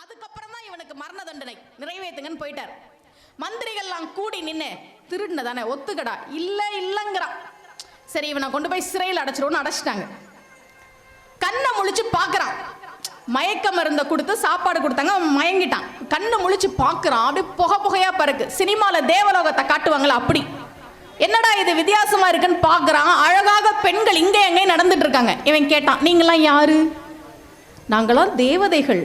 அதுக்கப்புறம் தான் இவனுக்கு மரண தண்டனை நிறைவேற்றுங்கன்னு போயிட்டார். மந்திரிகள்லாம் கூடி நின்று திருடுனதானே ஒத்துக்கடா, இல்லைங்கிறான். சரி இவனை கொண்டு போய் சிறையில் அடைச்சிருவோன்னு அடைச்சிட்டாங்க. கண்ணை முழிச்சு பார்க்குறான், மயக்க மருந்தை கொடுத்து சாப்பாடு கொடுத்தாங்க, அவன் மயங்கிட்டான். கண்ணை முழிச்சு பார்க்குறான், அப்படியே புகையா பறக்கு. சினிமாவில் தேவலோகத்தை காட்டுவாங்களா அப்படி. என்னடா இது வித்தியாசமா இருக்குன்னு பார்க்குறான். அழகாக பெண்கள் இங்கே எங்கேயும் நடந்துட்டு இருக்காங்க. இவன் கேட்டான், நீங்களாம் யாரு? நாங்களாம் தேவதைகள்.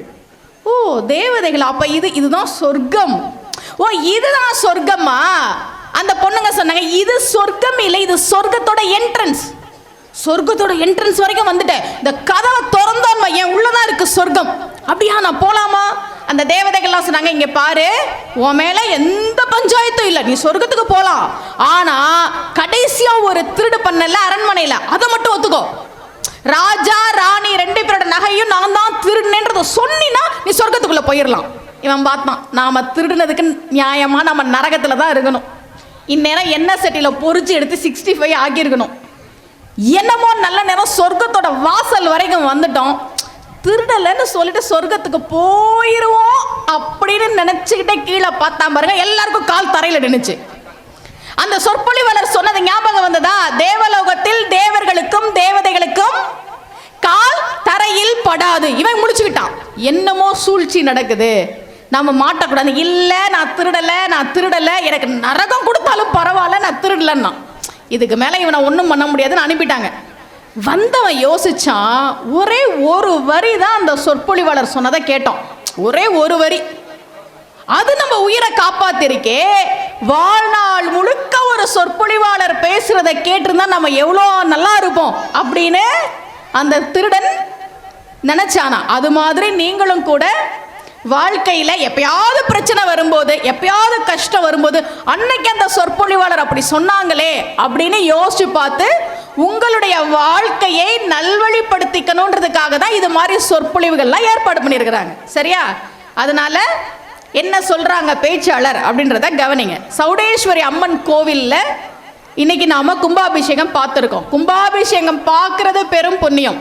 ஓ தேவதைகள், அப்ப இதுதான் சொர்க்கம். ஓ இதுதான் சொர்க்கமா? அந்த பொண்ணுங்க சொன்னாங்க, இது சொர்க்கம் இல்லை, இது சொர்க்கத்தோட என்ட்ரன்ஸ். சொர்க்கத்தோட என்ட்ரன்ஸ் வரைக்கும் வந்துட்டேன், இந்த கதவை திறந்தோன்னு என் உள்ளதான் இருக்கு சொர்க்கம். அப்படியா, நான் போலாமா? அந்த தேவதைகள்லாம் சொன்னாங்க, இங்க பாரு, உன் மேல எந்த பஞ்சாயத்தும் இல்லை, நீ சொர்க்கத்துக்கு போலாம். ஆனா கடைசியா ஒரு திருடு பண்ணல அரண்மனையில, அதை மட்டும் ஒத்துக்கோ. ராஜா ராணி 2 பேரோட நகையும் நான் தான் திருடுனேன்றத சொன்னினா நீ சொர்க்கத்துக்குள்ள போயிடலாம். இவன் பார்த்தான், நாம திருடுனதுக்கு நியாயமா நம்ம நரகத்துல தான் இருக்கணும். இந்நேரம் எண்ணெய் சட்டியில பொறிச்சு எடுத்து 65 ஆக்கியிருக்கணும். என்னமோ நல்ல நேரம் சொர்க்கத்தோட வாசல் வரைக்கும் வந்துட்டோம். திருடலன்னு சொல்லிட்டு சொர்க்கத்துக்கு போயிருவோம் அப்படின்னு நினைச்சுக்கிட்டே கீழே பார்த்தா பாருங்க, எல்லாருக்கும் கால் தரையில நின்னுச்சு. அந்த சொற்பொழிவாளர் சொன்னது ஞாபகம் வந்ததா? தேவலோகத்தில் தேவர்களுக்கும் தேவதைகளுக்கும் கால் தரையில் படாது. இவன் முடிச்சுக்கிட்டான், என்னமோ சூழ்ச்சி நடக்குது, நம்ம மாட்டக்கூடாது. இல்ல நான் திருடல, எனக்கு நரகம் கொடுத்தாலும் பரவாயில்ல, நான் திருடலன்னா. இதுக்கு மேல இவனை ஒன்றும் பண்ண முடியாதுன்னு அனுப்பிட்டாங்க. வந்தவன் யோசிச்சான், ஒரே ஒரு வரி தான் அந்த சொற்பொழிவாளர் சொன்னதை கேட்டோம். ஒரே ஒரு வரி, அது நம்ம உயிரை காப்பாத்திருக்கே. வாழ்நாள் முழுக்க ஒரு சொற்பொழிவாளர் பேசுறத கேட்டிருந்தா நம்ம எவ்வளோ நல்லா இருப்போம் அப்படின்னு அந்த திருடன் நினைச்சானா. அது மாதிரி நீங்களும் கூட வாழ்க்கையில எப்பயாவது பிரச்சனை வரும்போது, எப்பயாவது கஷ்டம் வரும்போது, அன்னைக்கு அந்த சொற்பொழிவாளர் அப்படி சொன்னாங்களே அப்படின்னு யோசிச்சு பார்த்து உங்களுடைய வாழ்க்கையை நல்வழிப்படுத்திக்கணுன்றதுக்காக தான் இது மாதிரி சொற்பொழிவுகள்லாம் ஏற்பாடு பண்ணியிருக்கிறாங்க. சரியா? அதனால என்ன சொல்றாங்க பேச்சாளர் அப்படின்றத கவனிங்க. சௌடேஸ்வரி அம்மன் கோவில்ல இன்னைக்கு நாம கும்பாபிஷேகம் பார்த்துருக்கோம். கும்பாபிஷேகம் பார்க்கறது பெரும் புண்ணியம்.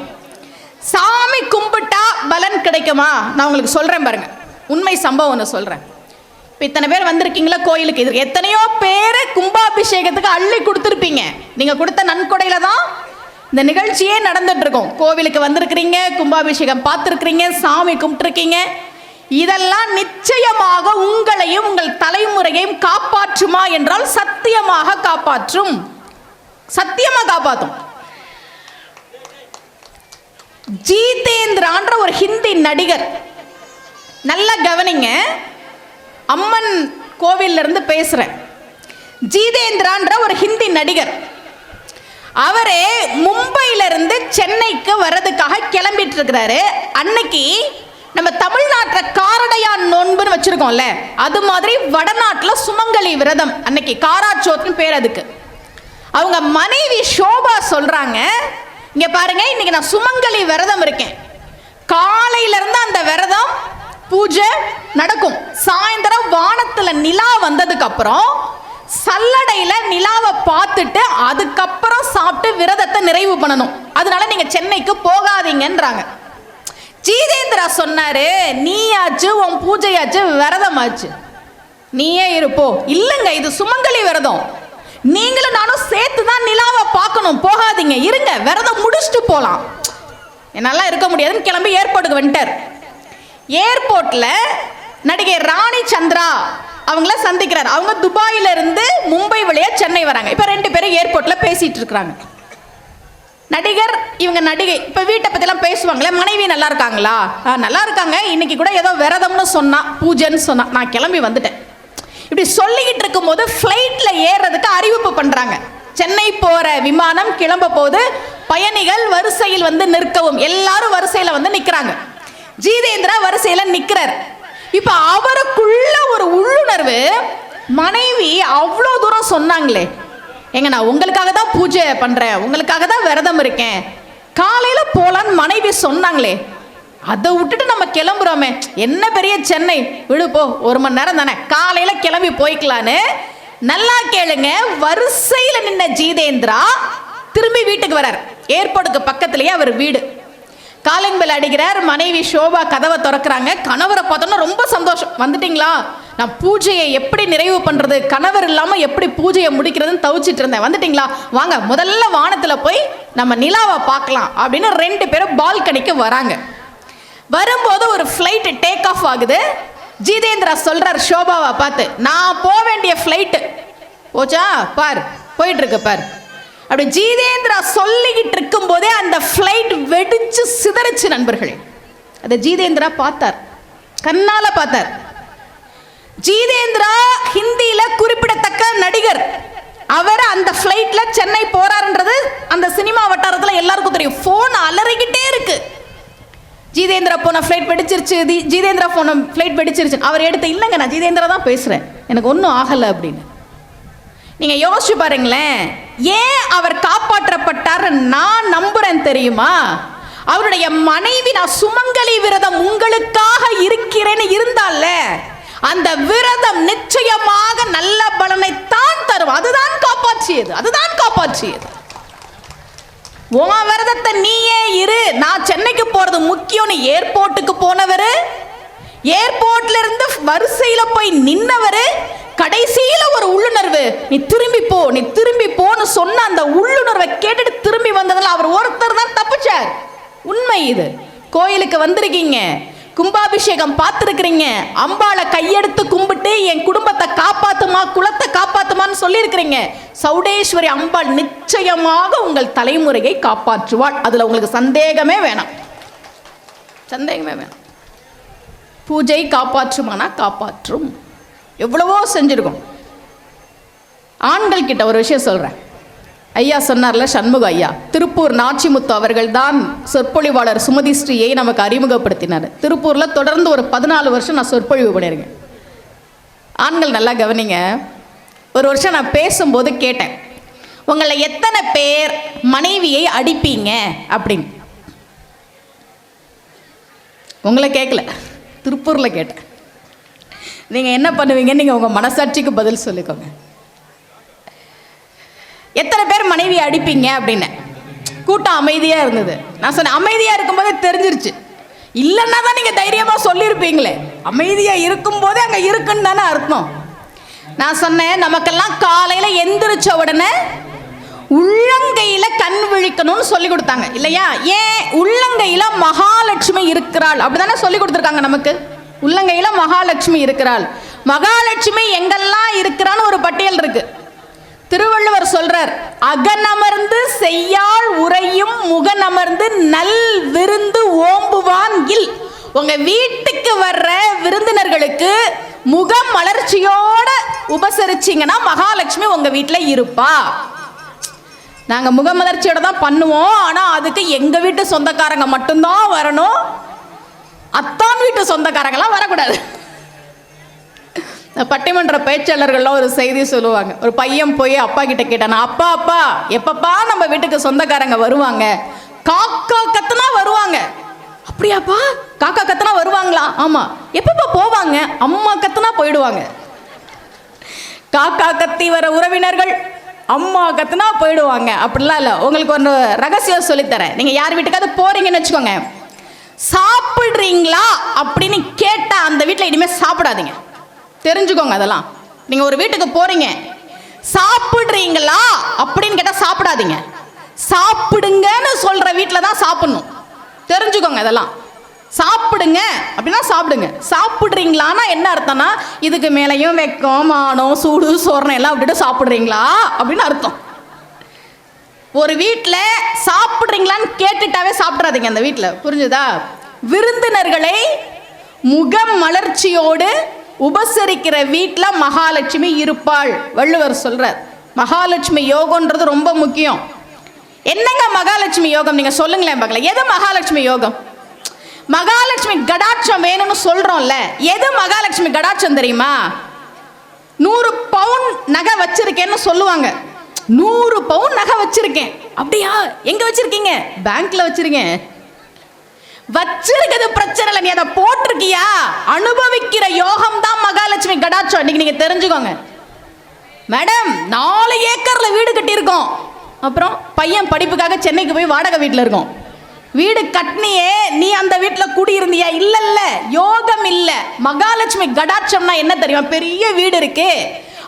சாமி கும்பிட்டா பலன் கிடைக்குமா? நான் உங்களுக்கு சொல்றேன் பாருங்க, உண்மை சம்பவம் ஒன்று சொல்றேன். இப்போ இத்தனை பேர் வந்திருக்கீங்களா கோயிலுக்கு, இது எத்தனையோ பேர் கும்பாபிஷேகத்துக்கு அள்ளி கொடுத்துருப்பீங்க. நீங்க கொடுத்த நன்கொடையில தான் இந்த நிகழ்ச்சியே நடந்துட்டு இருக்கும். கோவிலுக்கு வந்திருக்கிறீங்க, கும்பாபிஷேகம் பார்த்துருக்கிறீங்க, சாமி கும்பிட்டுருக்கீங்க. இதெல்லாம் நிச்சயமாக உங்களையும் உங்கள் தலைமுறையையும் காப்பாற்றுமா என்றால் சத்தியமாக காப்பாற்றும், சத்தியமா காப்பாற்றும். ஜீதேந்திரான்ற ஒரு ஹிந்தி நடிகர், நல்லா கவனிங்க, அம்மன் கோவில்ல இருந்து பேசுறேன். ஜீதேந்திரான்ற ஒரு ஹிந்தி நடிகர், அவரே மும்பையில இருந்து சென்னைக்கு வர்றதுக்காக கிளம்பிட்டு இருக்கிறாரு. அன்னைக்கு நம்ம தமிழ்நாட்டில் காரடையான் நோன்புன்னு வச்சிருக்கோம்ல, அது மாதிரி வடநாட்டில் சுமங்கலி விரதம், அன்னைக்கு காராச்சோத்னு பேர் அதுக்கு. அவங்க மனைவி ஷோபா சொல்றாங்க, இங்க பாருங்க, இன்னைக்கு நான் சுமங்கலி விரதம் இருக்கேன். காலையில இருந்து அந்த விரதம் பூஜை நடக்கும். சாயந்தரம் வானத்துல நிலா வந்ததுக்கு அப்புறம் சல்லடையில நிலாவை பார்த்துட்டு அதுக்கப்புறம் சாப்பிட்டு விரதத்தை நிறைவு பண்ணணும். அதனால நீங்க சென்னைக்கு போகாதீங்கன்றாங்க. ஜீதேந்திரா சொன்னாரு, நீயாச்சு உன் பூஜையாச்சு விரதமாச்சு, நீயே இருப்போ. இல்லைங்க, இது சுமங்கலி விரதம், நீங்களும் நானும் சேர்த்து தான் நிலாவை பார்க்கணும், போகாதீங்க, இருங்க, விரதம் முடிச்சுட்டு போகலாம். என்னால் இருக்க முடியாதுன்னு கிளம்பி ஏர்போர்ட்டுக்கு வந்துட்டார். ஏர்போர்ட்ல நடிகை ராணி சந்திரா அவங்கள சந்திக்கிறார். அவங்க துபாயில இருந்து மும்பை வழியா சென்னை வராங்க. இப்போ 2 பேரும் ஏர்போர்ட்ல பேசிட்டு இருக்கிறாங்க. நடிகர், இவங்க நடிகை. இப்போ வீட்டை பற்றிலாம் பேசுவாங்களே, மனைவி நல்லா இருக்காங்களா? நல்லா இருக்காங்க, இன்னைக்கு கூட ஏதோ விரதம்னு சொன்னா, பூஜைன்னு சொன்னா, நான் கிளம்பி வந்துட்டேன். இப்படி சொல்லிக்கிட்டு இருக்கும் போது ஃப்ளைட்ல ஏறுறதுக்கு அறிவிப்பு பண்றாங்க. சென்னை போற விமானம் கிளம்ப போது, பயணிகள் வரிசையில் வந்து நிற்கவும். எல்லாரும் வரிசையில வந்து நிக்கிறாங்க. ஜீதேந்திரா வரிசையில நிக்கிறார். இப்ப அவருக்குள்ள ஒரு உள்ளுணர்வு, மனைவி அவ்வளோ தூரம் சொன்னாங்களே, எங்க நான் உங்களுக்காக தான் பூஜை பண்றேன், உங்களுக்காக தான் விரதம் இருக்கேன், காலையில போலான்னு மனைவி சொன்னாங்களே, அதை விட்டுட்டு நம்ம கிளம்புறோமே, என்ன பெரிய சென்னை, விடுப்போ, 1 மணி நேரம் தானே, காலையில கிளம்பி போய்க்கலான்னு. நல்லா கேளுங்க, வரிசையில நின்ன ஜீதேந்திரா திரும்பி வீட்டுக்கு வரார். ஏர்போர்ட்டுக்கு பக்கத்திலேயே அவர் வீடு. காலிங் பெல் அடிக்கிறார். மனைவி ஷோபா கதவை திறக்கிறாங்க. கணவரை பார்த்தோன்னா ரொம்ப சந்தோஷம். வந்துட்டீங்களா, நான் பூஜையை எப்படி நிறைவு பண்ணுறது, கணவர் இல்லாமல் எப்படி பூஜையை முடிக்கிறதுன்னு தவிச்சிட்டு இருந்தேன். வந்துட்டீங்களா, வாங்க முதல்ல வானத்தில் போய் நம்ம நிலாவை பார்க்கலாம் அப்படின்னு 2 பேரும் பால்கனிக்கு வராங்க. வரும்போது ஒரு ஃப்ளைட் டேக் ஆஃப் ஆகுது. ஜிதேந்திரா சொல்றார் ஷோபாவை பார்த்து, நான் போக வேண்டிய ஃப்ளைட்டு போச்சா பார், போயிட்டு இருக்கு பார். அப்படி ஜிதேந்திரா சொல்லிக்கிட்டு இருக்கும் போதே அந்த ஃப்ளைட் வெடிச்சு சிதறிச்சு நண்பர்களே. அதை ஜிதேந்திரா பார்த்தார், கண்ணால பார்த்தார். ஜிதேந்திரா ஹிந்தியில குறிப்பிடத்தக்க நடிகர். அவர் அந்த ஃப்ளைட்ல சென்னை போறாருன்றது அந்த சினிமா வட்டாரத்தில் எல்லாருக்கும் தெரியும். போன் அலறிக்கிட்டே இருக்கு. ஜிதேந்திரா போன ஃப்ளைட் வெடிச்சிருச்சு, ஜிதேந்திரா போன ஃப்ளைட் வெடிச்சிருச்சு. அவர் எடுத்து, இல்லைங்க நான் ஜிதேந்திரா தான் பேசுறேன், எனக்கு ஒன்றும் ஆகலை அப்படின்னு. நீங்க யோசிச்சு பாருங்களேன், ஏன் அவர் காப்பாற்றப்பட்டார் நான் நம்புறேன் தெரியுமா? அவருடைய மனைவி நான் சுமங்கலி விரதம் உங்களுக்காக இருக்கிறேன்னு இருந்தால, அந்த விரதம் நிச்சயமாக நல்ல பலனை தான் தரும். அதுதான் காப்பாற்றியது, அதுதான் காப்பாற்றியது. உன் விரதத்தை நீயே இரு, நான் சென்னைக்கு போறது முக்கியம்னு ஏர்போர்ட்டுக்கு போனவர், ஏர்போர்ட்ல இருந்து வரிசையில போய் நின்னவர், கடைசியில ஒரு உள்ளுணர்வு, நீ திரும்பி போ, நீ திரும்பி போன்னு சொன்ன அந்த உள்ளுணர்வை கேட்டுட்டு திரும்பி வந்ததில் அவர் ஒருத்தர் தான் தப்பிச்சார். உண்மை இது. கோயிலுக்கு வந்திருக்கீங்க, கும்பாபிஷேகம் பார்த்துருக்கிறீங்க, அம்பாளை கையெடுத்து கும்பிட்டு என் குடும்பத்தை காப்பாத்துமா, குலத்தை காப்பாத்துமான்னு சொல்லியிருக்கிறீங்க. சௌடேஸ்வரி அம்பாள் நிச்சயமாக உங்கள் தலைமுறையை காப்பாற்றுவாள். அதுல உங்களுக்கு சந்தேகமே வேணாம், சந்தேகமே வேணாம். பூஜை காப்பாற்றுமானா காப்பாற்றும். எவ்வளவோ செஞ்சிருக்கோம். ஆண்கள் கிட்ட ஒரு விஷயம் சொல்றேன். ஐயா சொன்னார்ல, சண்முக ஐயா, திருப்பூர் நாச்சிமுத்து அவர்கள் தான் சொற்பொழிவாளர் சுமதி ஸ்ரீயை நமக்கு அறிமுகப்படுத்தினார். திருப்பூர்ல தொடர்ந்து ஒரு 14 வருஷம் நான் சொற்பொழிவு பண்ணியிருக்கேன். ஆண்கள் நல்லா கவனிங்க. ஒரு வருஷம் நான் பேசும்போது கேட்டேன், உங்களை எத்தனை பேர் மனைவியை அடிப்பீங்க அப்படின்னு. உங்களை கேட்கல, திருப்பூர்ல கேட்டேன். நீங்கள் என்ன பண்ணுவீங்கன்னு நீங்கள் உங்கள் மனசாட்சிக்கு பதில் சொல்லிக்கோங்க. எத்தனை பேர் மனைவியை அடிப்பீங்க அப்படின்னு. கூட்டம் அமைதியாக இருந்தது. நான் சொன்னேன், அமைதியாக இருக்கும்போதே தெரிஞ்சிருச்சு. இல்லைன்னா தான் நீங்கள் தைரியமாக சொல்லியிருப்பீங்களே. அமைதியாக இருக்கும்போதே அங்கே இருக்குன்னு தானே அர்த்தம். நான் சொன்னேன், நமக்கெல்லாம் காலையில் எந்திரிச்ச உடனே உள்ளங்கையில் கண் விழிக்கணும்னு சொல்லி கொடுத்தாங்க இல்லையா? ஏன்? உள்ளங்கையில் மகாலட்சுமி இருக்கிறாள் அப்படிதானே சொல்லி கொடுத்துருக்காங்க நமக்கு. உள்ளங்கையில மகாலட்சுமி இருக்கிறாள். மகாலட்சுமி எங்கெல்லாம் இருக்கிறான்னு ஒரு பட்டியல் இருக்கு. திருவள்ளுவர் சொல்றார், அகனமர்ந்து செய்யாள் உரையும் முகனமர்ந்து நல் விருந்து ஓம்புவான் இல். உங்க வீட்டுக்கு வர்ற விருந்தினர்களுக்கு முகம் மலர்ச்சியோட உபசரிச்சிங்கன்னா மகாலட்சுமி உங்க வீட்டில் இருப்பா. நாங்க முகமலர்ச்சியோட தான் பண்ணுவோம். ஆனா அதுக்கு எங்க வீட்டு சொந்தக்காரங்க மட்டும்தான் வரணும், அத்தான் வீட்டு சொந்தக்காரங்களாம் வரக்கூடாது. பட்டிமன்ற பேச்சாளர்கள்லாம் ஒரு செய்தி சொல்லுவாங்க. ஒரு பையன் போய் அப்பா கிட்ட கேட்டானா, அப்பா அப்பா எப்பப்பா நம்ம வீட்டுக்கு சொந்தக்காரங்க வருவாங்க? காக்கா கத்துனா வருவாங்க. அப்படியாப்பா? காக்கா கத்துனா வருவாங்களா? ஆமா. எப்பப்பா போவாங்க? அம்மா கத்துனா போயிடுவாங்க. காக்கா கத்தி வர உறவினர்கள் அம்மா கத்துனா போயிடுவாங்க. அப்படிலாம் இல்லை. உங்களுக்கு ஒரு ரகசியம் சொல்லித்தரேன். நீங்க யார் வீட்டுக்காவது போறீங்கன்னு வச்சுக்கோங்க, சாப்பிடுறீங்களா அப்படின்னு கேட்டா அந்த வீட்டில் இனிமே சாப்பிடாதீங்க. தெரிஞ்சுக்கோங்க. அதெல்லாம் நீங்க ஒரு வீட்டுக்கு போறீங்க, சாப்பிடுறீங்களா அப்படின்னு கேட்டா சாப்பிடாதீங்க. சாப்பிடுங்கன்னு சொல்ற வீட்டில் தான் சாப்பிடணும். தெரிஞ்சுக்கோங்க. அதெல்லாம் சாப்பிடுங்க அப்படின்னா சாப்பிடுங்க. சாப்பிடுறீங்களான்னா என்ன அர்த்தம்னா, இதுக்கு மேலேயும் வெக்கம் மானம் சூடு சோரணம் எல்லாம் விட்டுட்டு சாப்பிடுறீங்களா அப்படின்னு அர்த்தம். ஒரு வீட்டில் சாப்பிட்றீங்களான்னு கேட்டுட்டாவே சாப்பிட்றாதீங்க அந்த வீட்டில். புரிஞ்சுதா? விருந்தினர்களை முகம் மலர்ச்சியோடு உபசரிக்கிற வீட்டில் மகாலட்சுமி இருப்பாள். வள்ளுவர் சொல்றார். மகாலட்சுமி யோகம்ன்றது ரொம்ப முக்கியம். என்னங்க மகாலட்சுமி யோகம் நீங்க சொல்லுங்களேன் பார்க்கலாம். எது மகாலட்சுமி யோகம்? மகாலட்சுமி கடாட்சம் வேணும்னு சொல்றோம்ல, எது மகாலட்சுமி கடாட்சம் தெரியுமா? 100 பவுன் நகை வச்சிருக்கேன்னு சொல்லுவாங்க. 100 பவுன் நகை வச்சிருக்கேன். அப்படியா? எங்க வச்சிருக்கீங்க? பேங்க்ல வச்சிருக்கேன். வச்சிருக்கிறது பிரச்சனை இல்லை, நீ அதை போட்டிருக்கியா? அனுபவிக்கிற யோகம் தான் மகாலட்சுமி கடாட்சம். இன்னைக்கு நீங்க தெரிஞ்சுக்கோங்க. மேடம் 4 ஏக்கர்ல வீடு கட்டி இருக்கோம், அப்புறம் பையன் படிப்புக்காக சென்னைக்கு போய் வாடகை வீட்டில் இருக்கோம். வீடு கட்டினியே, நீ அந்த வீட்டில் குடியிருந்தியா? இல்ல இல்ல, யோகம் இல்ல. மகாலட்சுமி கடாட்சம்னா என்ன தெரியும்? பெரிய வீடு இருக்கு,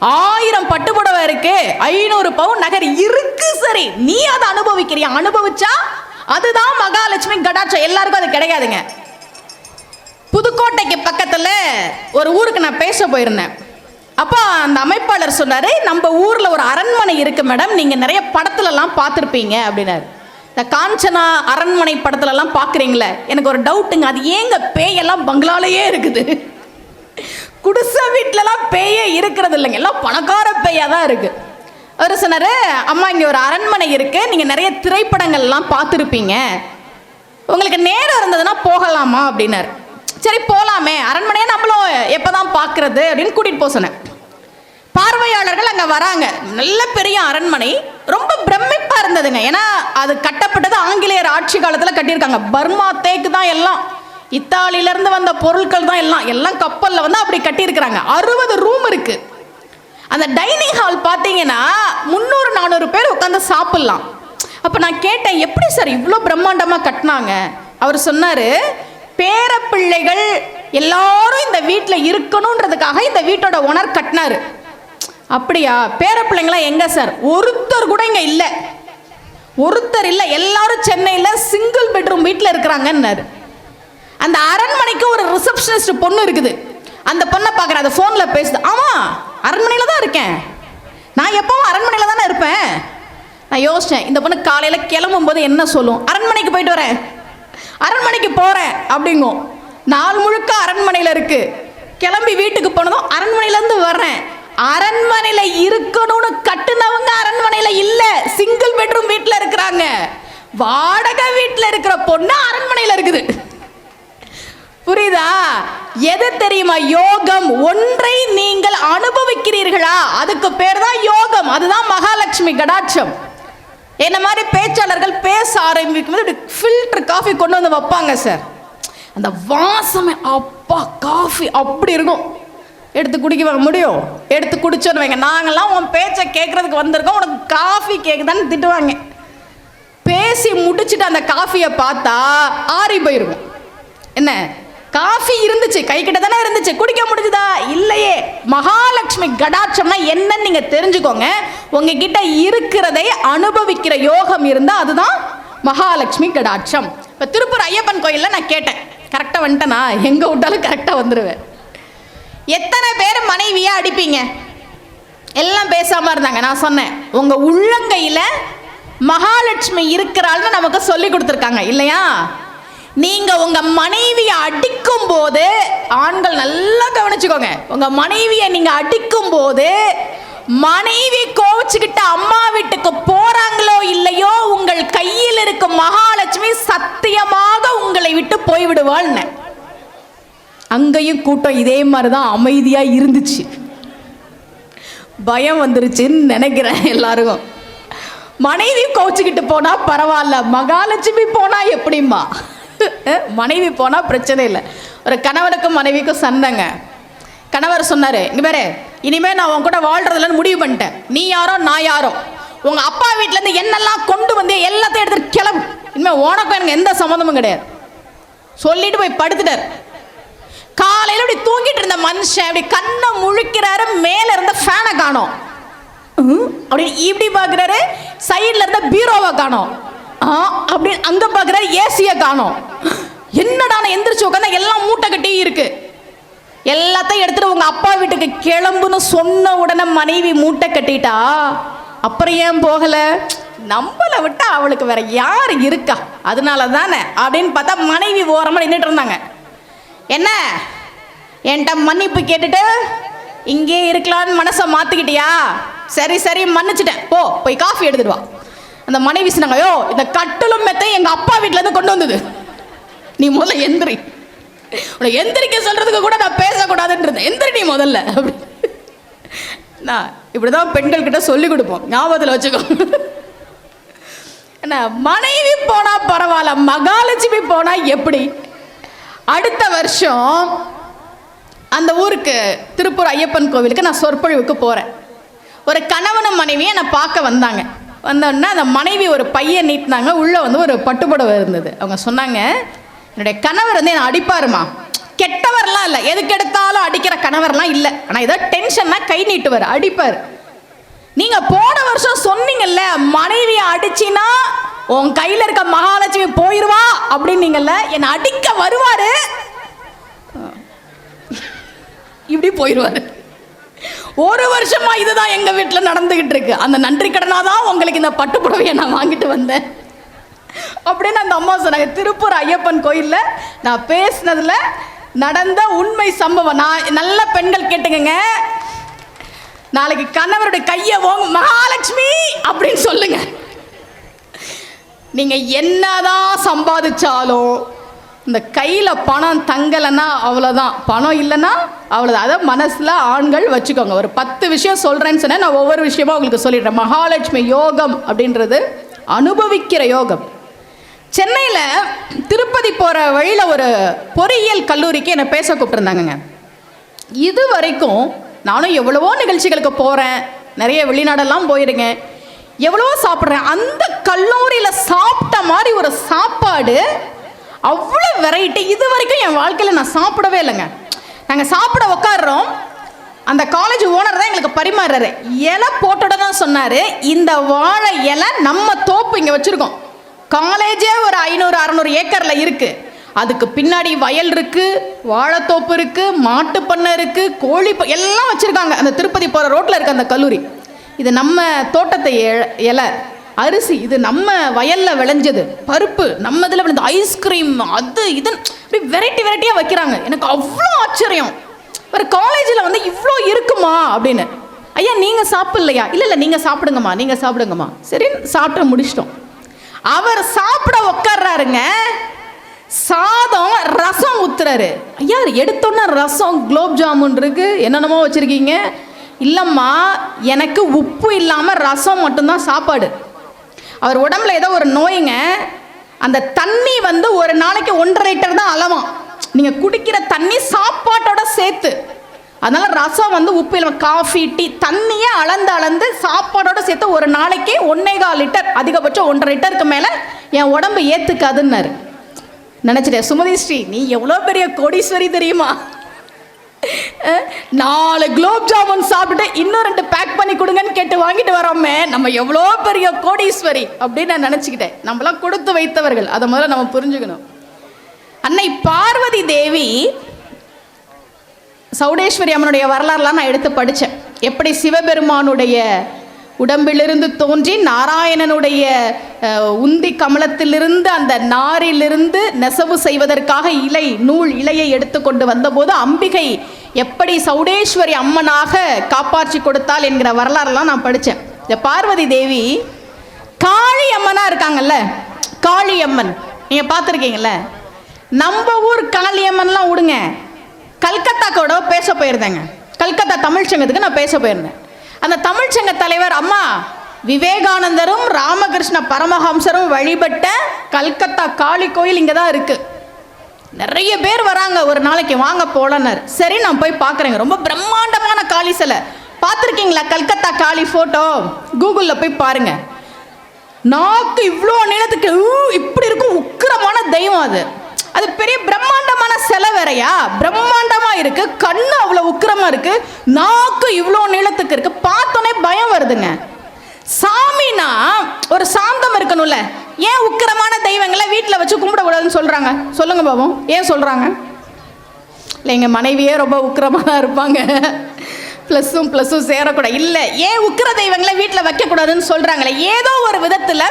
1000 பட்டுப்புடவை இருக்கு, 500 பவுன் நகர் இருக்கு, சரி, நீ அதை அனுபவிக்கிறியா? அனுபவிச்சா அதுதான் மகாலட்சுமி கடாட்சம். எல்லாருக்கும் அது கிடையாதுங்க. புதுக்கோட்டைக்கு பக்கத்துல ஒரு ஊருக்கு நான் பேச போயிருந்தேன். அப்போ அந்த அமைப்பாளர் சொன்னாரு, நம்ம ஊர்ல ஒரு அரண்மனை இருக்கு மேடம், நீங்க நிறைய படத்துல எல்லாம் பார்த்துருப்பீங்க அப்படின்னாரு. இந்த காஞ்சனா அரண்மனை படத்துல எல்லாம் பாக்குறீங்களே, எனக்கு ஒரு டவுட்டுங்க, அது ஏங்க பேயெல்லாம் பங்களாலேயே இருக்குது? குடிசை வீட்டிலலாம் பேயே இருக்கிறது இல்லைங்க, எல்லாம் பணக்கார பேயா தான் இருக்கு. அவர் சொன்னாரு, அம்மா இங்க ஒரு அரண்மனை இருக்கு, நீங்க நிறைய திரைப்படங்கள்லாம் பார்த்துருப்பீங்க, உங்களுக்கு நேரம் இருந்ததுன்னா போகலாமா அப்படின்னாரு. சரி போலாமே, அரண்மனையை நம்மளும் எப்பதான் பார்க்கறது அப்படின்னு கூட்டிட்டு போக சொன்னேன். பார்வையாளர்கள் அங்கே வராங்க. நல்ல பெரிய அரண்மனை, ரொம்ப பிரமிப்பா இருந்ததுங்க. ஏன்னா அது கட்டப்பட்டது ஆங்கிலேயர் ஆட்சி காலத்தில் கட்டியிருக்காங்க. பர்மா தேக்கு தான் எல்லாம், இத்தாலியிலேருந்து வந்த பொருட்கள் தான் எல்லாம் கப்பலில் வந்து அப்படி கட்டியிருக்கிறாங்க. 60 ரூம் இருக்கு. அந்த டைனிங் ஹால் பார்த்தீங்கன்னா 300-400 பேர் உட்காந்து சாப்பிட்லாம். அப்போ நான் கேட்டேன், எப்படி சார் இவ்வளோ பிரம்மாண்டமாக கட்டினாங்க? அவர் சொன்னார், பேரப்பிள்ளைகள் எல்லாரும் இந்த வீட்டில் இருக்கணுன்றதுக்காக இந்த வீட்டோட ஓனர் கட்டினாரு. அப்படியா? பேரப்பிள்ளைங்களாம் எங்க சார்? ஒருத்தர் கூட இங்க இல்ல, ஒருத்தர் இல்ல, எல்லாரும் சென்னையில சிங்கிள் பெட்ரூம் வீட்டில் இருக்கிறாங்கன்னாரு. அந்த அரண்மனைக்கு ஒரு ரிசப்ஷனிஸ்ட் பொண்ணு இருக்குது. அந்த பொண்ணை பார்க்குறேன், அந்த ஃபோனில் பேசுது. ஆமாம், அரண்மனையில் தான் இருக்கேன், நான் எப்பவும் அரண்மனையில் தானே இருப்பேன். நான் யோசித்தேன், இந்த பொண்ணு காலையில் கிளம்பும் போது என்ன சொல்லும்? அரண்மனைக்கு போயிட்டு வரேன், அரண்மனைக்கு போகிறேன் அப்படிங்கும். நாள் முழுக்க அரண்மனையில் இருக்கு. கிளம்பி வீட்டுக்கு போனதும் அரண்மனையிலேருந்து வர்றேன். அரண்மனையில் இருக்கணும்னு கட்டுனவங்க அரண்மனையில் இல்லை, சிங்கிள் பெட்ரூம் வீட்டில் இருக்கிறாங்க. வாடகை வீட்டில் இருக்கிற பொண்ணு அரண்மனையில் இருக்குது. புரியுதா? எது தெரியுமா யோகம்? ஒன்றை நீங்கள் அனுபவிக்கிறீர்களா, அதுக்கு பேர் தான் யோகம். அதுதான் மகாலட்சுமி கடாட்சம். என்ன மாதிரி பேச்சாளர்கள் பேச ஆரம்பிக்கும் போது ஃபில்டர் காஃபி கொண்டு வந்து வைப்பாங்க சார். அந்த வாசமே அப்பா, காஃபி அப்படி இருக்கும். எடுத்து குடிக்க முடியும்? எடுத்து குடிச்சோன்னு வைங்க, நாங்கள்லாம் உன் பேச்சை கேட்கறதுக்கு வந்திருக்கோம், உனக்கு காஃபி கேட்குதான்னு திட்டுவாங்க. பேசி முடிச்சுட்டு அந்த காஃபியை பார்த்தா ஆறி போயிருக்கும். என்ன, காஃபி இருந்துச்சு, கை கிட்ட தானே இருந்துச்சு, குடிக்க முடிஞ்சுதா? இல்லையே. மகாலட்சுமி கடாட்சம்னா என்னன்னு நீங்க தெரிஞ்சுக்கோங்க. உங்ககிட்ட இருக்கிறதை அனுபவிக்கிற யோகம் இருந்தா அதுதான் மகாலட்சுமி கடாட்சம். இப்போ திருப்பூர் ஐயப்பன் கோயிலில் நான் கேட்டேன், கரெக்டாக வந்துட்டேனா? எங்கே விட்டாலும் கரெக்டாக வந்துடுவேன். எத்தனை பேர் மனைவியா அடிப்பீங்க? எல்லாம் பேசாமல் இருந்தாங்க. நான் சொன்னேன், உங்கள் உள்ளங்கையில் மகாலட்சுமி இருக்கிறாள்னு நமக்கு சொல்லி கொடுத்துருக்காங்க இல்லையா? நீங்க உங்க மனைவியை அடிக்கும் போது, ஆண்கள் நல்லா கவனிச்சுக்கோங்க, உங்க மனைவியை நீங்க அடிக்கும் போது மனைவி கோவிச்சுக்கிட்டு அம்மா வீட்டுக்கு போறாங்களோ இல்லையோ, உங்கள் கையில் இருக்கும் மகாலட்சுமி சத்தியமாக உங்களை விட்டு போய்விடுவாள்னு. அங்கேயும் கூட்டம் இதே மாதிரிதான் அமைதியா இருந்துச்சு. பயம் வந்துருச்சுன்னு நினைக்கிறேன் எல்லாருக்கும். மனைவி கோவிச்சுக்கிட்டு போனா பரவாயில்ல, மகாலட்சுமி போனா எப்படிம்மா? மனைவி போனா பிரச்சனை இல்லை. ஒரு கணவனுக்கும் மனைவிக்கும் சண்டைங்க. கணவர் சொன்னாரு, இங்க பாரு, இனிமே நான் உன் கூட வாழ்றதுலன்னு முடிவு பண்ணிட்டேன். நீ யாரோ நான் யாரோ, உங்க அப்பா வீட்டுல இருந்து என்னெல்லாம் கொண்டு வந்து எல்லாத்தையும் எடுத்துட்டு கிளம்பு, இனிமே உனக்கும் எனக்கு எந்த சம்மந்தமும் கிடையாது சொல்லிட்டு போய் படுத்துட்டாரு. காலையில இப்படி தூங்கிட்டு இருந்த மனுஷன் இப்படி கண்ணை முழிக்கிறாரு, மேல இருந்த ஃபேனை காணோம். அப்படின்னு இப்படி பாக்குறாரு, சைட்ல இருந்த பீரோவை காணோம். அப்படின்னு அங்க பாக்குறாரு, ஏசியை காணோம். என்னடா, எந்திரிச்சு உட்காந்தா எல்லாம் மூட்டை கட்டி இருக்கு. எல்லாத்தையும் எடுத்துட்டு உங்க அப்பா வீட்டுக்கு கிளம்புன்னு சொன்ன உடனே மனைவி மூட்டை கட்டிட்டா. அப்புறம் ஏன் போகல? நம்மளை விட்டா அவளுக்கு வேற யார் இருக்கா, அதனால தானே அப்படின்னு பார்த்தா மனைவி ஓரமா நின்றுட்டு இருந்தாங்க. என்ன, என்கிட்ட மன்னிப்பு கேட்டுட்டு இங்கே இருக்கலான்னு மனசை மாத்திக்கிட்டியா? சரி சரி மன்னிச்சிட்டேன், போய் காஃபி எடுத்துட்டு வா. அந்த மனைவி சொன்னாங்க, யோ, இந்த கட்டிலும் மெத்தையும் எங்க அப்பா வீட்டுல இருந்து கொண்டு வந்தது, நீ முதல்ல எந்திரி. எந்திரிக்க சொல்றதுக்கு கூட நான் பேசக்கூடாதுன்னு எந்திரி நீ முதல்ல. அப்படி நான் இப்படிதான் பெண்கள் கிட்ட சொல்லி கொடுப்போம், ஞாபகத்தில் வச்சுக்கோ. என்ன, மனைவி போனா பரவாயில்ல, மகாலட்சுமி போனா எப்படி? அடுத்த வருஷம் அந்த ஊருக்கு திருப்பூர் ஐயப்பன் கோவிலுக்கு நான் சொற்பொழிவுக்கு போறேன். ஒரு கணவனும் மனைவியை என்னை பார்க்க வந்தாங்க. வந்தோடனே அந்த மனைவி ஒரு பையன் நீட்டினாங்க. உள்ளே வந்து ஒரு பட்டுப்புடவை இருந்தது. அவங்க சொன்னாங்க, என்னுடைய கணவர் வந்து என்னை அடிப்பாருமா. கெட்டவர்லாம் இல்லை, எதுக்கு எடுத்தாலும் அடிக்கிற கணவர்லாம் இல்லை. ஆனால் ஏதோ டென்ஷன்னா கை நீட்டுவார், அடிப்பார். நீங்கள் போன வருஷம் சொன்னீங்கல்ல, மனைவியை அடிச்சின்னா உன் கையில் இருக்க மகாலட்சுமி போயிடுவா அப்படின்னீங்கல்ல, என்னை அடிக்க வருவார், இப்படி போயிடுவார். ஒரு வருஷமா இதுதான் எங்க வீட்டில் நடந்துகிட்டு இருக்கு. அந்த நன்றி கடனாதான் உங்களுக்கு இந்த பட்டுப்புடவையை நான் வாங்கிட்டு வந்தேன் அப்படின்னு அந்த அம்மா சொன்னாங்க. திருப்பூர் ஐயப்பன் கோயில்ல நான் பேசினதுல நடந்த உண்மை சம்பவம். நான் நல்ல பெண்கள் கேட்டுங்க, நாளைக்கு கணவருடைய கையை ஓங்க மகாலட்சுமி அப்படின்னு சொல்லுங்க. நீங்க என்னதான் சம்பாதிச்சாலும் இந்த கையில் பணம் தங்கலைன்னா அவ்வளோதான், பணம் இல்லைன்னா அவ்வளோதான். அதை மனசில் ஆண்கள் வச்சுக்கோங்க. ஒரு 10 விஷயம் சொல்கிறேன்னு சொன்னால் நான் ஒவ்வொரு விஷயமா உங்களுக்கு சொல்லிடுறேன். மகாலட்சுமி யோகம் அப்படின்றது அனுபவிக்கிற யோகம். சென்னையில் திருப்பதி போகிற வழியில் ஒரு பொறியியல் கல்லூரிக்கு என்னை பேச கூப்பிட்டுருந்தாங்கங்க. இது வரைக்கும் நானும் எவ்வளவோ நிகழ்ச்சிகளுக்கு போகிறேன், நிறைய வெளிநாடெல்லாம் போயிருக்கேன், எவ்வளவோ சாப்பிட்றேன். அந்த கல்லூரியில் சாப்பிட்ட மாதிரி ஒரு சாப்பாடு, அவ்வளோ வெரைட்டி இது வரைக்கும் என் வாழ்க்கையில் நான் சாப்பிடவே இல்லைங்க. நாங்கள் சாப்பிட உட்காடுறோம், அந்த காலேஜ் ஓனர் தான் எங்களுக்கு பரிமாறுறாரு. இலை போட்டோட தான் சொன்னார், இந்த வாழை இலை நம்ம தோப்பு இங்கே வச்சுருக்கோம், காலேஜே ஒரு 500-600 ஏக்கரில் இருக்குது, அதுக்கு பின்னாடி வயல் இருக்குது, வாழைத்தோப்பு இருக்குது, மாட்டு பண்ணை இருக்குது, கோழி எல்லாம் வச்சுருக்காங்க. அந்த திருப்பதி போகிற ரோட்டில் இருக்க அந்த கல்லூரி, இது நம்ம தோட்டத்தை இலை, அரிசி இது நம்ம வயலில் விளைஞ்சது, பருப்பு நம்ம இதில் விளைஞ்சது, ஐஸ்கிரீம் அது இது இப்படி வெரைட்டி வெரைட்டியாக வைக்கிறாங்க. எனக்கு அவ்வளோ ஆச்சரியம், ஒரு காலேஜில் வந்து இவ்வளோ இருக்குமா அப்படின்னு. ஐயா நீங்கள் சாப்பிட்லையா? இல்லை இல்லை நீங்கள் சாப்பிடுங்கம்மா, நீங்கள் சாப்பிடுங்கம்மா. சரி சாப்பிட்டு முடிச்சிட்டோம். அவர் சாப்பிட உட்கார்றாருங்க, சாதம் ரசம் ஊத்துறாரு. ஐயா எடுத்தோன்னே ரசம், குலோப் ஜாமுன் இருக்கு, என்னென்னமோ வச்சுருக்கீங்க. இல்லைம்மா எனக்கு உப்பு இல்லாமல் ரசம் மட்டும்தான் சாப்பாடு. அவர் உடம்புல ஏதோ ஒரு நோய்ங்க, அந்த தண்ணி வந்து ஒரு நாளைக்கு 1.5 லிட்டர் தான் அளவாம், நீங்கள் குடிக்கிற தண்ணி சாப்பாட்டோட சேர்த்து. அதனால ரசம் வந்து உப்பு இல்லாமல், காஃபி டீ தண்ணியே அளந்து சாப்பாடோட சேர்த்து ஒரு நாளைக்கு 1.25 லிட்டர், அதிகபட்சம் 1.5 லிட்டருக்கு மேலே என் உடம்பு ஏற்றுக்காதுன்னாரு. நினச்சிட்டேன், சுமதி ஸ்ரீ நீ எவ்வளோ பெரிய கோடீஸ்வரி தெரியுமா, 4 குலோப் ஜாமுன் சாப்பிட்டு இன்னும் 2 பேக் பண்ணி கொடுங்கன்னு கேட்டு வாங்கிட்டு வரோமே, நம்ம எவ்வளோ பெரிய கோடீஸ்வரி அப்படின்னு நான் நினச்சிக்கிட்டேன். நம்மளாம் கொடுத்து வைத்தவர்கள், அதை முதல்ல நம்ம புரிஞ்சுக்கணும். அன்னை பார்வதி தேவி, சௌடேஸ்வரி அம்மனுடைய வரலாறுலாம் நான் எடுத்து படித்தேன். எப்படி சிவபெருமானுடைய உடம்பிலிருந்து தோன்றி நாராயணனுடைய உந்தி கமலத்திலிருந்து அந்த நாரிலிருந்து நெசவு செய்வதற்காக இலையை எடுத்துக்கொண்டு வந்தபோது அம்பிகை எப்படி சௌடேஸ்வரி அம்மனாக காப்பாற்றி கொடுத்தாள் என்கிற வரலாறுலாம் நான் படித்தேன். இந்த பார்வதி தேவி காளி அம்மனாக இருக்காங்கல்ல, காளி அம்மன் நீங்கள் பார்த்துருக்கீங்கல்ல. நம்ம ஊர் காளி அம்மன்லாம் விடுங்க, கல்கத்தா கூட பேச போயிருந்தேங்க. கல்கத்தா தமிழ்ச்சங்கத்துக்கு நான் பேச போயிருந்தேன். அந்த தமிழ்ச்சங்க தலைவர், அம்மா விவேகானந்தரும் ராமகிருஷ்ண பரமஹம்சரும் வழிபட்ட கல்கத்தா காளி கோயில் இங்கே தான் இருக்குது, நிறைய பேர் வராங்க ஒரு நாளைக்கு, வாங்க போலன்னார். சரி நான் போய் பார்க்குறேங்க. ரொம்ப பிரம்மாண்டமான காளி சிலை பார்த்துருக்கீங்களா? கல்கத்தா காளி ஃபோட்டோ கூகுளில் போய் பாருங்க. நாக்கு இவ்வளோ நீளத்துக்கு இப்படி இருக்கும், உக்கிரமான தெய்வம் அது. அது பெரிய பிரம்மாண்டமான சிலை வேறையா, பிரம்மாண்டமாக இருக்கு, கண்ணு அவ்வளோ உக்கிரமா இருக்கு, நாக்கு இவ்வளோ நீளத்துக்கு இருக்கு, பார்த்தோன்னே பயம் வருதுங்க. சாமினா ஒரு சாந்தம் இருக்கணும்ல, ஏன் உக்கிரமான தெய்வங்களை வீட்டில் வச்சு கும்பிடக்கூடாதுன்னு சொல்றாங்க? சொல்லுங்க பாபம், ஏன் சொல்றாங்க? இல்லை எங்கள் மனைவியே ரொம்ப உக்கிரமாக தான் இருப்பாங்க, ப்ளஸ்ஸும் சேரக்கூடாது. இல்லை, ஏன் உக்கிர தெய்வங்களை வீட்டில் வைக்கக்கூடாதுன்னு சொல்றாங்களே, ஏதோ ஒரு விதத்தில்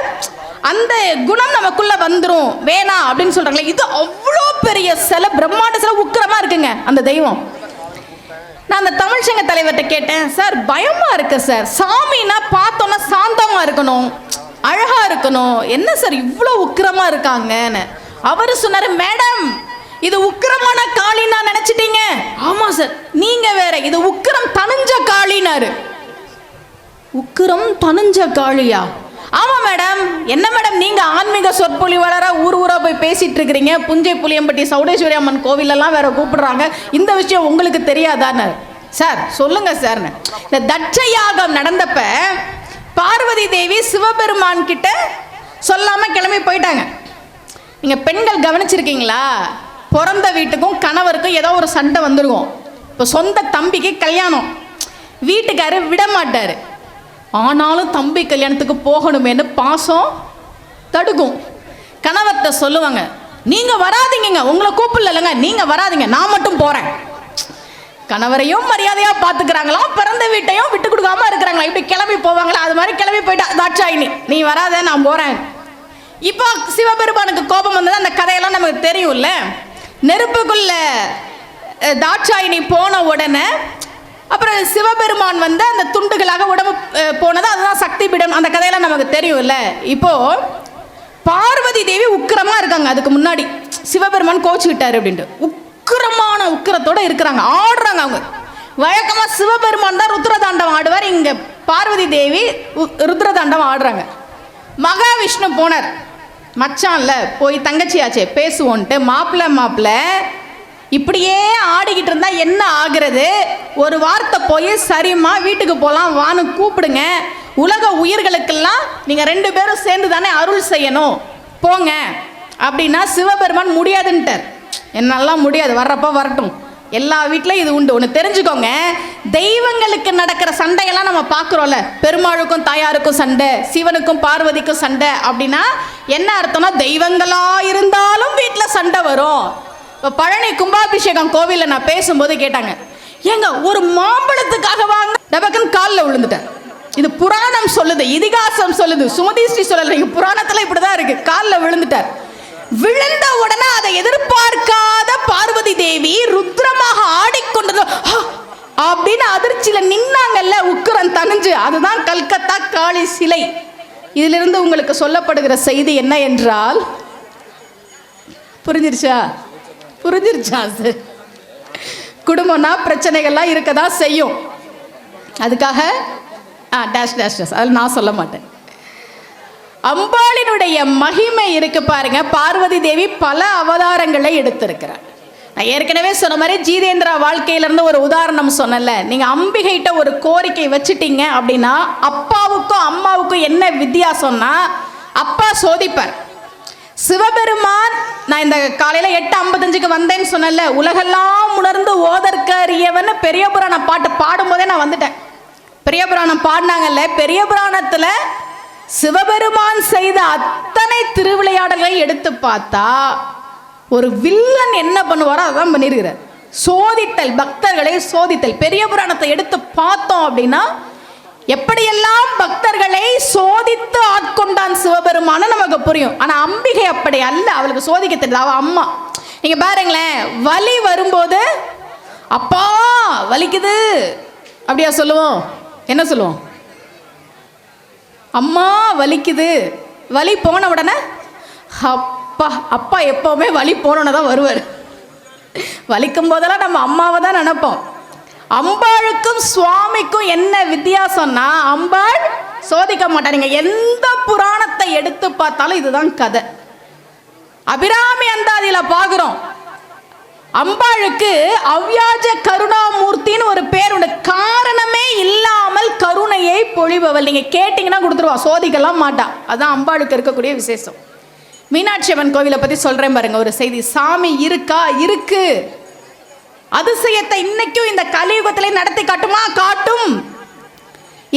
அந்த குணம் நமக்குள்ள வந்துடும், வேணாம் அப்படின்னு சொல்றாங்களே. இது அவ்வளோ பெரிய சிலை, பிரம்மாண்ட சிலை, உக்கிரமா இருக்குங்க அந்த தெய்வம். நான் அந்த தமிழ்ச்சங்க தலைவர்கிட்ட கேட்டேன், சார் பயமா இருக்கு சார், சாமின்னா பார்த்தோன்னா சாந்தமா இருக்கணும், அழகா இருக்கணும், என்ன சார் இவ்வளோ உக்கிரமா இருக்காங்கன்னு. அவரு சொன்னாரு, மேடம் இது உக்கிரமான காளின்னா நினைச்சிட்டீங்க. ஆமா சார், நீங்க வேற, இது உக்கிரம் தணிஞ்ச காளினாரு. உக்கிரம் தணிஞ்ச காளியா? ஆமா மேடம். என்ன மேடம் நீங்க ஆன்மீக சொற்பொழிவாளரா ஊர் ஊரா போய் பேசிட்டு இருக்கிறீங்க, புஞ்சை புளியம்பட்டி சௌடேஸ்வரி அம்மன் கோவிலெல்லாம் வேற கூப்பிடுறாங்க, இந்த விஷயம் உங்களுக்கு தெரியாதான்னு. சார் சொல்லுங்க சார், இந்த தட்ச யாகம் நடந்தப்ப பார்வதி தேவி சிவபெருமான் கிட்ட சொல்லாம கிளம்பி போயிட்டாங்க. நீங்க பெண்கள் கவனிச்சிருக்கீங்களா? பிறந்த வீட்டுக்கும் கணவருக்கும் ஏதோ ஒரு சண்டை வந்துருக்கும். இப்போ சொந்த தம்பிக்கு கல்யாணம், வீட்டுக்காரு விட மாட்டாரு. ஆனாலும் தம்பி கல்யாணத்துக்கு போகணுமேனு பாசம் தடுக்கும். கணவர்கிட்ட சொல்லுவாங்க, நீங்க வராதீங்க, உங்களை கூப்பிடலங்க, நீங்க வராதீங்க, நான் மட்டும் போறேன். கணவரையும் மரியாதையா பாத்துக்கிறாங்களாம், பிறந்த வீட்டையும் விட்டு கொடுக்காம இருக்கிறாங்களா. இப்படி கிளம்பி போவாங்களா, அது மாதிரி கிளம்பி போயிட்டா தாட்சாயினி, நீ வராத, நான் போறேன். இப்போ சிவபெருமானுக்கு கோபம் வந்தது. அந்த கதையெல்லாம் நமக்கு தெரியும்ல. நெருப்புக்குள்ள தாட்சாயினி போன உடனே அப்புறம் சிவபெருமான் வந்து அந்த துண்டுகளாக உடம்பு போனது, அதுதான் சக்தி பீடம். அந்த கதையெல்லாம் நமக்கு தெரியும்ல. இப்போ பார்வதி தேவி உக்கிரமா இருக்காங்க. அதுக்கு முன்னாடி சிவபெருமான் கோச்சுக்கிட்டாரு அப்படின்ட்டு உக்கிரமான உக்கிரத்தோட இருக்கிறாங்க, ஆடுறாங்க. அவங்க வழக்கமா சிவபெருமான் தான் ருத்ரதாண்டவம் ஆடுவார், இங்க பார்வதி தேவி ருத்ரதாண்டவம் ஆடுறாங்க. மகாவிஷ்ணு போனார், மச்சான்ல போய் தங்கச்சியாச்சே பேசுவோன்ட்டு, மாப்பிள்ள இப்படியே ஆடிக்கிட்டு இருந்தா என்ன ஆகுறது, ஒரு வார்த்தை போய் சரிம்மா வீட்டுக்கு போகலாம் வான்னு கூப்பிடுங்க, உலக உயிர்களுக்கெல்லாம் நீங்க 2 பேரும் சேர்ந்து தானே அருள் செய்யணும், போங்க அப்படின்னா சிவபெருமான் முடியாதுன்ட்டார். என்னெல்லாம் முடியாது, வர்றப்ப வரட்டும், எல்லா வீட்லையும் இது உண்டு. ஒன்று தெரிஞ்சுக்கோங்க, தெய்வங்களுக்கு நடக்கிற சண்டையெல்லாம் நம்ம பார்க்குறோம்ல, பெருமாளுக்கும் தாயாருக்கும் சண்டை, சிவனுக்கும் பார்வதிக்கும் சண்டை அப்படின்னா என்ன அர்த்தம்னா, தெய்வங்களா இருந்தாலும் வீட்டில் சண்டை வரும். இப்போ பழனி கும்பாபிஷேகம் கோவிலில் நான் பேசும்போது கேட்டாங்க, ஏங்க ஒரு மாம்பழத்துக்காக வாங்க, டபக்குன்னு காலில் விழுந்துட்டேன். இது புராணம் சொல்லுது, இதிகாசம் சொல்லுது, சுமதி ஸ்ரீ சொல்லலை, புராணத்தில் இப்படிதான் இருக்கு. காலில் விழுந்துட்டார். விழுந்த உடனே அதை எதிர்பார்க்காத பார்வதி தேவி ருத்ரமாக ஆடிக்கொண்டது அப்படின்னு அதிர்ச்சியில நின்னாங்கல்ல, உக்கிரம் தணிஞ்சு. அதுதான் கல்கத்தா காளி சிலை. இதிலிருந்து உங்களுக்கு சொல்லப்படுகிற செய்தி என்ன என்றால், புரிஞ்சிருச்சா சார்? குடும்பம்னா பிரச்சனைகள்லாம் இருக்கதான் செய்யும். அதுக்காக டேஷ் டேஷ் டேஷ் அது நான் சொல்ல மாட்டேன். அம்பாளினுடைய மகிமை இருக்கு பாருங்க. பார்வதி தேவி பல அவதாரங்களை எடுத்திருக்கிறார். நான் ஏற்கனவே சொன்ன மாதிரி ஜீதேந்திரா வாழ்க்கையிலிருந்து ஒரு உதாரணம் சொன்னல. நீங்க அம்பிகைட்ட ஒரு கோரிக்கை வச்சுட்டீங்க அப்படின்னா அப்பாவுக்கும் அம்மாவுக்கும் என்ன வித்தியாசம்னா, அப்பா சோதிப்பார். சிவபெருமான், நான் இந்த காலையில 8:55 வந்தேன்னு சொன்னல, உலகெல்லாம் உணர்ந்து ஓதற்கரியவன் பெரிய புராண பாட்டு பாடும்போதே நான் வந்துட்டேன். பெரிய புராணம் பாடினாங்கல்ல, பெரிய புராணத்துல சிவபெருமான் செய்த அத்தனை திருவிளையாடல்களை எடுத்து பார்த்தா ஒரு வில்லன் என்ன பண்ணுவாரோ அதான் பண்ணிருக்கிறார். சோதித்தல், பக்தர்களை சோதித்தல். பெரிய புராணத்தை எடுத்து பார்த்தோம் அப்படின்னா எப்படியெல்லாம் பக்தர்களை சோதித்து ஆட்கொண்டான் சிவபெருமான நமக்கு புரியும். ஆனா அம்பிகை அப்படி அல்ல, அவளுக்கு சோதிக்க தெரியல, அவ அம்மா. நீங்க பாருங்களேன், வலி வரும்போது அப்பா வலிக்குது அப்படியா சொல்லுவோம்? என்ன சொல்லுவோம்? அம்மா வலிக்குது. வலி போன உடனே அப்பா, அப்பா எப்பவுமே வலி போனோன்னு தான் வருவார். வலிக்கும் போதெல்லாம் நம்ம அம்மாவை தான் நினைப்போம். அம்பாளுக்கும் சுவாமிக்கும் என்ன வித்தியாசம்னா, அம்பாள் சோதிக்க மாட்டாங்க. எந்த புராணத்தை எடுத்து பார்த்தாலும் இதுதான் கதை. அபிராமி அந்தாதியில பாக்குறோம், அம்பாளுக்கு அவ்யாஜ கருணாமூர்த்தின்னு ஒரு பேர் உண்டு. காரணமே இல்லாமல் கருணையை பொழிபவள். நீங்க கேட்டீங்கன்னா கொடுத்துருவா, சோதிக்கலாம் மாட்டா. அதுதான் அம்பாளுக்கு இருக்கக்கூடிய விசேஷம். மீனாட்சி அம்மன் கோவிலை பத்தி சொல்றேன் பாருங்க ஒரு செய்தி. சாமி இருக்கா? இருக்கு. அதிசயத்தை இன்னைக்கும் இந்த கலியுகத்திலே நடத்தி காட்டுமா? காட்டும்.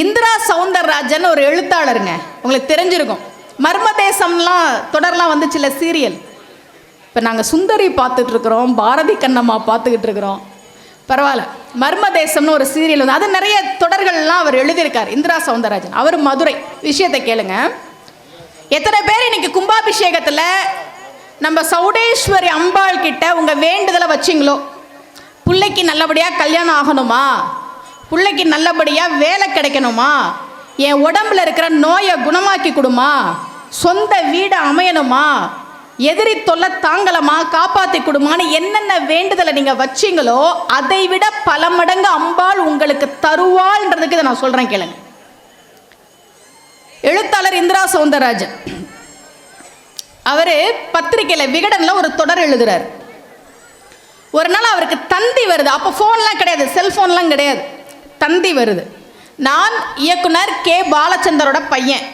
இந்திரா சௌந்தரராஜன் ஒரு எழுத்தாளருங்க, உங்களுக்கு தெரிஞ்சிருக்கும். மர்மதேசம்லாம் தொடர்லாம் வந்துச்சுல்ல சீரியல். இப்போ நாங்கள் சுந்தரி பார்த்துட்டு இருக்கிறோம், பாரதி கண்ணம்மா பார்த்துக்கிட்டு இருக்கிறோம். பரவாயில்ல, மர்மதேசம்னு ஒரு சீரியல் வந்து அது நிறைய தொடர்கள்லாம் அவர் எழுதியிருக்கார். இந்திரா சௌந்தரராஜன், அவர் மதுரை. விஷயத்தை கேளுங்க. எத்தனை பேர் இன்னைக்கு கும்பாபிஷேகத்தில் நம்ம சௌடேஸ்வரி அம்பாள் கிட்ட உங்க வேண்டுதலை வச்சிங்களோ? பிள்ளைக்கு நல்லபடியாக கல்யாணம் ஆகணுமா, பிள்ளைக்கு நல்லபடியாக வேலை கிடைக்கணுமா, என் உடம்புல இருக்கிற நோயை குணமாக்கி கொடுமா, சொந்த வீடு அமையணுமா, எதிரி தொல்லை தாங்கலமா, காப்பாற்றி கொடுமான்னு என்னென்ன வேண்டுதலை நீங்கள் வச்சிங்களோ அதை விட பல மடங்கு அம்பாள் உங்களுக்கு தருவாள்ன்றதுக்கு இதை நான் சொல்கிறேன் கேளுங்க. எழுத்தாளர் இந்திரா சௌந்தரராஜன் அவர் பத்திரிகையில் விகடனில் ஒரு தொடர் எழுதுறார். ஒரு நாள் அவருக்கு தந்தி வருது. அப்போ ஃபோன்லாம் கிடையாது, செல்ஃபோன்லாம் கிடையாது. தந்தி வருது. நான் இயக்குனர் கே பாலச்சந்தரோட பையன்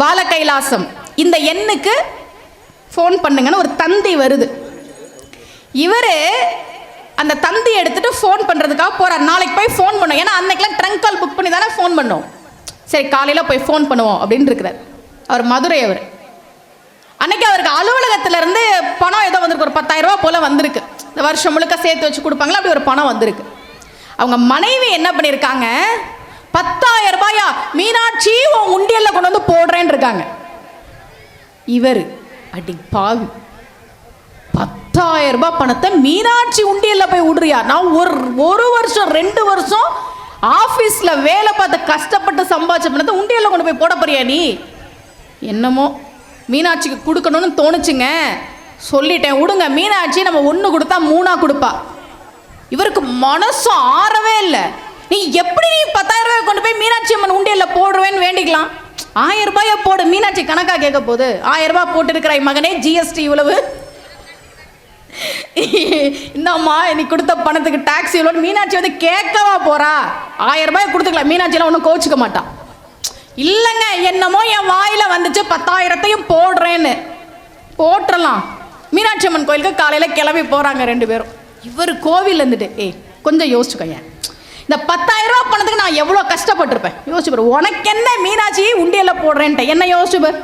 பால கைலாசம், இந்த எண்ணுக்கு ஃபோன் பண்ணுங்கன்னு ஒரு தந்தி வருது. இவர் அந்த தந்தி எடுத்துட்டு ஃபோன் பண்ணுறதுக்காக போகிறார். நாளைக்கு போய் ஃபோன் பண்ணுவோம், ஏன்னா அன்னைக்கெலாம் ட்ரங்க் கால் புக் பண்ணி தானே ஃபோன் பண்ணோம். சரி காலையில் போய் ஃபோன் பண்ணுவோம் அப்படின்னு இருக்கிறார். அவர் மதுரை. அவர் அன்னைக்கு அவருக்கு அலுவலகத்திலேருந்து பணம் ஏதோ வந்திருக்கு, ஒரு 10,000 ரூபா போல் வந்திருக்கு. இந்த வருஷம் முழுக்க சேர்த்து வச்சு கொடுப்பாங்களா, அப்படி ஒரு பணம் வந்திருக்கு. அவங்க மனைவி என்ன பண்ணியிருக்காங்க, 10,000 ரூபாயா மீனாட்சி உன் உண்டியல்ல கொண்டு வந்து போடுறேன்னு இருக்காங்க. இவர் அடி பாவி, 10,000 ரூபாய் பணத்தை மீனாட்சி உண்டியல்ல போய் விடுறியா? நான் ஒரு வருஷம் 2 வருஷம் ஆஃபீஸில் வேலை பார்த்து கஷ்டப்பட்டு சம்பாதிச்ச பணத்தை உண்டியல்ல கொண்டு போய் போட போறியா நீ? என்னமோ மீனாட்சிக்கு கொடுக்கணும்னு தோணுச்சுங்க, சொல்லிட்டேன் விடுங்க. மீனாட்சி நம்ம 1 கொடுத்தா 3 கொடுப்பா. இவருக்கு மனசு ஆறவே இல்லை. நீ எப்படி 10,000 ரூபாய் கொண்டு போய் மீனாட்சி அம்மன் உண்டியல்ல போடுவேன்னு வேண்டிக்கலாம். 1000 ரூபாயை போடு, மீனாட்சி கணக்கா கேட்க போகுது. 1000 ரூபாய் போட்டு இருக்கிறாய் மகனே, ஜிஎஸ்டி இவ்வளவு, இந்தம்மா நீ கொடுத்த பணத்துக்கு டாக்ஸி இவ்வளோ, மீனாட்சி வந்து கேட்கவா போறா? 1000 ரூபாய் கொடுத்துக்கலாம், மீனாட்சியெல்லாம் ஒன்றும் கோச்சிக்க மாட்டான். இல்லைங்க என்னமோ என் வாயில வந்துச்சு 10,000த்தையும் போடுறேன்னு. போட்டுடலாம். மீனாட்சி அம்மன் கோயிலுக்கு காலையில் கிளம்பி போகிறாங்க 2 பேரும். இவர் கோவில் இருந்துட்டு கொஞ்சம் யோசிச்சுக்கோங்க, இந்த 10,000 ரூபா பணத்துக்கு நான் எவ்வளோ கஷ்டப்பட்டிருப்பேன் யோசிச்சு பாரு. உனக்கு என்ன மீனாட்சி உண்டியல்ல போடுறேன்ட்ட என்ன யோசிச்சு பாரு.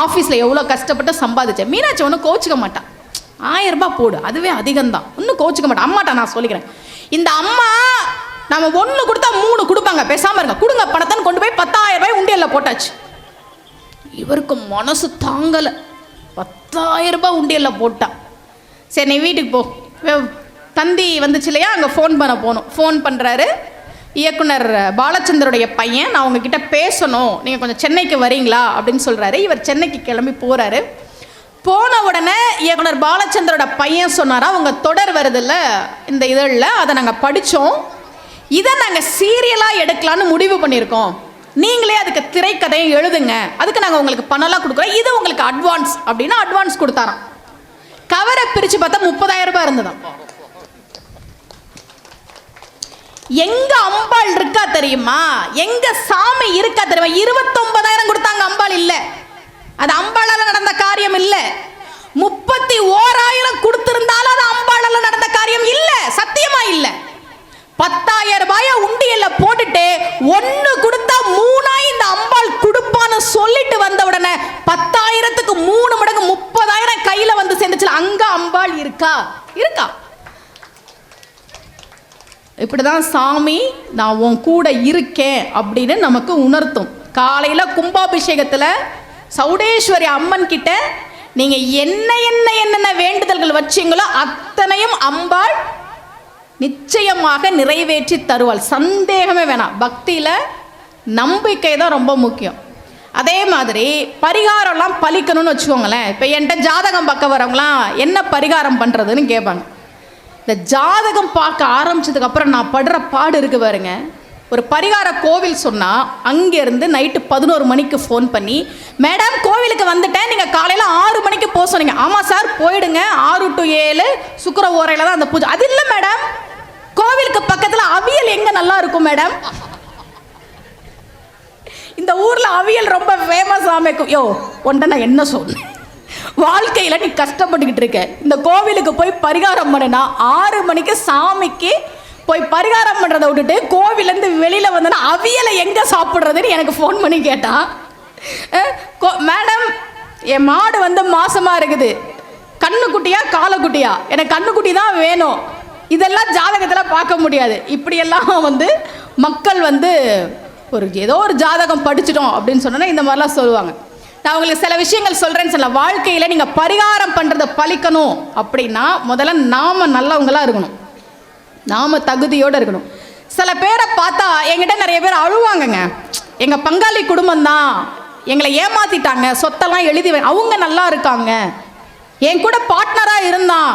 ஆஃபீஸில் எவ்வளோ கஷ்டப்பட்டு சம்பாதிச்சேன். மீனாட்சி ஒன்றும் கோச்சிக்க மாட்டான். 1000 ரூபாய் போடு, அதுவே அதிகம்தான், ஒன்றும் கோச்சிக்க மாட்டேன். அம்மாட்ட நான் சொல்லிக்கிறேன், இந்த அம்மா நம்ம 1 கொடுத்தா 3 கொடுப்பாங்க, பேசாமல் இருங்க, கொடுங்க பணத்தை கொண்டு போய் 10,000 ரூபாய் உண்டியல்ல போட்டாச்சு. இவருக்கு மனசு தாங்கலை, 10,000 ரூபாய் உண்டியல்ல போட்டா. சரி நீ வீட்டுக்கு போ, தந்தி வந்துச்சு இல்லையா, அங்கே ஃபோன் பண்ண போகணும். ஃபோன் பண்ணுறாரு இயக்குனர் பாலச்சந்தருடைய பையன், நான் உங்ககிட்ட பேசணும், நீங்கள் கொஞ்சம் சென்னைக்கு வரீங்களா அப்படின்னு சொல்கிறாரு. இவர் சென்னைக்கு கிளம்பி போகிறாரு. போன உடனே இயக்குனர் பாலச்சந்தரோட பையன் சொன்னாரா, அவங்க தொடர் வருதில்ல இந்த இதழில், அதை நாங்கள் படித்தோம், இதை நாங்கள் சீரியலாக எடுக்கலான்னு முடிவு பண்ணியிருக்கோம், நீங்களே அதுக்கு திரைக்கதையை எழுதுங்க, அதுக்கு நாங்கள் உங்களுக்கு பணம்லாம் கொடுக்குறோம், இது உங்களுக்கு அட்வான்ஸ் அப்படின்னு அட்வான்ஸ் கொடுத்தாராம். கவரை பிரித்து பார்த்தா 30,000 ரூபாய் இருந்ததாம். எங்க அம்பாள் இருக்கா தெரியுமா, எங்க சாமி இருக்கா தெரியுமா? 29,000 கொடுத்தாங்க, அம்பாள் இல்ல. அது அம்பாளால நடந்த காரியம் இல்ல. 31,000 கொடுத்திருந்தாலும் அது அம்பாளால நடந்த காரியம் இல்ல, சத்தியமா இல்ல. 10,000 ரூபாய உண்டியல்ல போட்டுட்டு 1 கொடுத்தா 3 இந்த அம்பாள் கொடுப்பான்னு சொல்லிட்டு வந்த உடனே 10,000க்கு 3 மடங்கு 30,000 கையில வந்து சேர்ந்துச்சு. அங்க அம்பாள் இருக்கா? இருக்கா? இப்படிதான் சாமி நான் உன் கூட இருக்கேன் அப்படின்னு நமக்கு உணர்த்தும். காலையில கும்பாபிஷேகத்துல சௌடேஸ்வரி அம்மன் கிட்ட நீங்க என்னென்ன வேண்டுதல்கள் வச்சீங்களோ அத்தனையும் அம்பாள் நிச்சயமாக நிறைவேற்றி தருவாள், சந்தேகமே வேணாம். பக்தியில நம்பிக்கை தான் ரொம்ப முக்கியம். அதே மாதிரி பரிகாரம்லாம் பலிக்கணும்னு வச்சுக்கோங்களேன். இப்போ என்கிட்ட ஜாதகம் பார்க்க வரவங்களாம் என்ன பரிகாரம் பண்ணுறதுன்னு கேட்பாங்க. இந்த ஜாதகம் பார்க்க ஆரம்பிச்சதுக்கு அப்புறம் நான் படுற பாடு இருக்கு பாருங்க. ஒரு பரிகார கோவில் சொன்னால் அங்கேருந்து நைட்டு 11 மணிக்கு ஃபோன் பண்ணி, மேடம் கோவிலுக்கு வந்துட்டேன், நீங்கள் காலையில் 6 மணிக்கு போக சொன்னீங்க. ஆமாம் சார் போயிடுங்க, 6 to 7 சுக்கிர ஓரையில் தான் அந்த பூஜை. அது இல்லை மேடம், கோவிலுக்கு பக்கத்தில் அவியல் எங்கே நல்லா இருக்கும் மேடம், இந்த ஊரில் அவியல் ரொம்ப ஃபேமஸ் ஆமைக்கும். யோ ஒன்றை நான் என்ன சொன்னேன், வாழ்க்கையில் நீ கஷ்டப்பட்டுக்கிட்டு இருக்க, இந்த கோவிலுக்கு போய் பரிகாரம் பண்ணுனா 6 மணிக்கு சாமிக்கு போய் பரிகாரம் பண்ணுறதை விட்டுட்டு கோவிலேருந்து வெளியில் வந்தோன்னா அவியலை எங்கே சாப்பிட்றதுன்னு எனக்கு ஃபோன் பண்ணி கேட்டான். மேடம் என் மாடு வந்து மாசமாக இருக்குது, கண்ணுக்குட்டியா காலக்குட்டியா, எனக்கு கண்ணுக்குட்டி தான் வேணும், இதெல்லாம் ஜாதகத்தில் பார்க்க முடியாது. இப்படியெல்லாம் வந்து மக்கள் வந்து ஏதோ ஒரு ஜாதகம் படிச்சிட்டோம் அப்படின்னு சொன்னோன்னா இந்த மாதிரிலாம் சொல்லுவாங்க. நான் உங்களுக்கு சில விஷயங்கள் சொல்கிறேன்னு சொல்ல, வாழ்க்கையில் நீங்கள் பரிகாரம் பண்ணுறதை பலிக்கணும் அப்படின்னா முதல்ல நாம் நல்லவங்களாக இருக்கணும், நாம் தகுதியோடு இருக்கணும். சில பேரை பார்த்தா என்கிட்ட நிறைய பேர் அழுவாங்கங்க, எங்கள் பங்காளி குடும்பம் தான் எங்களை ஏமாற்றிட்டாங்க, சொத்தெல்லாம் எழுதி அவங்க நல்லா இருக்காங்க, என் கூட பார்ட்னராக இருந்தான்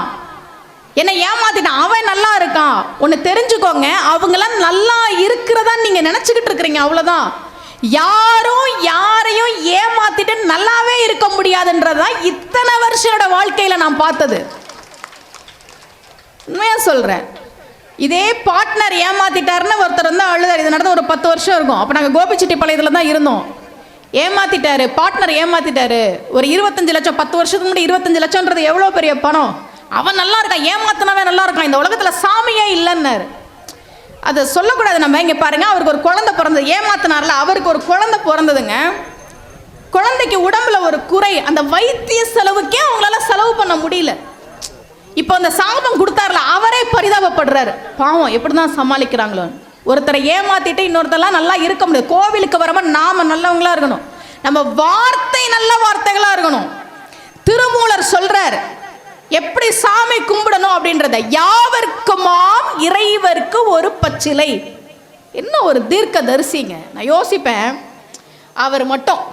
என்னை ஏமாத்திட்டான், அவன் நல்லா இருக்கான். ஒன்று தெரிஞ்சுக்கோங்க, அவங்களாம் நல்லா இருக்கிறதா நீங்கள் நினச்சிக்கிட்டு இருக்கிறீங்க, அவ்வளோதான். யாரும் யாரையும் ஏமாத்திட்டு நல்லாவே இருக்க முடியாதுன்றதான் இத்தனை வருஷனோட வாழ்க்கையில நான் பார்த்தது. உண்மையா சொல்றேன். இதே பார்ட்னர் ஏமாத்திட்டாருன்னு ஒருத்தர் வந்து அழுதார். இது நடந்து ஒரு 10 வருஷம் இருக்கும். அப்போ நாங்கள் கோபிச்செட்டிப்பாளையத்தில் தான் இருந்தோம். ஏமாத்திட்டாரு, பார்ட்னர் ஏமாத்திட்டாரு. ஒரு 25 லட்சம், 10 வருஷத்துக்கு முன்னாடி 25 லட்சம்ன்றது எவ்வளோ பெரிய பணம். அவன் நல்லா இருக்கான், ஏமாத்தினவே நல்லா இருக்கான், இந்த உலகத்தில் சாமியே இல்லைன்னாரு. அதை சொல்லக்கூடாது நம்ம. இங்கே பாருங்க, அவருக்கு ஒரு குழந்தை பிறந்தது. ஏமாத்தினார்ல, அவருக்கு ஒரு குழந்தை பிறந்ததுங்க. குழந்தைக்கு உடம்புல ஒரு குறை, அந்த வைத்திய செலவுக்கே அவங்களால செலவு பண்ண முடியல. இப்போ அந்த சாபம் கொடுத்தாருல, அவரே பரிதாபப்படுறாரு. பாவம் எப்படி தான் சமாளிக்கிறாங்களோ. ஒருத்தரை ஏமாத்திட்டு இன்னொருத்தரெல்லாம் நல்லா இருக்க முடியாது. கோவிலுக்கு வரமா நாம நல்லவங்களா இருக்கணும், நம்ம வார்த்தை நல்ல வார்த்தைகளா இருக்கணும். திருமூலர் சொல்றார் எப்படி சாமி கும்பிடணும் அப்படின்றத. யாவர்க்குமாம் இறைவர்க்கு ஒரு பச்சிலை. என்ன ஒரு தீர்க்க தரிசிங்க. நான் யோசிப்பேன், அவர் மட்டும்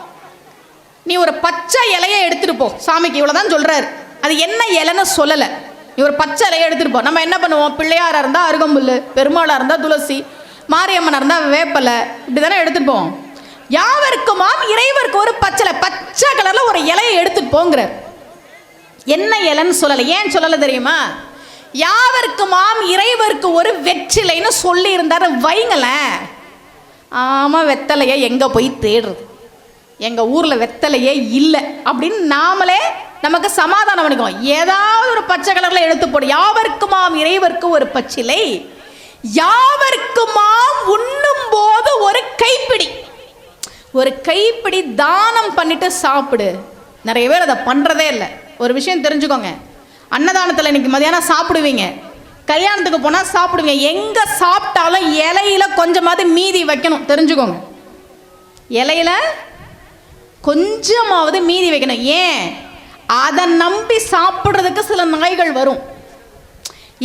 நீ ஒரு பச்சை இலையை எடுத்துட்டு போ சாமிக்கு, இவ்வளவுதான் சொல்றாரு. அது என்ன இலைன்னு சொல்லலை. நீ ஒரு பச்சை இலையை எடுத்துட்டு போ. நம்ம என்ன பண்ணுவோம், பிள்ளையாரா இருந்தா அருகம்புல், பெருமாளா இருந்தா துளசி, மாரியம்மனா இருந்தா வேப்பலை, இப்படிதானே எடுத்துட்டு போவோம். யாவர்க்குமாம் இறைவருக்கு ஒரு பச்சை, பச்சை கலர்ல ஒரு இலையை எடுத்துட்டு போங்கிறார். என்ன இலைன்னு சொல்லலை. ஏன் சொல்லலை தெரியுமா? யாவர்க்குமாம் இறைவருக்கு ஒரு வெற்றிலைன்னு சொல்லி இருந்தாரு வைங்களேன். ஆமா, வெத்தலையை எங்க போய் தேடுறது, எங்க ஊர்ல வெத்தலையே இல்லை அப்படின்னு நாமளே நமக்கு சமாதானம் பண்ணிக்குவோம். ஏதாவது ஒரு பச்சை கலர்ல எடுத்து போடு. யாவர்க்குமாம் இறைவருக்கு ஒரு பச்சிலை, யாவர்க்குமாம் உண்ணும் போது ஒரு கைப்பிடி, ஒரு கைப்பிடி தானம் பண்ணிட்டு சாப்பிடு. நிறைய பேர் அதை பண்றதே இல்லை. ஒரு விஷயம் தெரிஞ்சுக்கோங்க, அன்னதானத்தில் இன்னைக்கு மதியானம் சாப்பிடுவீங்க, கல்யாணத்துக்கு போனால் சாப்பிடுவீங்க, எங்க சாப்பிட்டாலும் இலையில கொஞ்சமாவது மீதி வைக்கணும். தெரிஞ்சுக்கோங்க, இலையில கொஞ்சமாவது மீதி வைக்கணும். ஏன்? அதை நம்பி சாப்பிட்றதுக்கு சில நாய்கள் வரும்.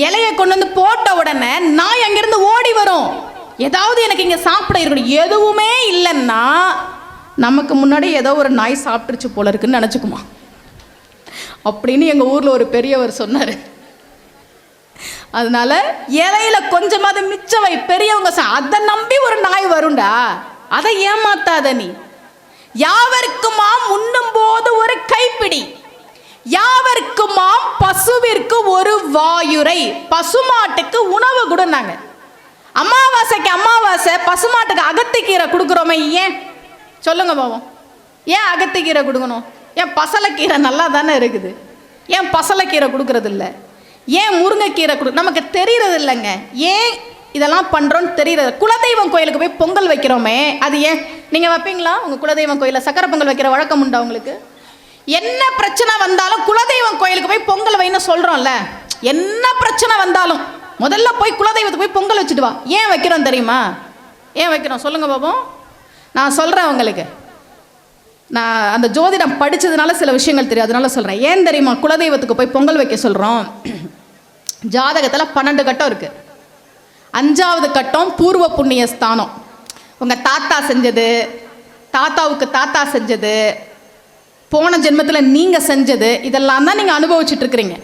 இலையை கொண்டு வந்து போட்ட உடனே நாய் அங்கிருந்து ஓடி வரும். ஏதாவது எனக்கு இங்கே சாப்பிட இருக்கணும். எதுவுமே இல்லைன்னா நமக்கு முன்னாடி ஏதோ ஒரு நாய் சாப்பிட்டுருச்சு போல இருக்குன்னு நினச்சிக்குமா அப்படின்னு எங்கள் ஊரில் ஒரு பெரியவர் சொன்னார். அதனால இலையில கொஞ்சமாவது மிச்சம் வை. பெரியவங்க அதை நம்பி ஒரு நாய் வரும்டா, அதை ஏமாத்தாத நீ. யாவர்க்குமாம் உண்ணும் போது ஒரு கைப்பிடி, யாவர்க்குமாம் பசுவிற்கு ஒரு வாயுரை. பசுமாட்டுக்கு உணவு கொடுனாங்க. அமாவாசைக்கு அமாவாசை பசுமாட்டுக்கு அகத்திக்கீரை கொடுக்குறோமே, ஏன் சொல்லுங்க பாவம்? ஏன் அகத்திக்கீரை கொடுக்கணும்? ஏன் பசலைக்கீரை நல்லா தானே இருக்குது, ஏன் பசலைக்கீரை கொடுக்கறது இல்லை? ஏன் முருங்கைக்கீரை நமக்கு தெரியறது இல்லைங்க. ஏன் இதெல்லாம் பண்றோம்னு தெரியறது. குலதெய்வம் கோயிலுக்கு போய் பொங்கல் வைக்கிறோமே, அது ஏன்? நீங்க வைப்பீங்களா உங்க குலதெய்வம் கோயில சக்கரை பொங்கல் வைக்கிற வழக்கம் உண்டா உங்களுக்கு? என்ன பிரச்சனை வந்தாலும் குலதெய்வம் கோயிலுக்கு போய் பொங்கல் வைன்னு சொல்றோம்ல. என்ன பிரச்சனை வந்தாலும் முதல்ல போய் குலதெய்வத்துக்கு போய் பொங்கல் வச்சுட்டு வா. ஏன் வைக்கிறோம் தெரியுமா? ஏன் வைக்கிறோம் சொல்லுங்க பாப்போம். நான் சொல்றேன் உங்களுக்கு, நான் அந்த ஜோதிடம் படிச்சதுனால சில விஷயங்கள் தெரியும், அதனால சொல்றேன். ஏன் தெரியுமா குலதெய்வத்துக்கு போய் பொங்கல் வைக்க சொல்றோம்? ஜாதகத்தில் 12 கட்டம் இருக்கு. 5வது கட்டம் பூர்வ புண்ணிய ஸ்தானம். உங்க தாத்தா செஞ்சது, தாத்தாவுக்கு தாத்தா செஞ்சது, போன ஜென்மத்தில் நீங்க செஞ்சது, இதெல்லாம் தான் நீங்க அனுபவிச்சுட்டு இருக்கிறீங்க.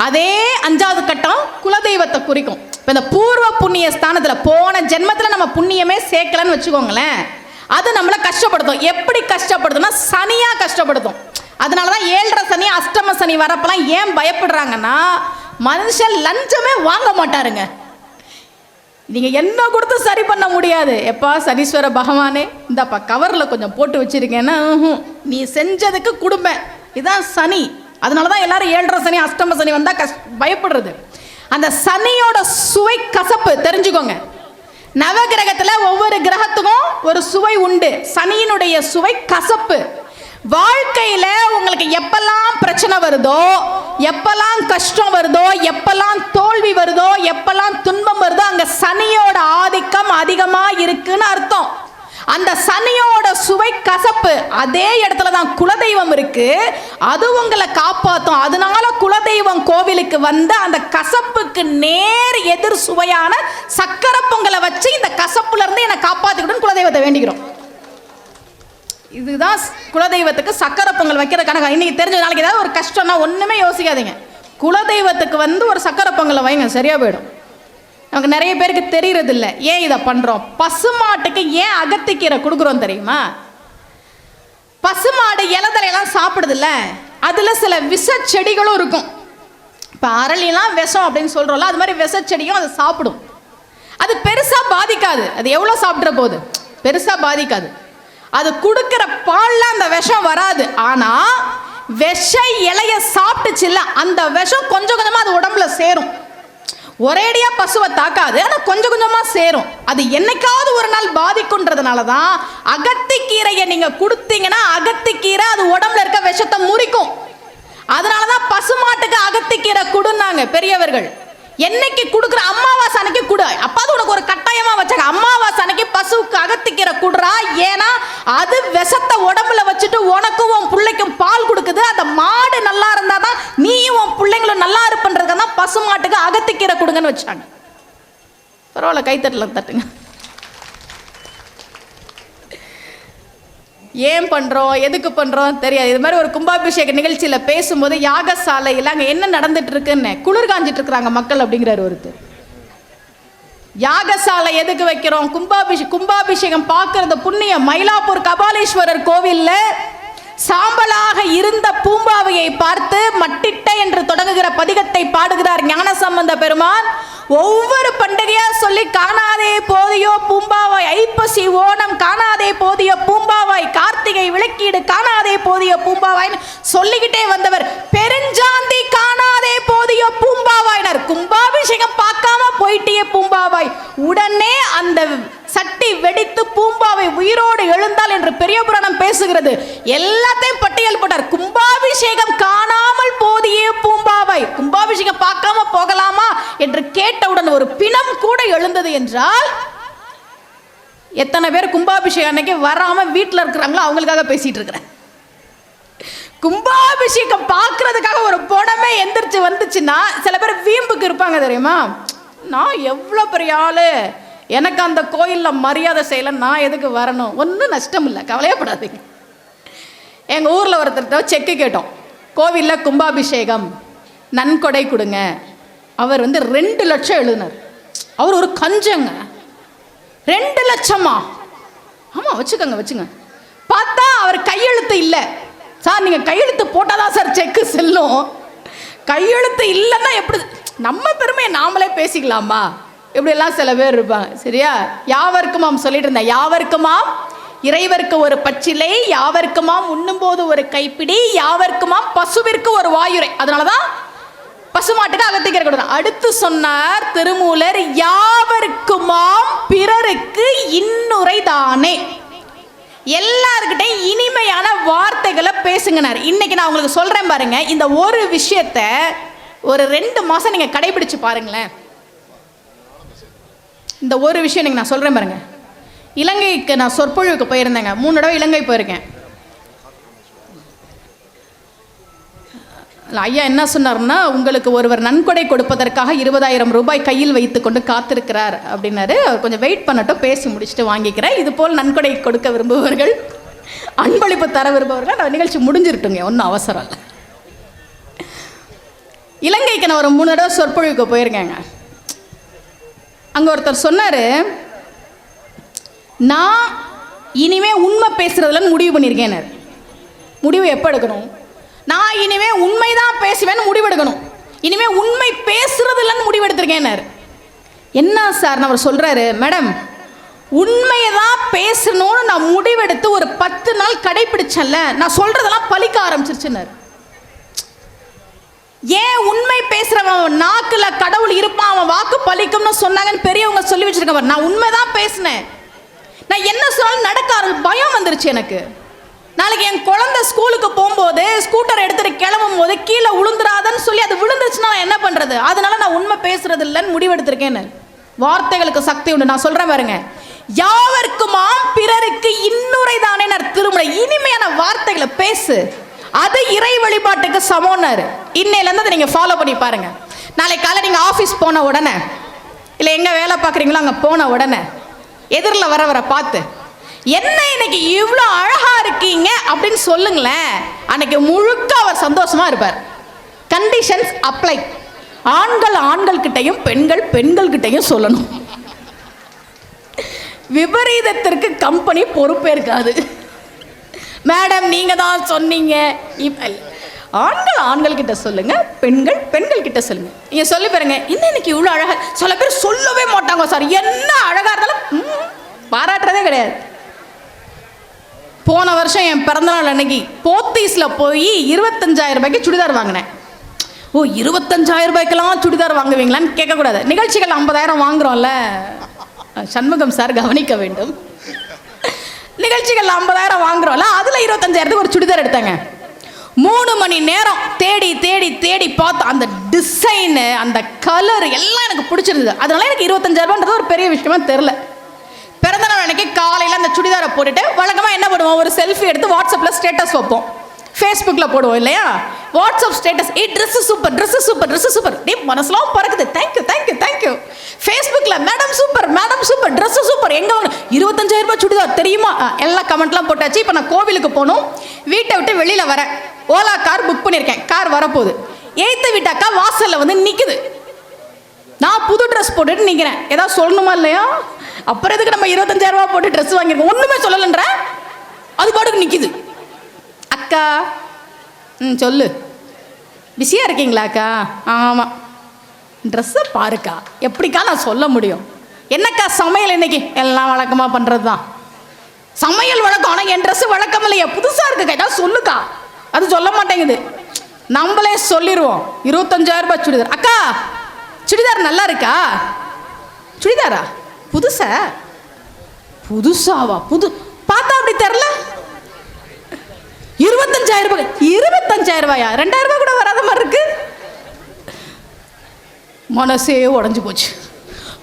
அதே 5வது கட்டம் குலதெய்வத்தை குறிக்கும். இப்போ இந்த பூர்வ புண்ணிய ஸ்தானத்தில் போன ஜென்மத்தில் நம்ம புண்ணியமே சேர்க்கலன்னு வச்சுக்கோங்களேன், அது நம்மளை கஷ்டப்படுத்தும். எப்படி கஷ்டப்படுத்தும்னா சனியா கஷ்டப்படுத்தும். அதனாலதான் 7.5 சனி அஷ்டம சனி வரப்பெல்லாம் ஏன் பயப்படுறாங்கன்னா, மனுஷன் லஞ்சமே வாங்க மாட்டாருங்க. நீங்க என்ன கொடுத்து சரி பண்ண முடியாது. எப்பா சனீஸ்வர பகவானே இந்தப்பா கவர்ல கொஞ்சம் போட்டு வச்சிருக்கேன்னா, நீ செஞ்சதுக்கு குடும்ப, இதான் சனி. அதனாலதான் எல்லாரும் 7.5 சனி அஷ்டம சனி வந்தா பயப்படுறது. அந்த சனியோட சுவை கசப்பு தெரிஞ்சுக்கோங்க. நவகிரகத்துல ஒவ்வொரு கிரகத்துக்கும் ஒரு சுவை உண்டு. சனியினுடைய சுவை கசப்பு. வாழ்க்கையில உங்களுக்கு எப்பெல்லாம் பிரச்சனை வருதோ, எப்பெல்லாம் கஷ்டம் வருதோ, எப்பெல்லாம் தோல்வி வருதோ, எப்பெல்லாம் துன்பம் வருதோ, அங்க சனியோட ஆதிக்கம் அதிகமா இருக்குன்னு அர்த்தம். அந்த சனியோட சுவை கசப்பு. அதே இடத்துல தான் குலதெய்வம் இருக்கு, அது உங்களை காப்பாற்றும். அதனால குலதெய்வம் கோவிலுக்கு வந்து அந்த கசப்புக்கு நேர் எதிர் சுவையான சக்கரை பொங்கலை வச்சு இந்த கசப்புல இருந்து என்னை காப்பாத்திக்கிட்டு குலதெய்வத்தை வேண்டிக்கிறோம். இதுதான் குலதெய்வத்துக்கு சக்கரை பொங்கல் வைக்கிற கணக்கு. இன்னைக்கு தெரிஞ்ச நாளைக்கு ஏதாவது ஒரு கஷ்டம்னா ஒண்ணுமே யோசிக்காதீங்க, குலதெய்வத்துக்கு வந்து ஒரு சக்கரை பொங்கலை வைங்க, சரியா போயிடும். நமக்கு நிறைய பேருக்கு தெரியறது இல்லை ஏன் இதை பண்றோம். பசுமாட்டுக்கு ஏன் அகத்திக்கீரை கொடுக்குறோம் தெரியுமா? பசுமாடு இலதலையெல்லாம் சாப்பிடுது இல்ல, அதுல சில விஷ செடிகளும் இருக்கும். இப்போ அரளிலாம் விஷம் அப்படின்னு சொல்கிறோம்ல, அது மாதிரி விஷச்செடியும் அதை சாப்பிடும். அது பெருசாக பாதிக்காது. அது எவ்வளோ சாப்பிட்ற போது பெருசாக பாதிக்காது. அது கொடுக்குற பாலில் அந்த விஷம் வராது. ஆனால் விஷ இலையை சாப்பிட்டுச்சுல்ல, அந்த விஷம் கொஞ்சம் கொஞ்சமாக அது உடம்புல சேரும். ஒரேடியா பசுவை தாக்காது, ஆனால் கொஞ்சம் கொஞ்சமாக சேரும். அது என்னைக்காவது ஒரு நாள் பாதிக்குன்றதுனால தான் அகத்திக்கீரையை நீங்கள் கொடுத்தீங்கன்னா அகத்திக்கீரை அது உடம்புல இருக்க விஷத்தை முறிக்கும். அதனால தான் பசுமாட்டுக்கு அகத்திக்கீரை கொடுன்னாங்க பெரியவர்கள். என்னைக்கு கொடுக்குற அமாவாசை அன்னைக்கு கொடு. அப்பாது உனக்கு ஒரு கட்டாயமா வச்சாங்க, அமாவாசை அன்னைக்கு பசுவுக்கு அகத்திக்கீரை கொடுறா. ஏன்னா அது விஷத்தை உடம்புல வச்சுட்டு உனக்கும் உன் பிள்ளைக்கும் பால் கொடுக்குது. அந்த மாடு நல்லா இருந்தா தான் நீயும் உன் பிள்ளைங்களும் நல்லா இருப்பன்றதுக்கு தான் பசுமாட்டுக்கு அகத்திக்கீரை கொடுங்கன்னு வச்சாங்க. பரவாயில்ல, கைத்தட்டலாம் தட்டுங்க. ஏன் பண்ணுறோம், எதுக்கு பண்ணுறோம் தெரியாது. இது மாதிரி ஒரு கும்பாபிஷேக நிகழ்ச்சியில் பேசும்போது யாகசாலையில் அங்கே என்ன நடந்துட்டு இருக்குன்னு குளிர் காஞ்சிட்டு இருக்கிறாங்க மக்கள் அப்படிங்கிறார் ஒருத்தர். யாகசாலை எதுக்கு வைக்கிறோம்? கும்பாபிஷேகம் பார்க்கறது புண்ணியம். மயிலாப்பூர் கபாலீஸ்வரர் கோவிலில் சாம்பலாக இருந்த பூம்பாவையை பார்த்து மட்டிட்ட என்று தொடங்குகிற பதிகத்தை பாடுகிறார் ஞானசம்பந்த பெருமான். ஒவ்வொரு பண்டிகையா சொல்லி காணாதே போதியோ பூம்பாவாய், ஐப்பசி ஓணம் காணாதே போதிய பூம்பாவாய், கார்த்திகை விளக்கீடு காணாதே போதிய பூம்பாவாய் சொல்லிக்கிட்டே வந்தவர். பெருஞ்சாந்தி காணாதே போதிய பூம்பாவாயினர். கும்பாபிஷேகம் பார்க்காம போயிட்டே பூம்பாவாய். உடனே அந்த சட்டி வெடித்து பூம்பாவை உயிரோடு எழுந்தால் என்று பெரிய புராணம் பேசுகிறது. எல்லாத்தையும் பட்டியல் போட்டார். கும்பாபிஷேகம் காணாமல் போதியே பூம்பாவாய், கும்பாபிஷேகம் பார்க்காம போகலாமா என்று கேட்டவுடன் ஒரு பிணம் கூட எழுந்தது என்றால் எத்தனை பேர் கும்பாபிஷேகம் அன்னைக்கு வராம வீட்டில் இருக்கிறாங்களோ அவங்களுக்காக பேசிட்டு இருக்கிறேன். கும்பாபிஷேகம் பார்க்கறதுக்காக ஒரு படமே எந்திரிச்சு வந்துச்சுன்னா சில பேர் வீம்புக்கு இருப்பாங்க தெரியுமா. நான் எவ்வளோ பெரிய ஆளு, எனக்கு அந்த கோயிலில் மரியாதை செய்யலை, நான் எதுக்கு வரணும்? ஒன்றும் நஷ்டம் இல்லை, கவலையப்படாதீங்க. எங்கள் ஊரில் ஒருத்தர்கிட்ட செக்கு கேட்டோம், கோவிலில் கும்பாபிஷேகம் நன்கொடை கொடுங்க. அவர் 2 லட்சம் எழுதினார். அவர் ஒரு கஞ்சங்க. 2 லட்சமா? ஆமாம், வச்சுங்க. பார்த்தா அவர் கையெழுத்து இல்லை. சார் நீங்கள் கையெழுத்து போட்டால் தான் சார் செக்கு செல்லும். கையெழுத்து இல்லைன்னா எப்படி? நம்ம பெருமையை நாமளே பேசிக்கலாமா? இப்படியெல்லாம் சில பேர் இருப்பாங்க. சரியா? யாவருக்குமாம் சொல்லிட்டு இருந்தேன். யாவருக்குமாம் இறைவருக்கு ஒரு பச்சிலை, யாவருக்குமாம் உண்ணும்போது ஒரு கைப்பிடி, யாவருக்குமாம் பசுவிற்கு ஒரு வாயுரை. அதனாலதான் பசுமாட்டுக்கு அகத்திக்கீரை கொடுத்தார். அடுத்து சொன்னார் திருமூலர், யாவருக்குமாம் பிறருக்கு இன்னுரை தானே. எல்லார்கிட்டையும் இனிமையான வார்த்தைகளை பேசுங்கனார். இன்னைக்கு நான் உங்களுக்கு சொல்றேன் பாருங்க, இந்த ஒரு விஷயத்த ஒரு 2 மாசம் நீங்க கடைபிடிச்சு பாருங்களேன். இந்த ஒரு விஷயம் நீங்கள் நான் சொல்கிறேன் பாருங்க. இலங்கைக்கு நான் சொற்பொழிவுக்கு போயிருந்தேங்க. 3 தடவை இலங்கை போயிருக்கேன். ஐயா என்ன சொன்னார்னா, உங்களுக்கு ஒருவர் நன்கொடை கொடுப்பதற்காக 20,000 ரூபாய் கையில் வைத்து கொண்டு காத்திருக்கிறார் அப்படின்னாரு. அவர் கொஞ்சம் வெயிட் பண்ணட்டும், பேசி முடிச்சுட்டு வாங்கிக்கிறேன். இது போல் நன்கொடை கொடுக்க விரும்புபவர்கள், அன்பளிப்பு தர விரும்புபவர்கள், நான் நிகழ்ச்சி முடிஞ்சிருட்டுங்க, ஒன்றும் அவசரம் இல்லை. இலங்கைக்கு நான் ஒரு 3 தடவை சொற்பொழிவுக்கு போயிருக்கேங்க. அங்கே ஒருத்தர் சொன்னார், நான் இனிமே உண்மை பேசுறதுலன்னு முடிவு பண்ணியிருக்கேன். முடிவு எப்போ எடுக்கணும்? நான் இனிமே உண்மைதான் பேசுவேன்னு முடிவெடுக்கணும். இனிமே உண்மை பேசுறதுலன்னு முடிவெடுத்திருக்கேன். என்ன சார் அவர் சொல்றாரு? மேடம், உண்மையை தான் பேசணும்னு நான் முடிவெடுத்து ஒரு 10 நாள் கடைபிடிச்சேன்ல, நான் சொல்றதெல்லாம் பலிக்க ஆரம்பிச்சிருச்சுன்னாரு. ஏன் உண்மை பேசுறவன் நாக்குல கடவுள் இருப்பான், அவன் வாக்கு பலிக்கும்னு சொன்னாங்கன்னு பெரியவங்க சொல்லி வச்சிருக்க. நான் உண்மைதான் பேசினேன். நான் என்ன சொன்னாலும் நடக்க ஆரம்பிச்சு பயம் வந்துருச்சு எனக்கு. நாளைக்கு என் குழந்தை ஸ்கூலுக்கு போகும்போது ஸ்கூட்டர் எடுத்துட்டு கிளம்பும் போது கீழே விழுந்துடாதன்னு சொல்லி அது விழுந்துச்சுன்னா என்ன பண்றது? அதனால நான் உண்மை பேசுறது இல்லைன்னு முடிவெடுத்திருக்கேன்னு. வார்த்தைகளுக்கு சக்தி உண்டு. நான் சொல்றேன் பாருங்க, யாவருக்குமாம் பிறருக்கு இன்னுரை தானே திருமுறை. இனிமையான வார்த்தைகளை பேசு, அது இறை வழிபாட்டுக்கு சமம்னாரு. இன்னையிலேருந்து அதை நீங்கள் ஃபாலோ பண்ணி பாருங்க. நாளைக்கு காலை நீங்கள் ஆஃபீஸ் போன உடனே, இல்லை எங்கே வேலை பார்க்குறீங்களோ அங்கே போன உடனே எதிரில் வர பார்த்து, என்ன இன்னைக்கு இவ்வளோ அழகா இருக்கீங்க அப்படின்னு சொல்லுங்களேன். அன்னைக்கு முழுக்க அவர் சந்தோஷமா இருப்பார். Conditions apply. ஆண்கள் ஆண்கள்கிட்டையும் பெண்கள் பெண்கள்கிட்டையும் சொல்லணும். விபரீதத்திற்கு கம்பெனி பொறுப்பேற்காது. மேடம் நீங்க தான் சொன்னீங்க. ஆண்கள் ஆண்கள் கிட்ட சொல்லுங்க, பெண்கள் பெண்கள் கிட்ட சொல்லுங்க. நீங்க சொல்லி பாருங்க, என்ன இன்னைக்கு இவ்வளோ அழகா. சில பேர் சொல்லவே மாட்டாங்க சார், என்ன அழகா இருந்தாலும் பாராட்டுறதே கிடையாது. போன வருஷம் என் பிறந்தநாள் அன்னைக்கு போத்தீஸில் போய் 25,000 ரூபாய்க்கு சுடிதார் வாங்கினேன். ஓ, 25,000 ரூபாய்க்கெல்லாம் சுடிதார் வாங்குவீங்களான்னு கேட்கக்கூடாது. நிகழ்ச்சிகள் 50,000 வாங்குறோம்ல, சண்முகம் சார் கவனிக்க வேண்டும். நிகழ்ச்சிகள் 50,000 வாங்குறோம்ல, அதில் 25,000 ஒரு சுடிதார் எடுத்தாங்க. 3 மணி நேரம் தேடி தேடி தேடி பார்த்து அந்த டிசைனு, அந்த கலர் எல்லாம் எனக்கு பிடிச்சிருந்தது. அதனால எனக்கு 25,000 ரூபான்றது ஒரு பெரிய விஷயமா தெரில. பிறந்தநாள் அன்னைக்கு காலையில் அந்த சுடிதாரை போட்டுட்டு வழக்கமாக என்ன பண்ணுவோம், ஒரு செல்ஃபி எடுத்து வாட்ஸ்அப்பில் ஸ்டேட்டஸ் வைப்போம், ஃபேஸ்புக்கில் போடுவோம் இல்லையா. WhatsApp status, dress super, dress super, dress super, டே மனசுலாம் பறக்குது, தேங்க்யூ தேங்க்யூ தேங்க்யூ. ஃபேஸ்புக்கில் madam super, madam super, dress super, எங்கே வாங்க 25,000 ரூபாய் சுடிதார் தெரியுமா, எல்லா கமெண்ட்லாம் போட்டாச்சு. இப்போ நான் கோவிலுக்கு போகணும், வீட்டை விட்டு வெளியில் வரேன், ஓலா கார் புக் பண்ணியிருக்கேன், கார் வரப்போகுது. எய்த்த வீட்டாக்கா வாசலில் வந்து நிற்குது, நான் புது ட்ரெஸ் போட்டுட்டு நிற்கிறேன். ஏதாவது சொல்லணுமா இல்லையா? அப்புறம் எதுக்கு நம்ம 25,000 ரூபா போட்டு ட்ரெஸ் வாங்கியிருக்கோம், ஒன்றுமே சொல்லலைன்ற, அது பாட்டுக்கு நிற்கிது. அக்கா, சொல்லு, பிஸியாக இருக்கீங்களா அக்கா? ஆமாம். ட்ரெஸ்ஸை பாருக்கா, எப்படிக்கா நான் சொல்ல முடியும்? என்னக்கா சமையல் இன்னைக்கு? எல்லாம் வழக்கமாக பண்ணுறது தான். சமையல் வழக்கம், ஆனால் என் ட்ரெஸ்ஸு வழக்கம் இல்லையா, புதுசாக இருக்குக்கா, ஏதாவது சொல்லுக்கா. அது சொல்ல மாட்டேங்குது. நம்மளே சொல்லிடுவோம். 25,000 ரூபாய் சுடிதார். அக்கா சுடிதார் நல்லா இருக்கா? சுடிதாரா? புதுசா? புதுசாவா? பார்த்தா அப்படி தெரில. 25,000 ரூபாய். 25,000 ரூபாயா? 2,000 ரூபாய் கூட வராத மாதிரி இருக்கு. மனசே உடஞ்சு போச்சு.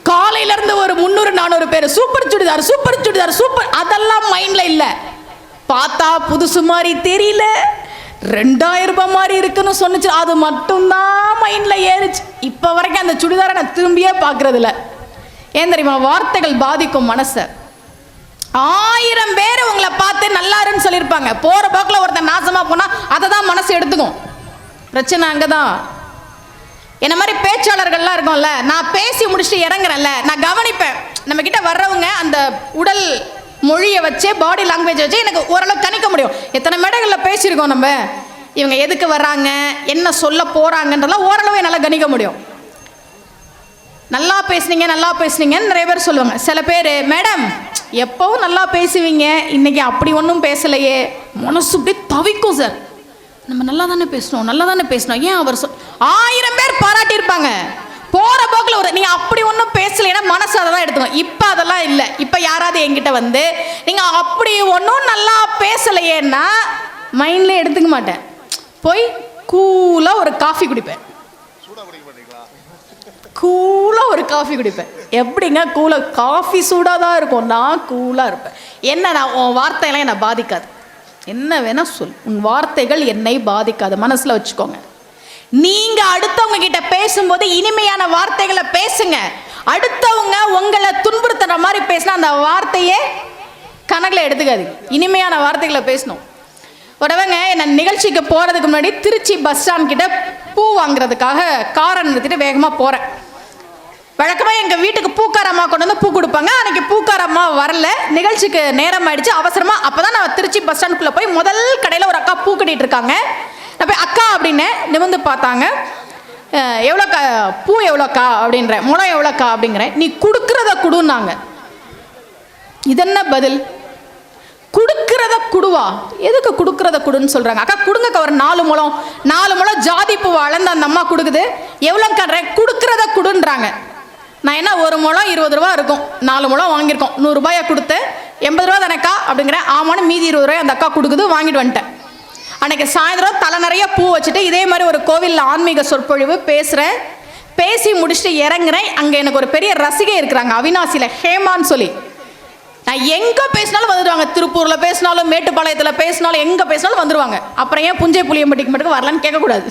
காலையில இருந்து ஒரு 300-400 பேர் super churidar, super churidar, super, அதெல்லாம் மைண்ட்ல இல்ல. பார்த்தா புதுசு மாதிரி தெரியல, 2,000 ரூபாய் மாதிரி இருக்குன்னு சொன்னிச்சு, அது மட்டும்தான் மைண்ட்ல ஏறிச்சு. இப்ப வரைக்கும் அந்த சுடிதாரை நான் திரும்பியே பார்க்கறது இல்லை. ஏன் தெரியுமா? வார்த்தைகள் பாதிக்கும் மனசை. 1000 பேர் உங்களை பார்த்து நல்லாருன்னு சொல்லியிருப்பாங்க, போற போக்கில் ஒருத்தன் நாசமா போனா அதை தான் மனசு எடுத்துக்கும். பிரச்சனை அங்கதான். என்ன மாதிரி பேச்சாளர்கள்லாம் இருக்கும்ல, நான் பேசி முடிச்சுட்டு இறங்குறேன்ல, நான் கவனிப்பேன். நம்ம கிட்ட வர்றவங்க அந்த உடல் மொழியை வச்சு, பாடி லாங்குவேஜ் வச்சு எனக்கு ஓரளவு கணிக்க முடியும். எத்தனை மேடைகளில் பேசியிருக்கோம் நம்ம, இவங்க எதுக்கு வர்றாங்க, என்ன சொல்ல போறாங்கன்றதெல்லாம் ஓரளவு என்னால் கணிக்க முடியும். நல்லா பேசுனீங்க, நல்லா பேசுனீங்கன்னு நிறைய பேர் சொல்லுவாங்க. சில பேர், மேடம் எப்பவும் நல்லா பேசுவீங்க, இன்னைக்கு அப்படி ஒன்றும் பேசலையே, மனசு இப்படி தவிக்கும் சார். நம்ம நல்லா தானே பேசணும், நல்லா தானே பேசணும், ஏன் அவர் 1000 பேர் பாராட்டியிருப்பாங்க. போற போக்கில் ஒரு நீங்க அப்படி ஒன்றும் பேசலைன்னா மனசு அதை தான் எடுத்துக்கணும். இப்போ அதெல்லாம் இல்லை. இப்போ யாராவது என்கிட்ட வந்து நீங்க அப்படி ஒன்றும் நல்லா பேசலையேன்னா மைண்ட்ல எடுத்துக்க மாட்டேன். போய் கூலாக ஒரு காஃபி குடிப்பேன். கூலாக ஒரு காஃபி குடிப்பேன். எப்படிங்க கூலாக? காஃபி சூடாக தான் இருக்கும், நான் கூலாக இருப்பேன். என்ன, நான் உன் வார்த்தையெல்லாம் என்னை பாதிக்காது. என்ன வேணா சொல், உன் வார்த்தைகள் என்னை பாதிக்காது, மனசில் வச்சுக்கோங்க. நீங்கள் அடுத்தவங்க கிட்ட பேசும்போது இனிமையான வார்த்தைகளை பேசுங்க. அடுத்தவங்க உங்களை துன்புறுத்துற மாதிரி பேசினா அந்த வார்த்தையே கணக்கில் எடுத்துக்காது. இனிமையான வார்த்தைகளை பேசணும். உடவங்க என்ன நிகழ்ச்சிக்கு போகிறதுக்கு முன்னாடி திருச்சி பஸ் ஸ்டாண்ட் கிட்ட பூ வாங்குறதுக்காக காரை நிறுத்திட்டு வேகமாக போகிறேன். வழக்கமாக எங்கள் வீட்டுக்கு பூக்காரம்மா கொண்டு வந்து பூ கொடுப்பாங்க. அன்றைக்கி பூக்காரம்மா வரல, நிகழ்ச்சிக்கு நேரம் ஆயிடுச்சு. அவசரமாக அப்போ தான் நான் திருச்சி பஸ் ஸ்டாண்டுக்குள்ளே போய் முதல் கடையில் ஒரு அக்கா பூ கட்டிகிட்டு இருக்காங்க. நான் போய் அக்கா அப்படின்னு நிமிர்ந்து பார்த்தாங்க. எவ்வளோக்கா பூ, எவ்வளோக்கா அப்படின்ற, முளம் எவ்வளோக்கா அப்படிங்கிறேன். நீ கொடுக்குறத கொடுன்னாங்க. இதென்ன பதில்? கொடுக்கறத குடுவா? எதுக்கு கொடுக்கறத குடுன்னு சொல்றாங்க? அக்கா கொடுங்கக்கா, ஒரு 4 முழம் ஜாதி பூ அளந்து அந்த அம்மா கொடுக்குது. எவ்வளோ கட்டுறேன்? கொடுக்கறத குடுன்றாங்க. நான் என்ன, 1 முழம் 20 ரூபா இருக்கும், 4 முழம் வாங்கியிருக்கோம், 100 ரூபாயை கொடுத்து 80 ரூபா தானேக்கா அப்படிங்கிறேன். ஆமான்னு மீதி 20 ரூபாய் அந்த அக்கா கொடுக்குது, வாங்கிட்டு வந்துட்டேன். அன்னைக்கு சாயந்தரம் தலை நிறைய பூ வச்சுட்டு இதே மாதிரி ஒரு கோவிலில் ஆன்மீக சொற்பொழிவு பேசுகிறேன். பேசி முடிச்சுட்டு இறங்குறேன். அங்கே எனக்கு ஒரு பெரிய ரசிகை இருக்கிறாங்க, அவினாசியில், ஹேமான்னு சொல்லி. நான் எங்கே பேசினாலும் வந்துடுவாங்க. திருப்பூரில் பேசினாலும், மேட்டுப்பாளையத்தில் பேசினாலும், எங்கே பேசினாலும் வந்துடுவாங்க. அப்புறம் ஏன் புஞ்சை புளியம்பட்டிக்கு மட்டும் வரலான்னு கேட்கக்கூடாது.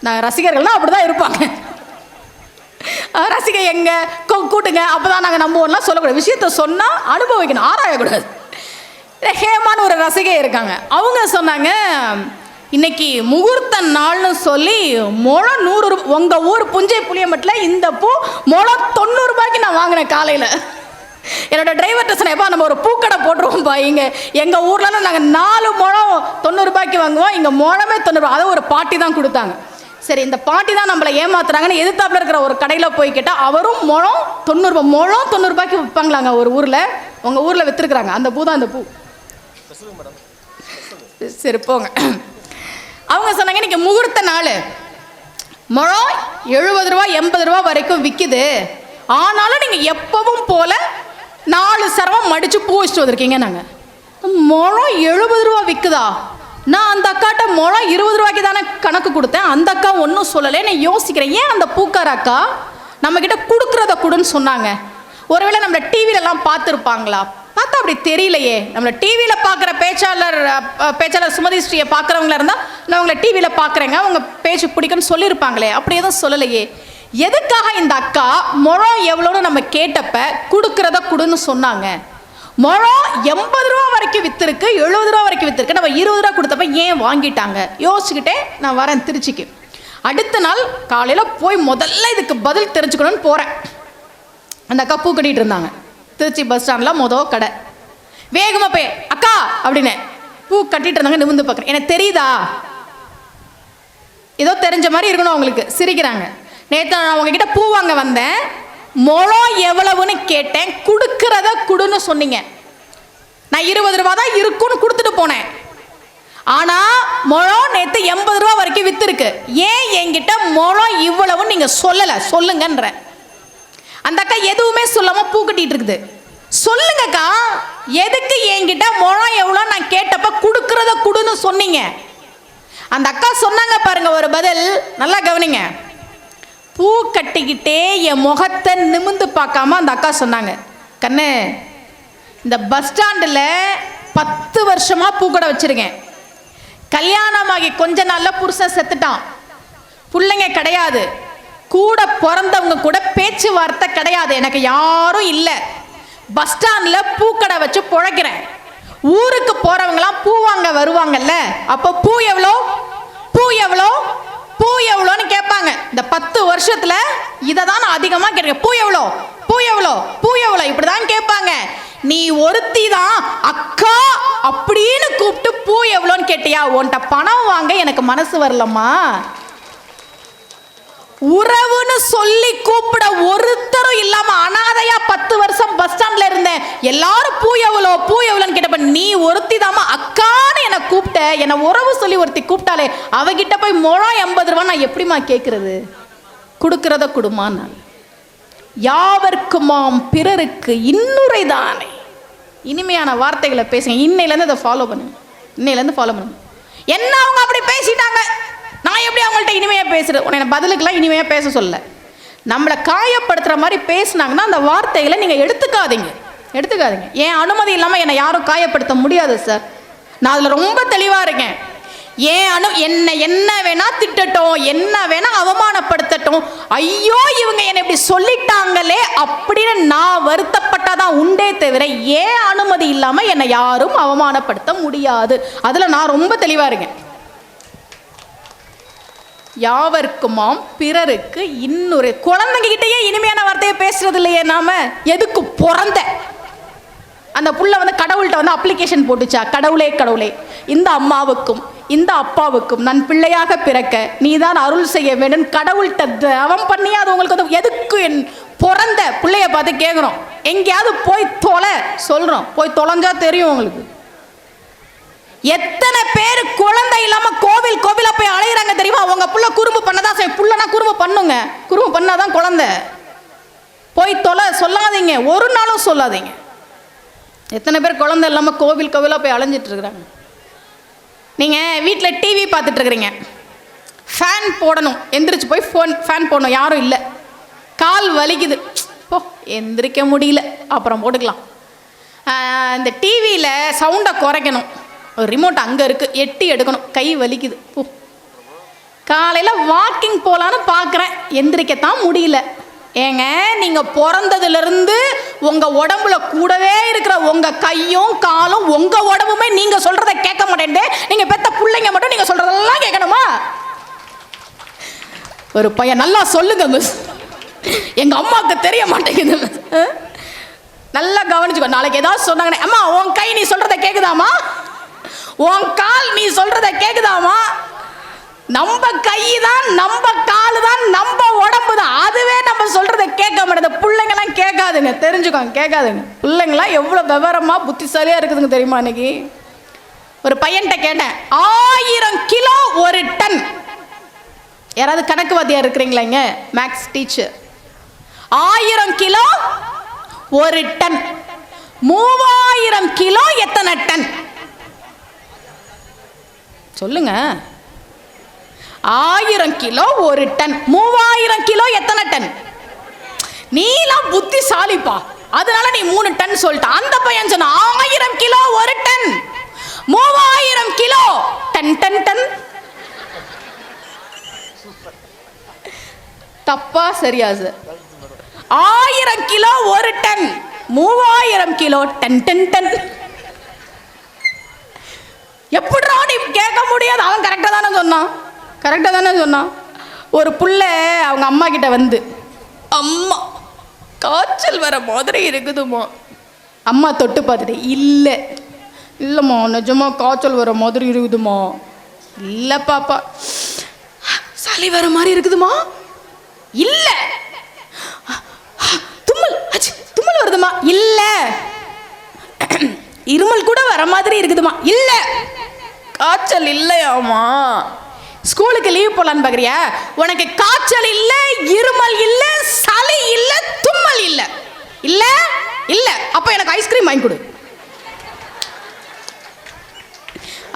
நான் ரசிகர்கள்லாம் அப்படி தான் இருப்பாங்க. ரசிகை எங்கே கூட்டுங்க, அப்போ தான் நாங்கள் நம்புவோம்லாம் சொல்லக்கூடாது. விஷயத்த சொன்னால் அனுபவிக்கணும், ஆராயக்கூடாது. ஹேமான்னு ஒரு ரசிகை இருக்காங்க. அவங்க சொன்னாங்க, இன்னைக்கு முகூர்த்த நாள்னு சொல்லி முழம் 100 ரூபாய். உங்கள் ஊர் புஞ்சை புளியம்பட்டில் இந்த பூ முழம் 90 ரூபாய்க்கு நான் வாங்கினேன் காலையில். என்னோட டிரைவர்கிட்ட சொன்னேன்ப்பா நம்ம ஒரு பூக்கடை போட்டுருவோம்ப்பா. எங்கள் ஊர்லலாம் நாங்கள் 4 முழம் 90 ரூபாய்க்கு வாங்குவோம், இங்கே முழமே 90 ரூபா. அதை ஒரு பாட்டி தான் கொடுத்தாங்க. சரி, இந்த பாட்டி தான் நம்மளை ஏமாத்துறாங்கன்னு எதிர்த்தாப்புல இருக்கிற ஒரு கடையில் போய் கேட்டால் அவரும் முழம் 90 ரூபா, முழம் 90 ரூபாய்க்கு விற்பாங்களாங்க ஒரு ஊரில். உங்கள் ஊரில் விற்றுருக்குறாங்க. அந்த பூ தான் அந்த பூ. சரி போங்க. அவங்க சொன்னாங்க இன்னைக்கு முகூர்த்த நாள், முழம் 70 ரூபா 80 ரூபா வரைக்கும் விற்கிது, ஆனாலும் நீங்கள் எப்பவும் போல 4 சரவம் மடித்து பூ வச்சுட்டு வந்திருக்கீங்க. நாங்கள் முழம் 70 ரூபா விற்குதா? நான் அந்த அக்காட்ட முழம் 20 ரூபாய்க்கு தானே கணக்கு கொடுத்தேன். அந்த அக்கா ஒன்றும் சொல்லலை. நான் யோசிக்கிறேன், ஏன் அந்த பூக்கார அக்கா நம்மக்கிட்ட கொடுக்குறத கொடுன்னு சொன்னாங்க? ஒருவேளை நம்மளை டிவிலெலாம் பார்த்துருப்பாங்களா? பார்த்தா அப்படி தெரியலையே. நம்மளை டிவியில் பார்க்குற பேச்சாளர் சுமதி ஸ்ரீயை பார்க்குறவங்களா இருந்தால் நான் உங்களை டிவியில் பார்க்குறேங்க, அவங்க பேச்சு பிடிக்குன்னு சொல்லியிருப்பாங்களே. அப்படி எதுவும் சொல்லலையே. எதுக்காக இந்த அக்கா முழம் எவ்வளோன்னு நம்ம கேட்டப்ப கொடுக்குறத கொடுன்னு சொன்னாங்க? முழம் 80 ரூபா வரைக்கும் விற்றுருக்கு, 70 ரூபா வரைக்கும் விற்றுருக்கு, நம்ம 20 ரூபா கொடுத்தப்ப ஏன் வாங்கிட்டாங்க? யோசிச்சுக்கிட்டே நான் வரேன் திருச்சிக்கு. அடுத்த நாள் காலையில் போய் முதல்ல இதுக்கு பதில் தெரிஞ்சுக்கணும்னு போகிறேன். அந்த அக்கா பூ கட்டிகிட்டு இருந்தாங்க. திருச்சி பஸ் ஸ்டாண்டில் மொதல் கடை. வேகமாக போய் அக்கா அப்படின்னு பூ கட்டிகிட்டு இருந்தாங்க. நிமிந்து பார்க்குறேன். எனக்கு தெரியுதா? ஏதோ தெரிஞ்ச மாதிரி இருக்கணும் அவங்களுக்கு. சிரிக்கிறாங்க. நேற்று நான் உங்ககிட்ட பூ வாங்க வந்தேன், முழம் எவ்வளவுன்னு கேட்டேன், கொடுக்கறத கொடுன்னு சொன்னீங்க. நான் 20 ரூபா தான் இருக்குன்னு கொடுத்துட்டு போனேன். ஆனால் முழம் நேற்று 80 ரூபா வரைக்கும் விற்றுருக்கு. ஏன் என்கிட்ட முழம் இவ்வளவுன்னு நீங்கள் சொல்லலை? சொல்லுங்கன்ற. அந்த அக்கா எதுவுமே சொல்லாமல் பூ கட்டிட்டு இருக்குது. சொல்லுங்கக்கா, எதுக்கு என்கிட்ட முழம் எவ்வளோ நான் கேட்டப்ப கொடுக்கறத கொடுன்னு சொன்னீங்க? அந்த அக்கா சொன்னாங்க பாருங்க ஒரு பதில், நல்லா கவனிங்க. பூ கட்டிக்கிட்டே என் முகத்தை நிமிந்து பார்க்காம அந்த அக்கா சொன்னாங்க, கண்ணு, இந்த பஸ் ஸ்டாண்டில் 10 வருஷமா பூக்கடை வச்சிருக்கேன். கல்யாணமாகி கொஞ்ச நாள்ல புருஷன் செத்துட்டான், பிள்ளைங்க கிடையாது, கூட பிறந்தவங்க கூட பேச்சுவார்த்தை கிடையாது, எனக்கு யாரும் இல்லை. பஸ் ஸ்டாண்டில் பூக்கடை வச்சு பொழைக்கிறேன். ஊருக்கு போறவங்களாம் பூ வாங்க வருவாங்கல்ல, அப்போ பூ எவ்வளோ, பூ எவ்வளோ, பூ எவ்வளோன்னு கேட்பாங்க. இந்த 10 வருஷத்துல இதை தான் நான் அதிகமாக கேட்கிறேன். பூ எவ்வளோ, பூ எவ்வளோ, பூ எவ்வளோ, இப்படிதான் கேட்பாங்க. நீ ஒருத்தி தான் அக்கா அப்படின்னு கூப்பிட்டு பூ எவ்வளோன்னு கேட்டியா? உன்கிட்ட பணம் வாங்க எனக்கு மனசு வரலம்மா. உறவுன்னு சொல்லி கூப்பிட ஒருத்தரும் இல்லாம அனாதையா 10 வருஷம் பஸ் ஸ்டாண்ட்ல இருந்தேன். எல்லாரும் பூ எவ்வளோ, பூ எவ்வளோன்னு கேட்டப்ப நீ ஒருத்தி தாமா அக்கான்னு என்னை கூப்பிட்ட. என்னை உறவு சொல்லி ஒருத்தி கூப்பிட்டாலே அவகிட்ட போய் முழம் 80 ரூபா நான் எப்படிமா கேட்கறது? கொடுக்கறத கொடுமா. நான் யாவர்க்குமாம் பிறருக்கு இன்னுரை தானே. இனிமையான வார்த்தைகளை பேசுங்க. இன்னையிலேருந்து அதை ஃபாலோ பண்ணுங்க. இன்னையிலேருந்து ஃபாலோ பண்ணுங்க. என்ன அவங்க அப்படி பேசிட்டாங்க, நான் எப்படி அவங்கள்ட்ட இனிமையாக பேசுறது? உன்னை பதிலுக்கெல்லாம் இனிமையாக பேச சொல்ல. நம்மளை காயப்படுத்துகிற மாதிரி பேசினாங்கன்னா அந்த வார்த்தைகளை நீங்கள் எடுத்துக்காதீங்க. ஏன் அனுமதி இல்லாமல் என்னை யாரும் காயப்படுத்த முடியாது சார். நான் அதில் ரொம்ப தெளிவாக இருக்கேன். என்ன வேணா திட்டட்டும், என்ன வேணா அவமானப்படுத்தட்டும், ஐயோ இவங்க என்னை இப்படி சொல்லிட்டாங்களே அப்படின்னு நான் வருத்தப்பட்டாதான் உண்டே தவிர ஏன் அனுமதி இல்லாமல் என்னை யாரும் அவமானப்படுத்த முடியாது. அதில் நான் ரொம்ப தெளிவாக இருக்கேன். யாவர்க்குமாம் பிறருக்கு இன்னொரு. குழந்தைங்க கிட்டேயே இனிமையான வார்த்தையை பேசுறது இல்லையே நாம. எதுக்கு பிறந்த அந்த புள்ள கடவுள்கிட்ட அப்ளிகேஷன் போட்டுச்சா? கடவுளே கடவுளே, இந்த அம்மாவுக்கும் இந்த அப்பாவுக்கும் நான் பிள்ளையாக பிறக்க நீதான் அருள் செய்ய வேண்டும் கடவுள்கிட்ட தவம் பண்ணி அது உங்களுக்கு எதுக்கு என் பிறந்த பிள்ளைய பார்த்து கேட்குறோம். எங்கேயாவது போய் தொலை சொல்றோம், போய் தொலைஞ்சா தெரியும் உங்களுக்கு. எத்தனை பேர் குழந்தை இல்லாம கோவிலா போய் அலைகிறாங்க தெரியுமா? உங்க புள்ள குறும்பு பண்ணதான் செய்யும். புள்ளனா குறும்பு பண்ணுங்க, குறும்பு பண்ணாதான் குழந்தை. போய் தொலை சொல்லாதீங்க, ஒரு நாளும் சொல்லாதீங்க. எத்தனை பேர் குழந்தை இல்லாம கோவிலா போய் அலைஞ்சிட்டு இருக்கிறாங்க. நீங்க வீட்டில் டிவி பார்த்துட்டு இருக்கிறீங்க, ஃபேன் போடணும், எந்திரிச்சு போய் ஃபேன் போடணும், யாரும் இல்லை, கால் வலிக்குது, போ எந்திரிக்க முடியல, அப்புறம் போட்டுக்கலாம். இந்த டிவியில் சவுண்டை குறைக்கணும், ஒரு ரிமோட் அங்கே இருக்குது, எட்டி எடுக்கணும், கை வலிக்குது, போ. காலையில் வாக்கிங் போகலான்னு பார்க்குறேன், எந்திரிக்கத்தான் முடியல. ஏங்க, நீங்கள் பிறந்ததுலேருந்து உங்கள் உடம்புல கூடவே இருக்கிற உங்கள் கையும் காலும் உங்கள் உடம்புமே நீங்கள் சொல்கிறத கேட்க மாட்டேன்ட்டு நீங்கள் பெத்த பிள்ளைங்க மட்டும் நீங்கள் சொல்கிறதெல்லாம் கேட்கணுமா? ஒரு பையன் நல்லா சொல்லுங்க மிஸ், எங்கள் அம்மாவுக்கு தெரிய மாட்டேங்குது. நல்லா கவனிச்சுக்கோ. நாளைக்கு ஏதாவது சொன்னாங்கன்னே, அம்மா உன் கை நீ சொல்றத கேக்குதாமா, உன் கால் நீ சொல்றத கேக்குதாமா. நம்ம கை தான், நம்ம கால் தான், நம்ம உடம்பு தான், அதுவே நம்ம சொல்றத கேட்க மாட்டேது. பிள்ளைங்கெல்லாம் கேட்காதுங்க, தெரிஞ்சுக்கோங்க, கேட்காதுங்க. பிள்ளைங்களாம் எவ்வளோ விவரமா புத்திசாலியா இருக்குதுங்க தெரியுமா? இன்னைக்கு ஒரு பையன்கிட்ட கேட்டேன், 1000 கிலோ 1 டன். யாராவது கணக்கு வாத்தியார் இருக்கிறீங்களா இங்க? Maths teacher. 1000 kilo 1 ton, 3000 kilo எத்தனை டன் சொல்லுங்க? 1000 கிலோ 1 டன், 3000 கிலோ எத்தனை டன்? நீலாம் புத்திசாலிப்பா, அதனால நீ 3 டன் சொல்லிட்ட. அந்த பையன் சொன்ன 1000 kilo 1 ton, 3000 kilo ton ton ton. தப்பா சரியா sir? 1000 kilo 1 ton, 3000 kilo ton ton ton. எப்படிடா நீ கேட்க முடியாது? அவன் கரெக்டா தானே சொன்னான், கரெக்டா தானே சொன்னான். ஒரு புள்ள அவங்க அம்மா கிட்ட வந்து, அம்மா காய்ச்சல் வர மாதிரி இருக்குதுமா. அம்மா தொட்டு பார்த்துட்டு, இல்லை இல்லைம்மா நிஜமா காய்ச்சல் வர மாதிரி இருக்குதுமா. இல்லை பாப்பா சளி வர மாதிரி இருக்குதுமா. இல்லை தும்மல் தும்மல் வருதுமா. இல்லை இருமல் கூட வர மாதிரி இருக்குதுமா. இல்லை காய்ச்சல் இல்லையாமா. ஸ்கூலுக்கு லீவ் போலான்னு பாக்குறியா? உனக்கு காய்ச்சல் இல்ல, இருமல் இல்ல, சளி இல்ல, தும்மல் இல்ல. இல்ல இல்ல அப்ப எனக்கு ஐஸ்கிரீம் வாங்கி கொடு.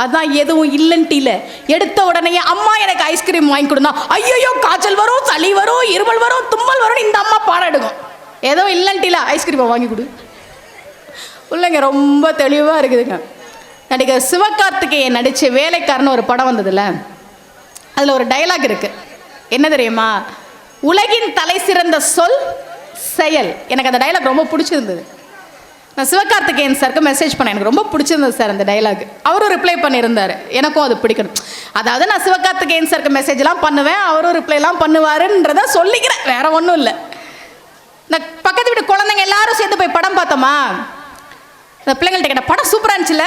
அதான் எதுவும் இல்லன்ட்டில எடுத்த உடனே அம்மா எனக்கு ஐஸ்கிரீம் வாங்கி கொடுனா, ஐயோ காய்ச்சல் வரும், சளி வரும், இருமல் வரும், தும்மல் வரும், இந்த அம்மா பாடம் எடுக்கும். ஏதோ இல்லன்ட்டில ஐஸ்கிரீமை வாங்கி கொடு. பிள்ளைங்க ரொம்ப தெளிவா இருக்குதுங்க. நடிகர் சிவகார்த்திகேயன் நடிச்ச வேலைக்காரன்னு ஒரு படம் வந்ததுல, அதில் ஒரு டைலாக் இருக்கு. என்ன தெரியுமா? உலகின் தலை சிறந்த சொல் செயல். எனக்கு அந்த டைலாக் ரொம்ப பிடிச்சிருந்தது. நான் சிவகார்த்திகேயன் சாருக்கு மெசேஜ் பண்ணேன், எனக்கு ரொம்ப பிடிச்சிருந்தது சார் அந்த டைலாக். அவரும் ரிப்ளை பண்ணியிருந்தார், எனக்கும் அது பிடிக்கணும். அதாவது நான் சிவகார்த்திகேயன் சாருக்கு மெசேஜ்லாம் பண்ணுவேன், அவரும் ரிப்ளைலாம் பண்ணுவாருன்றத சொல்லிக்கிறேன், வேற ஒன்றும் இல்லை. இந்த பக்கத்து வீட்டு குழந்தைங்க எல்லாரும் சேர்ந்து போய் படம் பார்த்தோமா, இந்த பிள்ளைங்கள்ட்ட கேட்ட, படம் சூப்பராக இருந்துச்சுல,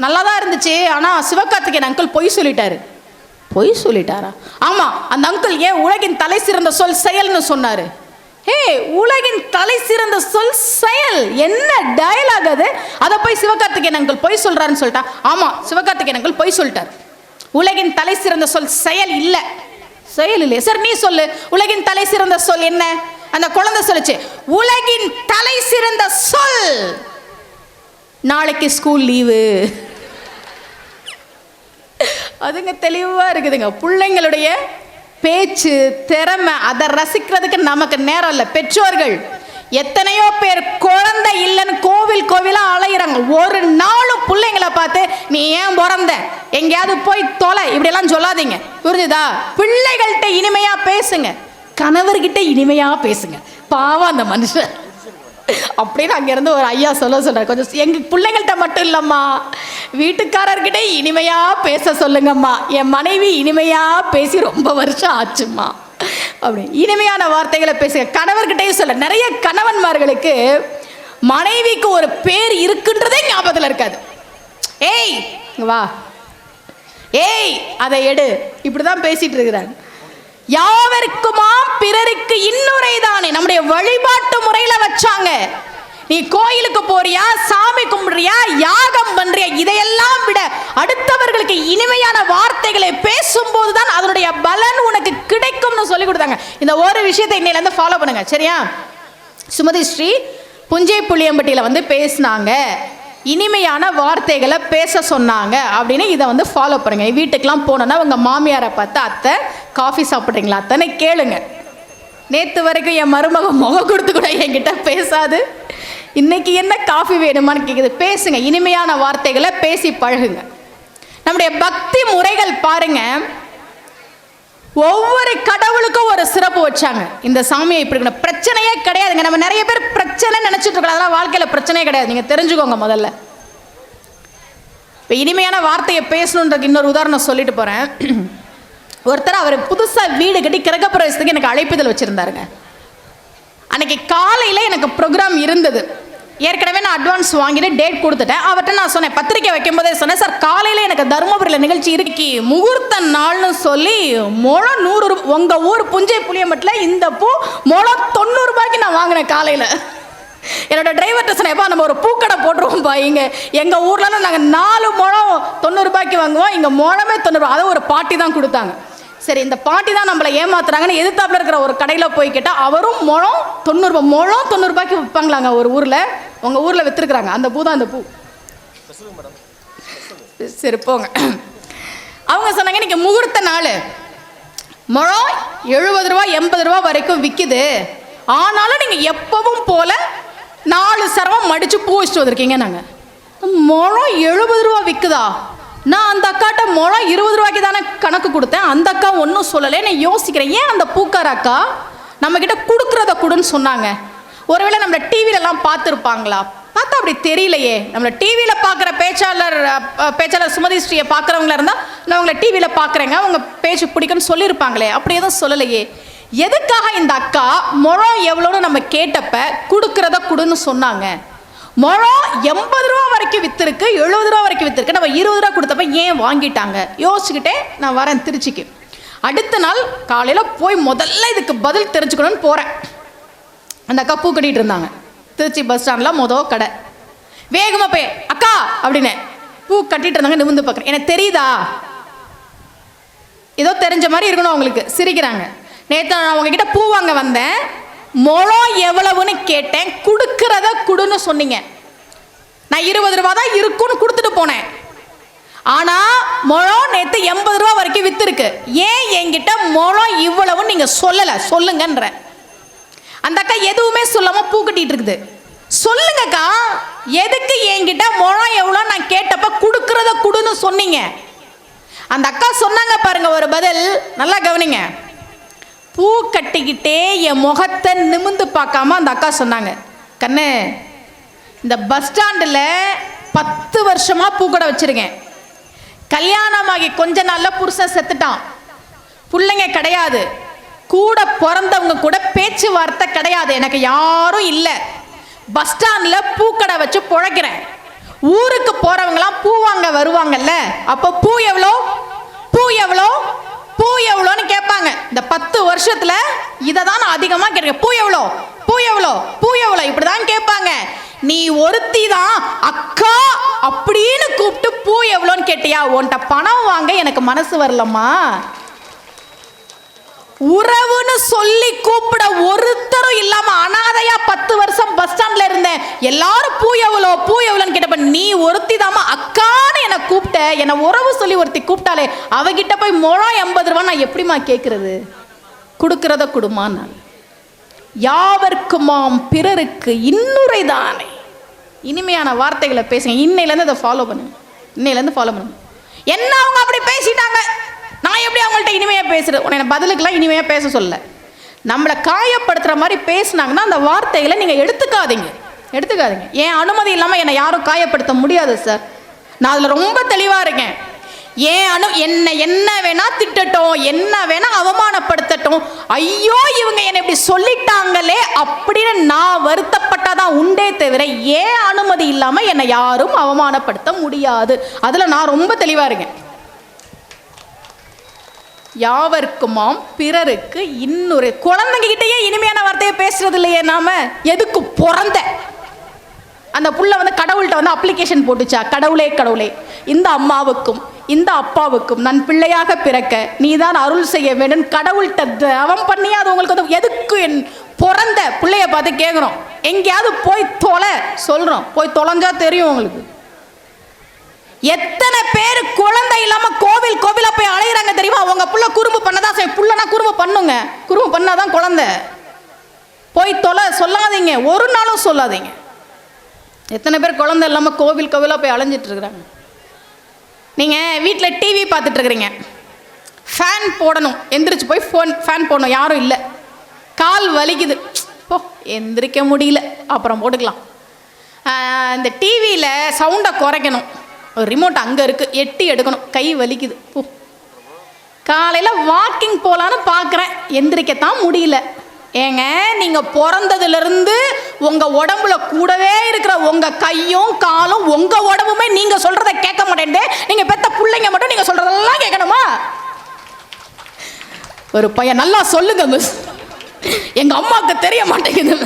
நல்லா தான் இருந்துச்சு, ஆனால் சிவகார்த்திகேயன் அங்கிள் பொய் சொல்லிட்டாரு. பொய் சொல்லிட்டாரா? ஆமா, அந்த அங்கிள் ஏன் உலகின் தலை சிறந்த சொல் செயல்னு சொன்னாரு. ஹே, உலகின் தலை சிறந்த சொல் செயல், என்ன டயலாக் அது? அதை போய் சிவகார்த்திகேயன் அங்கிள் பொய் சொல்றாருன்னு சொல்லிட்டா. ஆமா, சிவகார்த்திகேயன் அங்கிள் பொய் சொல்லிட்டார். உலகின் தலை சிறந்த சொல் செயல் இல்ல, செயல் இல்லை. சார் நீ சொல்லு, உலகின் தலை சிறந்த சொல் என்ன? அந்த குழந்தை சொல்லுச்சு, உலகின் தலை சிறந்த சொல் நாளைக்கு ஸ்கூல் லீவு. அதுங்க தெளிவா இருக்குதுங்க. பிள்ளைங்களுடைய பேச்சு திறமை, அதை ரசிக்கிறதுக்கு நமக்கு நேரம் இல்லை. பெற்றோர்கள் எத்தனையோ பேர் குழந்தை இல்லைன்னு கோவில் கோவிலா அலையிறாங்க. ஒரு நாளும் பிள்ளைங்களை பார்த்து நீ ஏன் பிறந்த, எங்கேயாவது போய் தொலை, இப்படி எல்லாம் சொல்லாதீங்க, புரிஞ்சுதா? பிள்ளைகள்கிட்ட இனிமையா பேசுங்க, கணவர்கிட்ட இனிமையா பேசுங்க. பாவம் அந்த மனுஷன் அப்படின்னு அங்கிருந்து ஒரு ஐயா சொல்றாரு, கொஞ்சம் எங்க பிள்ளைங்கள்ட்ட மட்டும் இல்லம்மா, வீட்டுக்காரர்கிட்ட இனிமையா பேச சொல்லுங்கம்மா. என் மனைவி இனிமையா பேசி ரொம்ப வருஷம் ஆச்சுமா அப்படி இனிமையான வார்த்தைகளை பேசுங்க. கணவர்கிட்டையும் சொல்ல, நிறைய கணவன்மார்களுக்கு மனைவிக்கு ஒரு பேர் இருக்குன்றதே ஞாபகத்தில் இருக்காது. ஏய் வா, ஏய் அதை எடு, இப்படிதான் பேசிட்டு இருக்கிறாங்க. யாவருக்குமா பிறருக்கு இன்னுரை தானே நம்முடைய வழிபாட்டு முறையில வச்சாங்க. நீ கோயிலுக்கு போறியா, சாமி கும்பிடுறியா, யாகம் பண்றியா, இதையெல்லாம் விட அடுத்தவர்களுக்கு இனிமையான வார்த்தைகளை பேசும்போதுதான் அதனுடைய பலன் உனக்கு கிடைக்கும்னு சொல்லி கொடுத்தாங்க. இந்த ஒரு விஷயத்தை இன்னையில இருந்து ஃபாலோ பண்ணுங்க, சரியா? சுமதி ஸ்ரீ புஞ்சை புளியம்பட்டியில வந்து பேசினாங்க, இனிமையான வார்த்தைகளை பேச சொன்னாங்க அப்படின்னு இதை வந்து ஃபாலோ பண்ணுங்க. வீட்டுக்கெல்லாம் போனோன்னா உங்க மாமியாரை பார்த்து, அத்தை காஃபி சாப்பிட்றீங்களா அத்தனை கேளுங்க. நேற்று வரைக்கும் என் மருமக முகம் கொடுத்து கூட என்கிட்ட பேசாது, இன்னைக்கு என்ன காஃபி வேணுமான்னு கேட்குது. பேசுங்க, இனிமையான வார்த்தைகளை பேசி பழகுங்க. நம்முடைய பக்தி முறைகள் பாருங்க, ஒவ்வொரு கடவுளுக்கும் ஒரு சிறப்பு வச்சாங்க. இந்த சாமியை இப்படி இருக்கணும், பிரச்சனையே கிடையாதுங்க. நம்ம நிறைய பேர் பிரச்சனை நினைச்சிட்டு இருக்கோம், அதெல்லாம் வாழ்க்கையில பிரச்சனையே கிடையாது. நீங்க தெரிஞ்சுக்கோங்க. முதல்ல இப்போ இனிமையான வார்த்தையை பேசணுன்றதுக்கு இன்னொரு உதாரணம் சொல்லிட்டு போறேன். ஒருத்தர் அவர் புதுசா வீடு கட்டி கிரகப்பிரவேசத்துக்கு எனக்கு அழைப்புதல் வச்சிருந்தாருங்க. அன்னைக்கு காலையில எனக்கு ப்ரோக்ராம் இருந்தது. ஏற்கனவே நான் அட்வான்ஸ் வாங்கிட்டு டேட் கொடுத்துட்டேன். அவர்கிட்ட நான் சொன்னேன், பத்திரிக்கை வைக்கும் போதே சொன்னேன், சார் காலையில் எனக்கு தருமபுரியில் நிகழ்ச்சி இருக்கு, முகூர்த்த நாள்னு சொல்லி முழம் 100 ரூபாய். உங்கள் ஊர் புஞ்சை புளியம்பட்டில் இந்த பூ முழம் 90 ரூபாய்க்கு நான் வாங்கினேன் காலையில். என்னோட டிரைவர்கிட்ட சொன்னேன், எப்போ நம்ம ஒரு பூக்கடை போட்டுருவோம்ப்பா, இங்கே எங்கள் ஊர்லலாம் நாங்கள் 4 முழம் 90 ரூபாய்க்கு வாங்குவோம், இங்கே முழமே 90 ரூபா. அதை ஒரு பாட்டி தான் கொடுத்தாங்க. சரி, இந்த பாட்டி தான் நம்மளை ஏமாத்துறாங்கன்னு எதிர்த்தாப்புல இருக்கிற ஒரு கடையில் போய் கேட்டால் அவரும் முழம் 90 ரூபாய், முழம் 90 ரூபாய்க்கு விற்பாங்களாங்க ஒரு ஊரில். உங்கள் ஊரில் விற்றுருக்குறாங்க. அந்த பூ தான் அந்த பூ. சரி போங்க. அவங்க சொன்னாங்க, இன்னைக்கு முகூர்த்த நாள், முழம் 70 ரூபா 80 ரூபா வரைக்கும் விற்கிது, ஆனாலும் நீங்கள் எப்பவும் போல 4 சரவம் மடித்து பூ வச்சுட்டு வந்திருக்கீங்க. நாங்கள் முழம் 70 ரூபா விற்குதா? நான் அந்த அக்காட்ட முழம் 20 ரூபாய்க்கு தானே கணக்கு கொடுத்தேன். அந்த அக்கா ஒன்றும் சொல்லலை. நான் யோசிக்கிறேன், ஏன் அந்த பூக்கார அக்கா நம்மக்கிட்ட கொடுக்குறத கொடுன்னு சொன்னாங்க? ஒருவேளை நம்மளை டிவிலெலாம் பார்த்துருப்பாங்களா? பார்த்தா அப்படி தெரியலையே. நம்மளை டிவியில் பார்க்குற பேச்சாளர் சுமதி ஸ்ரீயை பார்க்குறவங்களா இருந்தால் நான் உங்களை டிவியில் பார்க்குறேங்க, அவங்க பேச்சு பிடிக்குன்னு சொல்லியிருப்பாங்களே. அப்படி எதுவும் சொல்லலையே. எதுக்காக இந்த அக்கா முழம் எவ்வளோன்னு நம்ம கேட்டப்ப கொடுக்குறத கொடுன்னு சொன்னாங்க? முழம் 80 ரூபா வரைக்கும் விற்றுருக்கு, 70 ரூபா வரைக்கும் விற்றுருக்கு, நம்ம 20 ரூபா கொடுத்தப்ப ஏன் வாங்கிட்டாங்க? யோசிச்சுக்கிட்டே நான் வரேன் திருச்சிக்கு. அடுத்த நாள் காலையில் போய் முதல்ல இதுக்கு பதில் தெரிஞ்சுக்கணும்னு போகிறேன். அந்த அக்கா பூ கட்டிகிட்டு இருந்தாங்க திருச்சி பஸ் ஸ்டாண்டில் மொதல் கடை. வேகமாக போய் அக்கா அப்படின்னு பூ கட்டிகிட்டு இருந்தாங்க. நிமிந்து பார்க்குறேன், எனக்கு தெரியுதா? ஏதோ தெரிஞ்ச மாதிரி இருக்கணும் அவங்களுக்கு. சிரிக்கிறாங்க. நேற்று நான் உங்ககிட்ட பூ வாங்க வந்தேன், முழம் எவ்வளவுன்னு கேட்டேன், கொடுக்கறத கொடுன்னு சொன்னீங்க. நான் 20 ரூபா தான் இருக்குன்னு கொடுத்துட்டு போனேன். ஆனால் முழம் நேற்று 80 ரூபா வரைக்கும் விற்றுருக்கு. ஏன் என்கிட்ட முழம் இவ்வளவுன்னு நீங்கள் சொல்லலை? சொல்லுங்கன்ற. அந்த அக்கா எதுவுமே சொல்லாமல் பூ கட்டிட்டு இருக்குது. சொல்லுங்கக்கா, எதுக்கு என்கிட்ட முழம் எவ்வளோ நான் கேட்டப்ப கொடுக்கறத கொடுன்னு சொன்னீங்க? அந்த அக்கா சொன்னாங்க பாருங்க ஒரு பதில், நல்லா கவனிங்க. பூ கட்டிக்கிட்டே என் முகத்தை நிமிந்து பார்க்காம அந்த அக்கா சொன்னாங்க, கண்ணு, இந்த பஸ் ஸ்டாண்டில் 10 வருஷமாக பூக்கடை வச்சுருக்கேன். கல்யாணமாகி கொஞ்ச நாளில் புருஷன் செத்துட்டான், பிள்ளைங்க கிடையாது, கூட பிறந்தவங்க கூட பேச்சுவார்த்தை கிடையாது, எனக்கு யாரும் இல்லை. பஸ் ஸ்டாண்டில் பூக்கடை வச்சு பிழைக்கிறேன். ஊருக்கு போகிறவங்களாம் பூ வாங்க வருவாங்கல்ல, அப்போ பூ எவ்வளோ, பூ எவ்வளோ, பூ எவ்வளோன்னு கேட்பாங்க. இந்த 10 வருஷத்துல இதை தான் நான் அதிகமாக கேட்கிறேன். பூ எவ்வளோ, பூ எவ்வளோ, பூ எவ்வளோ, இப்படி தான் கேட்பாங்க. நீ ஒருத்தி தான் அக்கா அப்படின்னு கூப்பிட்டு பூ எவ்வளோன்னு கேட்டியா? உன்கிட்ட பணம் வாங்க எனக்கு மனசு வரலம்மா. உறவுன்னு சொல்லி கூப்பிட ஒருத்தரும் இல்லாம அனாதையா 10 வருஷம் பஸ் ஸ்டாண்ட்ல இருந்தேன். எல்லாரும் பூ எவ்வளோ, பூ எவ்வளோன்னு கேட்டப்ப நீ ஒருத்தி தாமா அக்கான்னு என்னை கூப்பிட்ட. என்னை உறவு சொல்லி ஒருத்தி கூப்பிட்டாலே அவகிட்ட போய் முழம் 80 ரூபா நான் எப்படிமா கேட்கறது? கொடுக்கறத கொடுமா. நான் யாவர்க்குமாம் பிறருக்கு இன்னுரை தானே. இனிமையான வார்த்தைகளை பேசுங்க. இன்னையிலேருந்து அதை ஃபாலோ பண்ணுங்க. இன்னையிலேருந்து ஃபாலோ பண்ணுங்க. என்ன அவங்க அப்படி பேசிட்டாங்க, நான் எப்படி அவங்கள்ட்ட இனிமையாக பேசுறது? உன்னை பதிலுக்கெல்லாம் இனிமையாக பேச சொல்ல. நம்மளை காயப்படுத்துகிற மாதிரி பேசினாங்கன்னா அந்த வார்த்தைகளை நீங்கள் எடுத்துக்காதீங்க. என் அனுமதி இல்லாமல் என்னை யாரும் காயப்படுத்த முடியாது சார். நான் அதில் ரொம்ப தெளிவாக இருக்கேன். என்னை என்ன வேணா திட்டட்டும், என்ன வேணா அவமானப்படுத்தட்டும், ஐயோ இவங்க என்னை இப்படி சொல்லிட்டாங்களே அப்படின்னு நான் வருத்தப்பட்டாதான் உண்டே தவிர ஏன் அனுமதி இல்லாமல் என்னை யாரும் அவமானப்படுத்த முடியாது. அதில் நான் ரொம்ப தெளிவாக இருக்கேன். யாவர்க்குமாம் பிறருக்கு இன்னொரு. குழந்தைங்க கிட்டேயே இனிமையான வார்த்தையை பேசுறது இல்லையே நாம. எதுக்கு பிறந்த அந்த புள்ள கடவுள்கிட்ட அப்ளிகேஷன் போட்டுச்சா, கடவுளே கடவுளே, இந்த அம்மாவுக்கும் இந்த அப்பாவுக்கும் நான் பிள்ளையாக பிறக்க நீதான் அருள் செய்ய வேண்டும் கடவுள்கிட்ட அவன் பண்ணியா? அது உங்களுக்கு எதுக்கு என் பிறந்த பிள்ளைய பார்த்து கேட்குறோம். எங்கேயாவது போய் தொலை சொல்றோம், போய் தொலைஞ்சா தெரியும் உங்களுக்கு. எத்தனை பேர் குழந்தை இல்லாம கோவிலா போய் அலையிறாங்க தெரியுமா? அவங்க புள்ள குறும்பு பண்ணதான் செய்யும். புள்ளனா குறும்பு பண்ணுங்க, குறும்பு பண்ணாதான் குழந்தை. போய் தொலை சொல்லாதீங்க, ஒரு நாளும் சொல்லாதீங்க. எத்தனை பேர் குழந்தை இல்லாம கோவிலா போய் அலைஞ்சிட்டு இருக்கிறாங்க. நீங்க வீட்டில் டிவி பார்த்துட்டு இருக்கிறீங்க, ஃபேன் போடணும், எந்திரிச்சு போய் ஃபேன் போடணும், யாரும் இல்லை, கால் வலிக்குது, போ எந்திரிக்க முடியல, அப்புறம் போட்டுக்கலாம். இந்த டிவியில் சவுண்டை குறைக்கணும், ஒரு ரிமோட் அங்கே இருக்குது, எட்டி எடுக்கணும், கை வலிக்குது, போ. காலையில் வாக்கிங் போகலான்னு பார்க்குறேன், எந்திரிக்கத்தான் முடியல. ஏங்க நீங்கள் பிறந்ததுலேருந்து உங்க உடம்புல கூடவே இருக்கிற உங்க கையும் காலும் உங்க உடம்புமே நீங்க சொல்றத கேட்க மாட்டேன். நீங்க பெத்த பிள்ளைங்க மட்டும் நீங்க சொல்றதெல்லாம் கேட்கணுமா? ஒரு பையன் நல்லா சொல்லுங்க மிஸ், எங்க அம்மாவுக்கு தெரிய மாட்டேங்குது.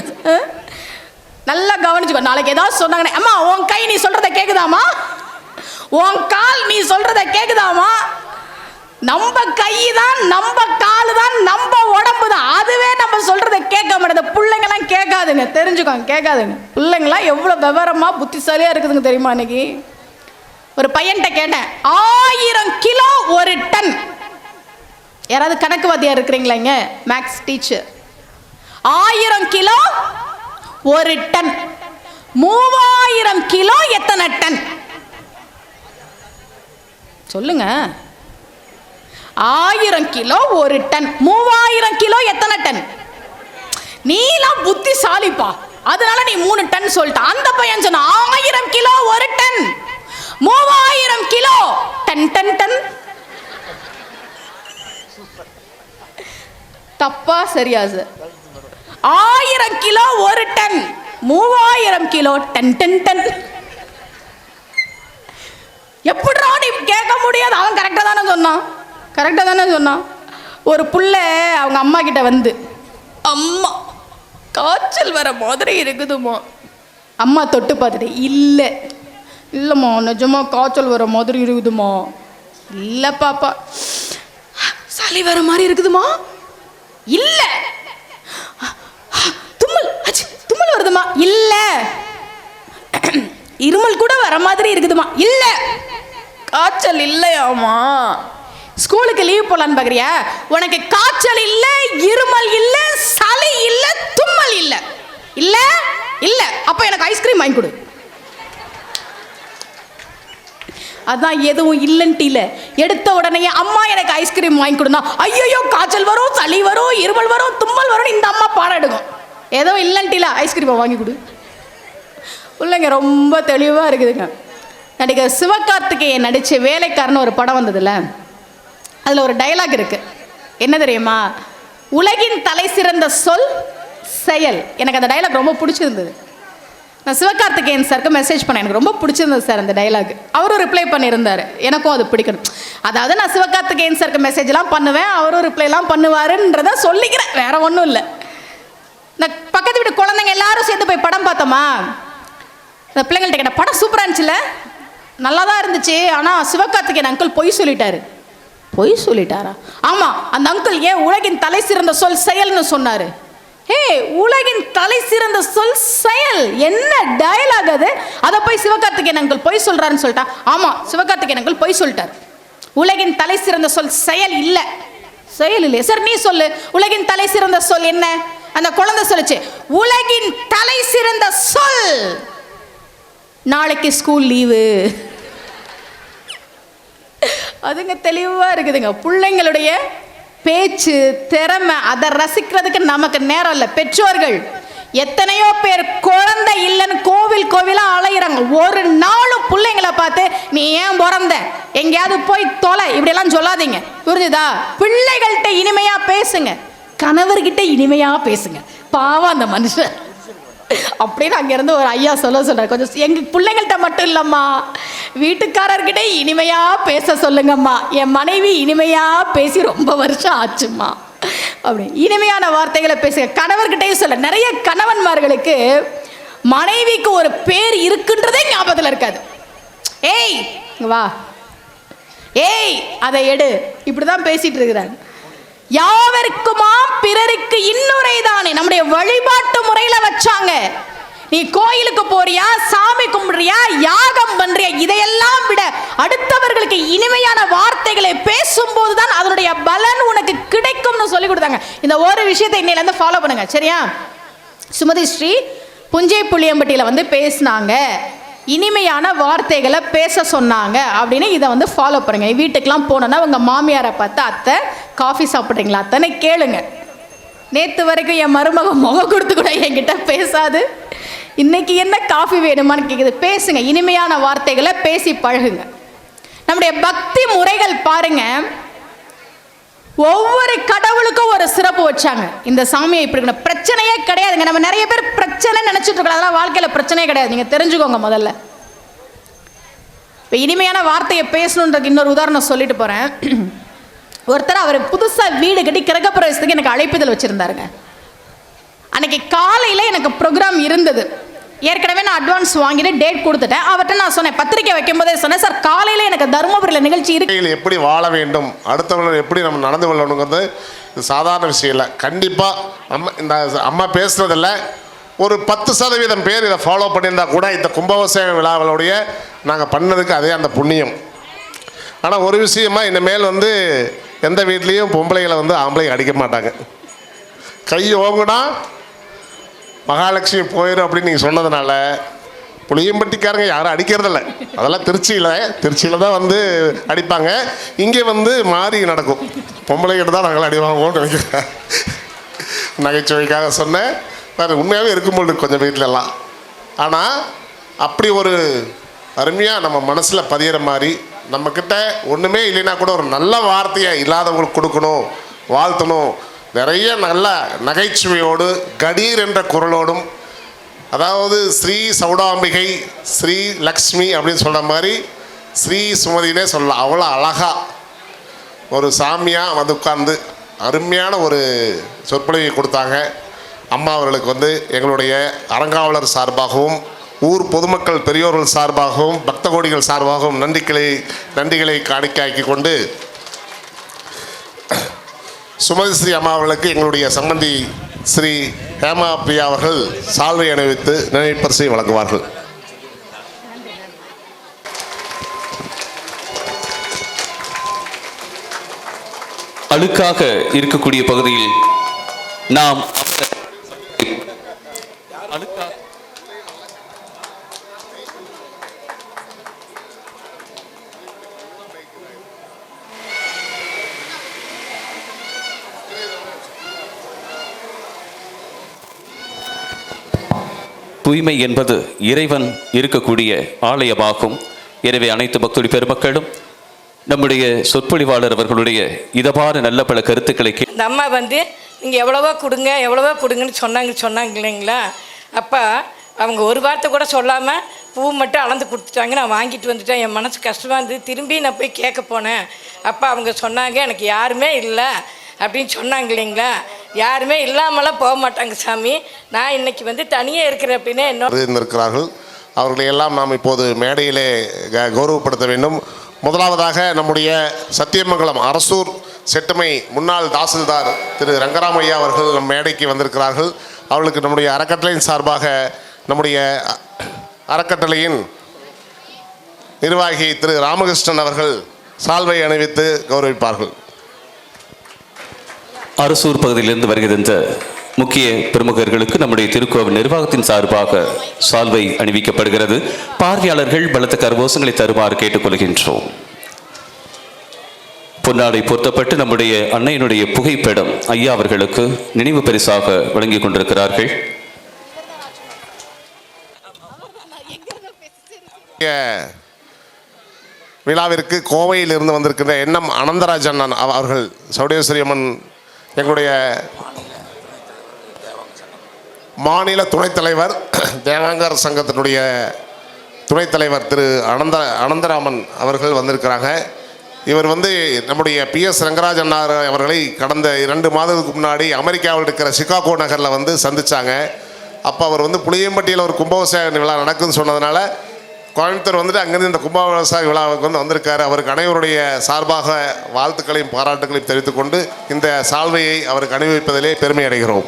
நல்லா கவனிச்சுக்கோ. நாளைக்கு ஏதாவது சொன்னாங்கன்னா, அம்மா உன் கை நீ சொல்றத கேக்குதாமா, உன் கால் நீ சொல்றத கேக்குதாமா? நம்ம கை தான், நம்ம கால் தான், நம்ம உடம்பு தான். அதுவே நம்ம சொல்றத கேட்க மாட்டேங்குது. பிள்ளைங்கலாம் கேட்காதுங்க, தெரிஞ்சுக்கோங்க, கேட்காதுங்க. பிள்ளைங்களாம் எவ்வளோ விவரமா புத்திசாலியா இருக்குதுங்க தெரியுமா? இன்னைக்கு ஒரு பையன்கிட்ட கேட்டேன், 1000 கிலோ 1 டன். யாராவது கணக்கு வாத்தியார் இருக்கிறீங்களா இங்க? Maths teacher. 1000 kilo 1 ton, 3000 kilo எத்தனை டன் சொல்லுங்க? 1000 கிலோ 1 டன், 3000 கிலோ எத்தனை டன்? நீலாம் புத்திசாலிப்பா, அதனால நீ 3 டன் சொல்லிட்ட. அந்த பையன் சொன்ன 1000 kilo 1 ton, 3000 kilo ton ton ton. தப்பா சரியா sir? 1000 kilo 1 ton, 3000 kilo ton ton ton. எப்படிடா நீ கேட்க முடியாது? அவன் கரெக்டா தானே சொன்னான், கரெக்டா தானே சொன்னான். ஒரு புள்ள அவங்க அம்மா கிட்ட வந்து, அம்மா காய்ச்சல் வர மாதிரி இருக்குதுமா. அம்மா தொட்டு பார்த்துட்டு, இல்லை இல்லைம்மா நிஜமா காய்ச்சல் வர மாதிரி இருக்குதுமா. இல்லை பாப்பா சளி வர மாதிரி இருக்குதுமா. இல்லை தும்மல் தும்மல் வருதுமா. இல்லை இருமல் கூட வர மாதிரி இருக்குதுமா. இல்லை காய்ச்சல் இல்லையாமா. ஸ்கூலுக்கு லீவ் போலான்னு பாக்குறியா? உனக்கு காய்ச்சல் இல்ல, இருமல் இல்ல, சளி இல்ல, தும்மல் இல்ல. இல்ல இல்ல அப்ப எனக்கு ஐஸ்கிரீம் வாங்கி கொடு. அதான் எதுவும் இல்லன்ட்டில எடுத்த உடனே அம்மா எனக்கு ஐஸ்கிரீம் வாங்கி கொடுனா, ஐயோ காய்ச்சல் வரும், சளி வரும், இருமல் வரும், தும்மல் வரும், இந்த அம்மா பாடம் எடுக்கும். ஏதோ இல்லன்ட்டில ஐஸ்கிரீமை வாங்கி கொடு. பிள்ளைங்க ரொம்ப தெளிவா இருக்குதுங்க. நடிகர் சிவகார்த்திகேயன் நடிச்ச வேலைக்காரன் ஒரு படம் வந்ததுல, அதில் ஒரு டைலாக் இருக்கு. என்ன தெரியுமா? உலகின் தலை சிறந்த சொல் செயல். எனக்கு அந்த டைலாக் ரொம்ப பிடிச்சிருந்தது. நான் சிவகார்த்திகேயன் சாருக்கு மெசேஜ் பண்ணேன், எனக்கு ரொம்ப பிடிச்சிருந்தது சார் அந்த டைலாக். அவரும் ரிப்ளை பண்ணியிருந்தார், எனக்கும் அது பிடிக்கணும். அதாவது நான் சிவகார்த்திகேயன் சாருக்கு மெசேஜ்லாம் பண்ணுவேன், அவரும் ரிப்ளைலாம் பண்ணுவாருன்றத சொல்லிக்கிறேன், வேற ஒன்றும் இல்லை. இந்த பக்கத்து வீட்டு குழந்தைங்க எல்லாரும் சேர்ந்து போய் படம் பார்த்தோமா, இந்த பிள்ளைங்கள்ட்ட கேட்ட, படம் சூப்பராக இருந்துச்சுல்ல? நல்லா தான் இருந்துச்சு, ஆனால் சிவகார்த்திகேயன் அங்கிள் பொய் சொல்லிட்டாரு. பொய் சொல்லிட்டாரா? ஆமாம், அந்த அங்கிள் ஏன் உலகின் தலை சிறந்த சொல் செயல்னு சொன்னார். உலகின் தலை சிறந்த சொல் செயல், என்ன டயலாக் அது? அதை போய் சிவகார்த்திகேயன் அங்கிள் பொய் சொல்றாருன்னு சொல்லிட்டா. ஆமாம், சிவகார்த்திகேயன் அங்கிள் பொய் சொல்லிட்டார். உலகின் தலை சிறந்த சொல் செயல் இல்லை. செயல் இல்லை. சார் நீ சொல்லு, உலகின் தலை சிறந்த சொல் என்ன? அந்த குழந்தை சொல்லுச்சு, உலகின் தலை சிறந்த சொல் நாளைக்கு ஸ்கூல் லீவு. அதுங்க தெளிவா இருக்குதுங்க. பிள்ளைங்களுடைய பேச்சு திறமை அதை ரசிக்கிறதுக்கு நமக்கு நேரம் இல்லை. பெற்றோர்கள் எத்தனையோ பேர் குழந்தை இல்லைன்னு கோவில் கோவிலா அலையிறாங்க. ஒரு நாளும் பிள்ளைங்களை பார்த்து நீ ஏன் பிறந்த, எங்கேயாவது போய் தொலை, இப்படி எல்லாம் சொல்லாதீங்க, புரிஞ்சுதா? பிள்ளைகள்கிட்ட இனிமையா பேசுங்க, கணவர்கிட்ட இனிமையா பேசுங்க. பாவம் அந்த மனுஷன் அப்படின்னு அங்கிருந்து ஒரு ஐயா சொல்றாரு, கொஞ்சம் எங்க பிள்ளைங்கள்ட்ட மட்டும் இல்லம்மா, வீட்டுக்காரர்கிட்ட இனிமையா பேச சொல்லுங்கம்மா. என் மனைவி இனிமையா பேசி ரொம்ப வருஷம் ஆச்சும்மா அப்படி இனிமையான வார்த்தைகளை பேசுங்க. கணவர்கிட்டையும் சொல்ல. நிறைய கணவன்மார்களுக்கு மனைவிக்கு ஒரு பேர் இருக்குன்றதே ஞாபகத்தில் இருக்காது. ஏய் வா, ஏய் அதை எடு, இப்படிதான் பேசிட்டு இருக்கிறாங்க. யாவருக்குமா பிறருக்கு இன்னுரை தானே நம்முடைய வழிபாட்டு முறையில வச்சாங்க. நீ கோயிலுக்கு போறியா, சாமி கும்பிடுறியா, யாகம் பண்றியா, இதையெல்லாம் விட அடுத்தவர்களுக்கு இனிமையான வார்த்தைகளை பேசும்போது தான் அதனுடைய பலன் உனக்கு கிடைக்கும்னு சொல்லி கொடுத்தாங்க. இந்த ஒரு விஷயத்தை இன்னையில இருந்து ஃபாலோ பண்ணுங்க, சரியா? சுமதி ஸ்ரீ புஞ்சை புளியம்பட்டியில வந்து பேசினாங்க, இனிமையான வார்த்தைகளை பேச சொன்னாங்க அப்படின்னு இதை வந்து ஃபாலோ பண்ணுங்க. வீட்டுக்கெல்லாம் போனோன்னா உங்கள் மாமியாரை பார்த்து, அத்தை காஃபி சாப்பிட்றீங்களா அத்தைன்னு கேளுங்க. நேற்று வரைக்கும் என் மருமக முகம் கொடுத்து கூட என்கிட்ட பேசாது, இன்னைக்கு என்ன காஃபி வேணுமான்னு கேட்குது. பேசுங்க, இனிமையான வார்த்தைகளை பேசி பழகுங்க. நம்முடைய பக்தி முறைகள் பாருங்க, ஒவ்வொரு கடவுளுக்கும் ஒரு சிறப்பு வச்சாங்க. இந்த சாமியை இப்படி இருக்கணும், பிரச்சனையே கிடையாதுங்க. நம்ம நிறைய பேர் பிரச்சனை நினைச்சிட்டு இருக்கோம், அதெல்லாம் வாழ்க்கையில பிரச்சனையே கிடையாது. நீங்க தெரிஞ்சுக்கோங்க முதல்ல. இப்போ இனிமையான வார்த்தையை பேசணுன்றதுக்கு இன்னொரு உதாரணம் சொல்லிட்டு போறேன். ஒருத்தர் அவர் புதுசாக வீடு கட்டி கிரகப்பிரவேசத்துக்கு எனக்கு அழைப்புதல் வச்சுருந்தாருங்க. அன்னைக்கு காலையில் எனக்கு ப்ரோக்ராம் இருந்தது. ஏற்கனவே நான் அட்வான்ஸ் வாங்கிட்டு டேட் கொடுத்துட்டேன். அவர்கிட்ட நான் சொன்னேன், பத்திரிக்கை வைக்கும் போதே சொன்னேன், சார் காலையில் எனக்கு தருமபுரியில் நிகழ்ச்சி இருக்கு. எப்படி வாழ வேண்டும், அடுத்தவர்கள் எப்படி நம்ம நடந்து கொள்ளணுங்கிறது சாதாரண விஷயம் இல்லை. கண்டிப்பாக இந்த அம்மா பேசுறதில்ல, ஒரு 10% பேர் இதை ஃபாலோ பண்ணியிருந்தா கூட இந்த கும்பாபிஷேக விழாவுடைய நாங்கள் பண்ணதுக்கு அதே அந்த புண்ணியம். ஆனால் ஒரு விஷயமா இனிமேல் எந்த வீட்லேயும் பொம்பளைகளை ஆம்பளைங்க அடிக்க மாட்டாங்க. கை ஓங்குனா மகாலட்சுமி போயிடும் அப்படின்னு நீங்கள் சொன்னதுனால புளியம்பட்டிக்காரங்க யாரும் அடிக்கிறதில்ல. அதெல்லாம் திருச்சியில் தான் அடிப்பாங்க. இங்கே மாறி நடக்கும். பொம்பளைகிட்ட தான் நாங்கள் அடி வாங்குவோம்னு நினைக்கிறேன். நகைச்சுவைக்காக சொன்னேன். வேறு உண்மையாகவே இருக்கும்போது கொஞ்சம் வீட்டிலலாம். ஆனால் அப்படி ஒரு அருமையாக நம்ம மனசில் பதிகிற மாதிரி நம்மக்கிட்ட ஒன்றுமே இல்லைன்னா கூட ஒரு நல்ல வார்த்தையை இல்லாதவங்களுக்கு கொடுக்கணும், வாழ்த்தணும். நிறைய நல்ல நகைச்சுவையோடு கடீர் என்ற குரலோடும், அதாவது ஸ்ரீ சௌடாம்பிகை, ஸ்ரீ லக்ஷ்மி அப்படின்னு சொல்கிற மாதிரி ஸ்ரீ சுமதினே சொல்லலாம். அவ்வளோ அழகாக ஒரு சாமியாக உட்கார்ந்து அருமையான ஒரு சொற்பொழிவை கொடுத்தாங்க. அம்மா அவர்களுக்கு எங்களுடைய அறங்காவலர் சார்பாகவும் ஊர் பொதுமக்கள் பெரியோர்கள் சார்பாகவும் பக்த கோடிகள் சார்பாகவும் நன்றிகளை காணிக்கையாக்கி கொண்டு சுமதி ஸ்ரீ அம்மா அவர்களுக்கு எங்களுடைய சம்பந்தி ஸ்ரீ ஹேமா பிரியா அவர்கள் சால்வை அணிவித்து நினைப்பரிசை வழங்குவார்கள். அழுக்காக இருக்கக்கூடிய பகுதியில் நாம் தூய்மை என்பது இறைவன் இருக்கக்கூடிய ஆலயமாகும். எனவே அனைத்து பக்தொடி பெருமக்களும் நம்முடைய சொற்பொழிவாளர் அவர்களுடைய இதமான நல்ல பல கருத்துக்களை இந்த அம்மா நீங்கள் எவ்வளவோ கொடுங்கன்னு சொன்னாங்க இல்லைங்களா. அப்போ அவங்க ஒரு வார்த்தை கூட சொல்லாமல் பூ மட்டும் அளந்து கொடுத்துட்டாங்க. நான் வாங்கிட்டு வந்துட்டேன். என் மனசு கஷ்டமாக இருந்தது. திரும்பி நான் போய் கேட்க போனேன். அப்போ அவங்க சொன்னாங்க, எனக்கு யாருமே இல்லை அப்படின்னு சொன்னாங்க இல்லைங்களா. யாருமே இல்லாமலாம் போக மாட்டாங்க சாமி. நான் இன்னைக்கு தனியே இருக்கிறேன் அப்படின்னு என்ன இருக்கிறார்கள். அவர்களை எல்லாம் நாம் இப்போது மேடையிலே கௌரவப்படுத்த வேண்டும். முதலாவதாக நம்முடைய சத்தியமங்கலம் அரசூர் செட்டுமை முன்னாள் தாசில்தார் திரு ரங்கராமையா அவர்கள் நம் மேடைக்கு வந்திருக்கிறார்கள். அவர்களுக்கு நம்முடைய அறக்கட்டளையின் சார்பாக நம்முடைய அறக்கட்டளையின் நிர்வாகி திரு ராமகிருஷ்ணன் அவர்கள் சால்வை அணிவித்து கௌரவிப்பார்கள். அரசூர் பகுதியிலிருந்து வருகின்ற முக்கிய பிரமுகர்களுக்கு நம்முடைய திருக்கோவில் நிர்வாகத்தின் சார்பாக சால்வை அணிவிக்கப்படுகிறது. பார்வையாளர்கள் பலத்த கரகோஷங்களை தருமாறு கேட்டுக்கொள்கின்றோம். பொன்னாடை பொருத்தப்பட்டு நம்முடைய அன்னையினுடைய புகைப்படம் ஐயா அவர்களுக்கு நினைவு பரிசாக வழங்கிக் கொண்டிருக்கிறார்கள். விழாவிற்கு கோவையில் இருந்து வந்திருக்கின்ற என்எம் அனந்தராஜன் அவர்கள், சௌடேஸ்வரி அம்மன் எங்களுடைய மாநில துணைத் தலைவர், தேவாங்கர் சங்கத்தினுடைய துணைத் தலைவர் திரு அனந்தராமன் அவர்கள் வந்திருக்கிறாங்க. இவர் நம்முடைய PS ரங்கராஜன் அவர்களை கடந்த 2 மாதத்துக்கு முன்னாடி அமெரிக்காவில் இருக்கிற சிகாகோ நகரில் சந்தித்தாங்க. அப்போ அவர் புளியம்பட்டியில் ஒரு கும்பாபிஷேக விழா நடக்குதுன்னு சொன்னதுனால கோயம்புத்தூர் அங்கேருந்து இந்த கும்பாபிஷேக விழாவுக்கு வந்திருக்காரு. அவருக்கு அனைவருடைய சார்பாக வாழ்த்துக்களையும் பாராட்டுகளையும் தெரிவித்துக்கொண்டு இந்த சால்வையை அவருக்கு அணிவிப்பதிலே பெருமை அடைகிறோம்.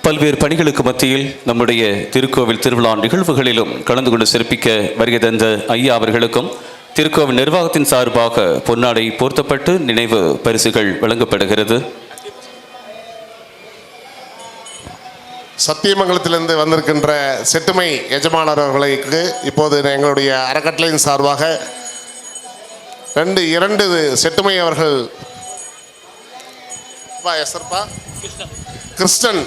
பல்வேறு பணிகளுக்கு மத்தியில் நம்முடைய திருக்கோவில் திருவிழா நிகழ்வுகளிலும் கலந்து கொண்டு சிறப்பிக்க வருகை தந்த ஐயா அவர்களுக்கும் திருக்கோவில் நிர்வாகத்தின் சார்பாக பொன்னாடை போர்த்தப்பட்டு நினைவு பரிசுகள் வழங்கப்படுகிறது. சத்தியமங்கலத்திலிருந்து வந்திருக்கின்ற செட்டுமை எஜமானர் அவர்களுக்கு இப்போது எங்களுடைய அறக்கட்டளையின் சார்பாக 2 செட்டுமை அவர்கள் கிருஷ்ணன்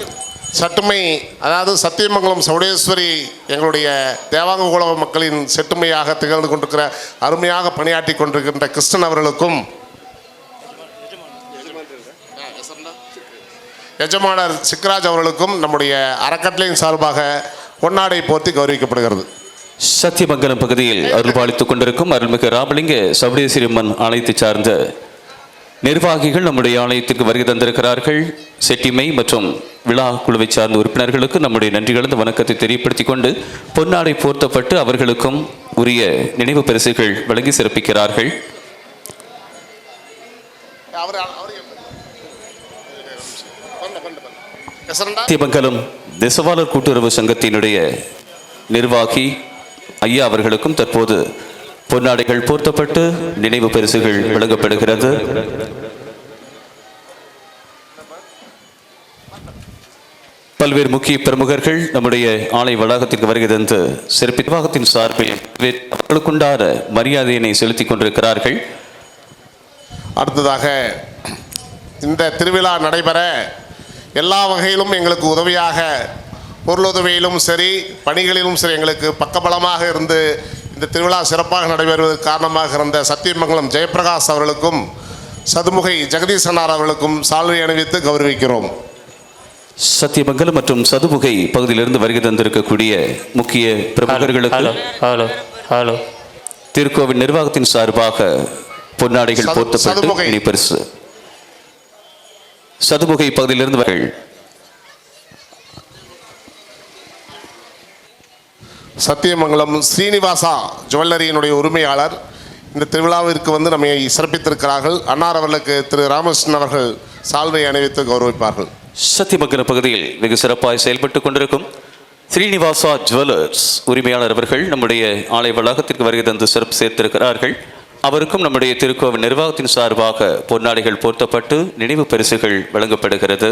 சட்டுமை, அதாவது சத்தியமங்கலம் சௌடேஸ்வரி எங்களுடைய தேவாங்க குல மக்களின் செட்டுமையாக திகழ்ந்து கொண்டிருக்கிற அருமையாக பணியாற்றி கொண்டிருக்கின்ற கிருஷ்ணன் அவர்களுக்கும் எஜமானர் சிக்ராஜ் அவர்களுக்கும் நம்முடைய அறக்கட்டளையின் சார்பாக பொன்னாடை போர்த்தி கௌரவிக்கப்படுகிறது. சத்தியமங்கலம் பகுதியில் அருள்பாலித்துக் கொண்டிருக்கும் அருள்மிகு ராமலிங்க சவுடேஸ்வரியம்மன் ஆலயத்தை சார்ந்த நிர்வாகிகள் நம்முடைய ஆலயத்திற்கு வருகை தந்திருக்கிறார்கள். செட்டிமை மற்றும் விழா குழுவை சார்ந்த உறுப்பினர்களுக்கு நம்முடைய நன்றி கலந்த வணக்கத்தை தெரியப்படுத்திக் கொண்டு பொன்னாடை போர்த்தப்பட்டு அவர்களுக்கும் உரிய நினைவு பரிசுகள் வழங்கி சிறப்பிக்கிறார்கள். சத்தியமங்கலம் நெசவாளர் கூட்டுறவு சங்கத்தினுடைய நிர்வாகி ஐயா அவர்களுக்கும் தற்போது பொன்னாடைகள் போர்த்தப்பட்டு நினைவு பரிசுகள் வழங்கப்படுகிறது. பல்வேறு முக்கிய பிரமுகர்கள் நம்முடைய ஆலய வளாகத்திற்கு வருகை தந்து சிறப்பு நிர்வாகத்தின் சார்பில் அவர்களுக்குண்டான மரியாதையினை செலுத்திக் கொண்டிருக்கிறார்கள். அடுத்ததாக இந்த திருவிழா நடைபெற எல்லா வகையிலும் எங்களுக்கு உதவியாக பொருளுதவியிலும் சரி பணிகளிலும் சரி எங்களுக்கு பக்கபலமாக இருந்து இந்த திருவிழா சிறப்பாக நடைபெறுவதற்கு காரணமாக இருந்த சத்தியமங்கலம் ஜெயபிரகாஷ் அவர்களுக்கும் சதுமுகை ஜெகதீசனார் அவர்களுக்கும் சால்வை அணிவித்து கௌரவிக்கிறோம். சத்தியமங்கலம் மற்றும் சதுமுகை பகுதியிலிருந்து வருகை தந்திருக்கக்கூடிய முக்கிய பிரமுகர்களுக்கு திருக்கோவில் நிர்வாகத்தின் சார்பாக பொன்னாடைகள் போர்த்தப்பட்டு பரிசு. சதுமுகை பகுதியிலிருந்து அவர்கள் சத்தியமங்கலம் ஸ்ரீனிவாசா ஜுவல்லரியினுடைய உரிமையாளர் இந்த திருவிழாவிற்கு வந்து நம்மை சிறப்பித்திருக்கிறார்கள். அன்னார் அவர்களுக்கு திரு ராமகிருஷ்ணன் அவர்கள் சால்வை அணிவித்து கௌரவிப்பார்கள். சத்தியமங்கலம் பகுதியில் வெகு சிறப்பாக செயல்பட்டுக் கொண்டிருக்கும் ஸ்ரீனிவாசா ஜுவல்லர்ஸ் உரிமையாளர் அவர்கள் நம்முடைய ஆலய வளாகத்திற்கு வருகை தந்து சிறப்பு சேர்த்திருக்கிறார்கள். அவருக்கும் நம்முடைய திருக்கோவில் நிர்வாகத்தின் சார்பாக பொன்னாடைகள் போர்த்தப்பட்டு நினைவு பரிசுகள் வழங்கப்படுகிறது.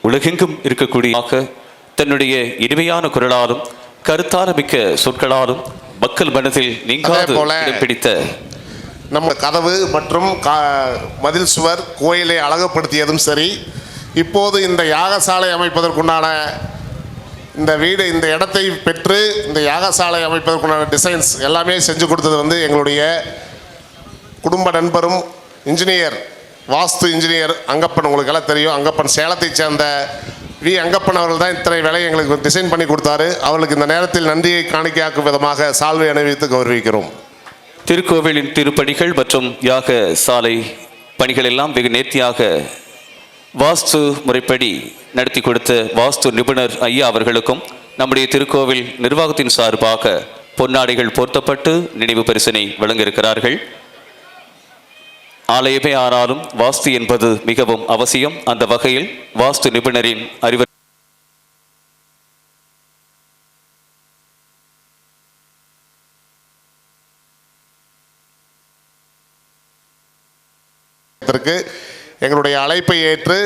உலகெங்கும் இருக்கக்கூடிய தன்னுடைய இனிமையான குரலாலும் கருத்தாரமிக்க சொற்களாலும் மக்கள் மனதில் நீங்காது இடம் பிடித்த நம்ம கதவு மற்றும் மதில் சுவர் கோயிலை அழகுபடுத்தியதும் சரி, இப்போது இந்த யாகசாலை அமைப்பதற்குண்டான இந்த வீடு இந்த இடத்தை பெற்று இந்த யாகசாலை அமைப்பதற்குண்டான டிசைன்ஸ் எல்லாமே செஞ்சு கொடுத்தது வந்து எங்களுடைய குடும்ப நண்பரும் இன்ஜினியர் வாஸ்து இன்ஜினியர் அங்கப்பன். உங்களுக்கு எல்லாம் தெரியும், அங்கப்பன் சேலத்தை சேர்ந்த வி அங்கப்பன் அவர்கள் தான் இத்தனை வேலையை எங்களுக்கு டிசைன் பண்ணி கொடுத்தாரு. அவர்களுக்கு இந்த நேரத்தில் நன்றியை காணிக்கையாக்கும் விதமாக சால்வை அணிவித்து கௌரவிக்கிறோம். திருக்கோவிலின் திருப்பணிகள் மற்றும் யாக சாலை பணிகள் எல்லாம் வெகு நேர்த்தியாக வாஸ்து முறைப்படி நடத்தி கொடுத்த வாஸ்து நிபுணர் ஐயா அவர்களுக்கும் நம்முடைய திருக்கோவில் நிர்வாகத்தின் சார்பாக பொன்னாடைகள் போர்த்தப்பட்டு நினைவு பரிசினை வழங்க இருக்கிறார்கள். ஆலயமே ஆனாலும் வாஸ்து என்பது மிகவும் அவசியம். அந்த வகையில் வாஸ்து நிபுணரின் அறிவு எங்களுடைய அழைப்பை ஏற்று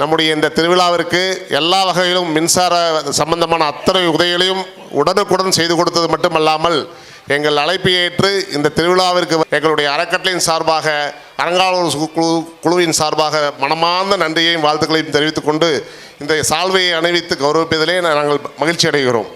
நம்முடைய இந்த திருவிழாவிற்கு எல்லா வகையிலும் மின்சார சம்பந்தமான அத்தனை உதவிகளையும் உடனுக்குடன் செய்து கொடுத்தது மட்டுமல்லாமல் எங்கள் அழைப்பை ஏற்று இந்த திருவிழாவிற்கு எங்களுடைய அறக்கட்டளையின் சார்பாக அறங்காவலர் குழுவின் சார்பாக மனமார்ந்த நன்றியையும் வாழ்த்துக்களையும் தெரிவித்துக் கொண்டு இந்த சால்வையை அணிவித்து கௌரவிப்பதிலே நாங்கள் மகிழ்ச்சி அடைகிறோம்.